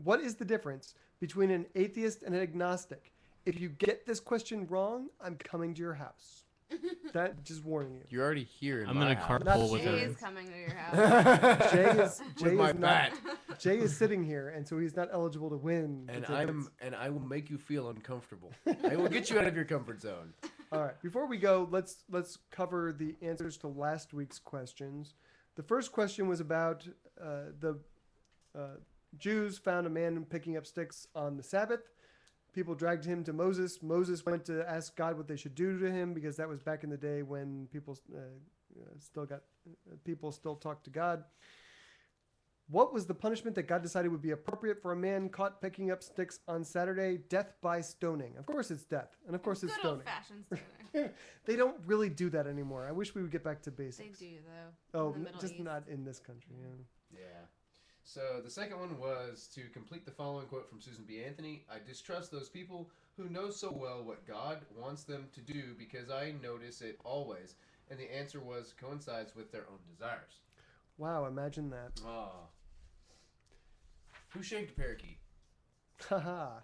[SPEAKER 2] what is the difference between an atheist and an agnostic? If you get this question wrong, I'm coming to your house. That, just warning you.
[SPEAKER 7] You're already here in
[SPEAKER 6] I'm
[SPEAKER 7] my
[SPEAKER 6] gonna
[SPEAKER 7] house.
[SPEAKER 6] carpool with
[SPEAKER 3] Jay
[SPEAKER 6] him.
[SPEAKER 3] is coming to your house.
[SPEAKER 2] Jay is sitting here, and so he's not eligible to win.
[SPEAKER 7] And
[SPEAKER 2] the tickets.
[SPEAKER 7] I will make you feel uncomfortable. I will get you out of your comfort zone.
[SPEAKER 2] All right. Before we go, let's cover the answers to last week's questions. The first question was about the Jews found a man picking up sticks on the Sabbath. People dragged him to Moses. Moses went to ask God what they should do to him, because that was back in the day when people still talked to God. What was the punishment that God decided would be appropriate for a man caught picking up sticks on Saturday? Death by stoning. Of course it's death, and of course it's
[SPEAKER 3] Good
[SPEAKER 2] stoning.
[SPEAKER 3] old-fashioned stoner.
[SPEAKER 2] They don't really do that anymore. I wish we would get back to basics.
[SPEAKER 3] They do, though.
[SPEAKER 2] Oh,
[SPEAKER 3] in the Middle
[SPEAKER 2] just
[SPEAKER 3] East.
[SPEAKER 2] not in this country. Yeah.
[SPEAKER 7] Yeah. So the second one was to complete the following quote from Susan B. Anthony. I distrust those people who know so well what God wants them to do because I notice it always. And the answer was coincides with their own desires.
[SPEAKER 2] Wow, imagine that.
[SPEAKER 7] Ah. Who shaved a parakeet?
[SPEAKER 2] Haha.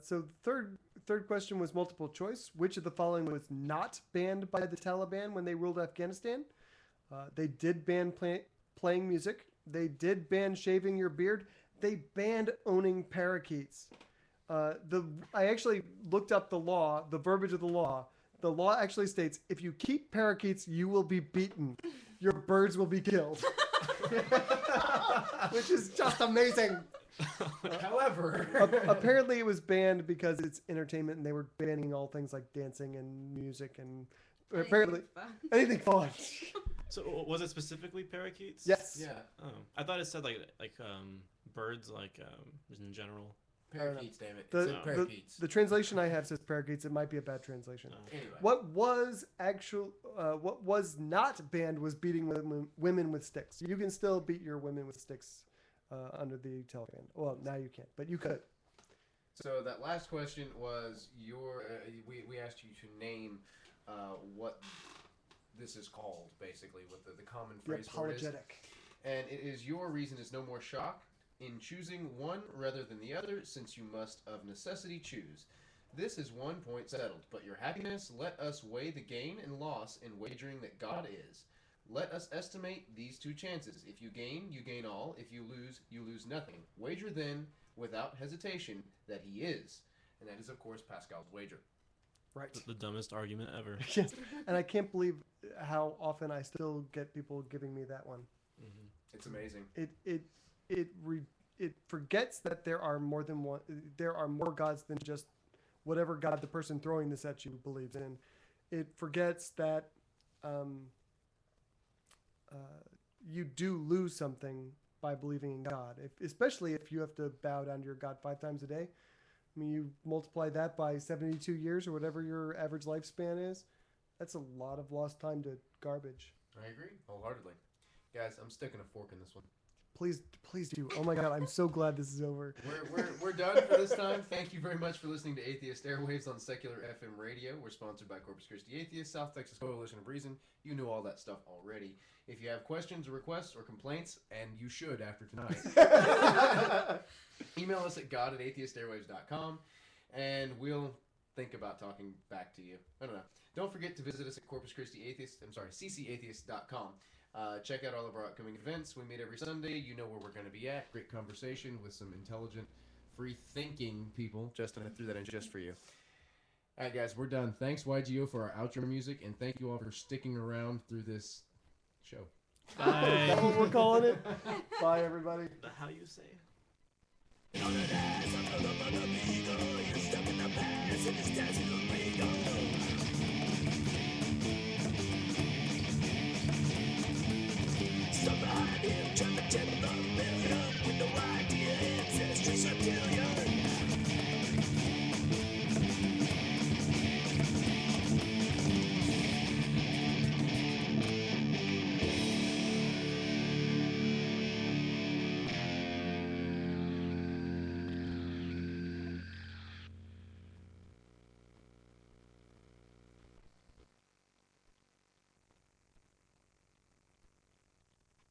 [SPEAKER 2] So third question was multiple choice. Which of the following was not banned by the Taliban when they ruled Afghanistan? They did ban playing music. They did ban shaving your beard. They banned owning parakeets. I actually looked up the law, the verbiage of the law. The law actually states if you keep parakeets, you will be beaten. your birds will be killed. Which is just amazing.
[SPEAKER 7] However,
[SPEAKER 2] Apparently it was banned because it's entertainment and they were banning all things like dancing and music and apparently anything fun.
[SPEAKER 6] So was it specifically parakeets?
[SPEAKER 2] Yes.
[SPEAKER 7] yeah,
[SPEAKER 6] Oh, I thought it said like birds just in general.
[SPEAKER 7] parakeets, damn it.
[SPEAKER 2] The,
[SPEAKER 7] It said
[SPEAKER 2] the,
[SPEAKER 7] parakeets.
[SPEAKER 2] the translation I have says parakeets. It might be a bad translation.
[SPEAKER 7] Anyway.
[SPEAKER 2] What was not banned was beating women with sticks. You can still beat your women with sticks under the Taliban. Well, now you can't, but you could.
[SPEAKER 5] So that last question was we asked you to name what this is called, basically, what the common
[SPEAKER 2] The
[SPEAKER 5] phrase for it is.
[SPEAKER 2] apologetic.
[SPEAKER 5] And it is your reason is no more shock in choosing one rather than the other, since you must of necessity choose. This is 1 point settled, but your happiness let us weigh the gain and loss in wagering that God is. Let us estimate these two chances. If you gain all. If you lose nothing. Wager then, without hesitation, that he is. And that is, of course, Pascal's wager.
[SPEAKER 2] Right.
[SPEAKER 6] The dumbest argument ever.
[SPEAKER 2] Yes. And I can't believe how often I still get people giving me that one.
[SPEAKER 6] Mm-hmm.
[SPEAKER 5] It's amazing.
[SPEAKER 2] It forgets that there are more than one. There are more gods than just whatever god the person throwing this at you believes in. It forgets that you do lose something by believing in God, especially if you have to bow down to your God 5 times a day. I mean, you multiply that by 72 years or whatever your average lifespan is. That's a lot of lost time to garbage.
[SPEAKER 7] I agree wholeheartedly. Guys, I'm sticking a fork in this one.
[SPEAKER 2] Please do. Oh my God, I'm so glad this is over.
[SPEAKER 7] We're done for this time. Thank you very much for listening to Atheist Airwaves on Secular FM Radio. We're sponsored by Corpus Christi Atheists, South Texas Coalition of Reason. You knew all that stuff already. If you have questions, requests, or complaints, and you should after tonight, email us at god@atheistairwaves.com, and we'll think about talking back to you. I don't know. Don't forget to visit us at ccatheist.com. Check out all of our upcoming events. We meet every Sunday. You know where we're going to be at. Great conversation with some intelligent, free-thinking people. Justin, I threw that in just for you. All right, guys, we're done. Thanks, YGO, for our outro music, and thank you all for sticking around through this show.
[SPEAKER 2] Is that what we're calling it? Bye, everybody.
[SPEAKER 6] How you say?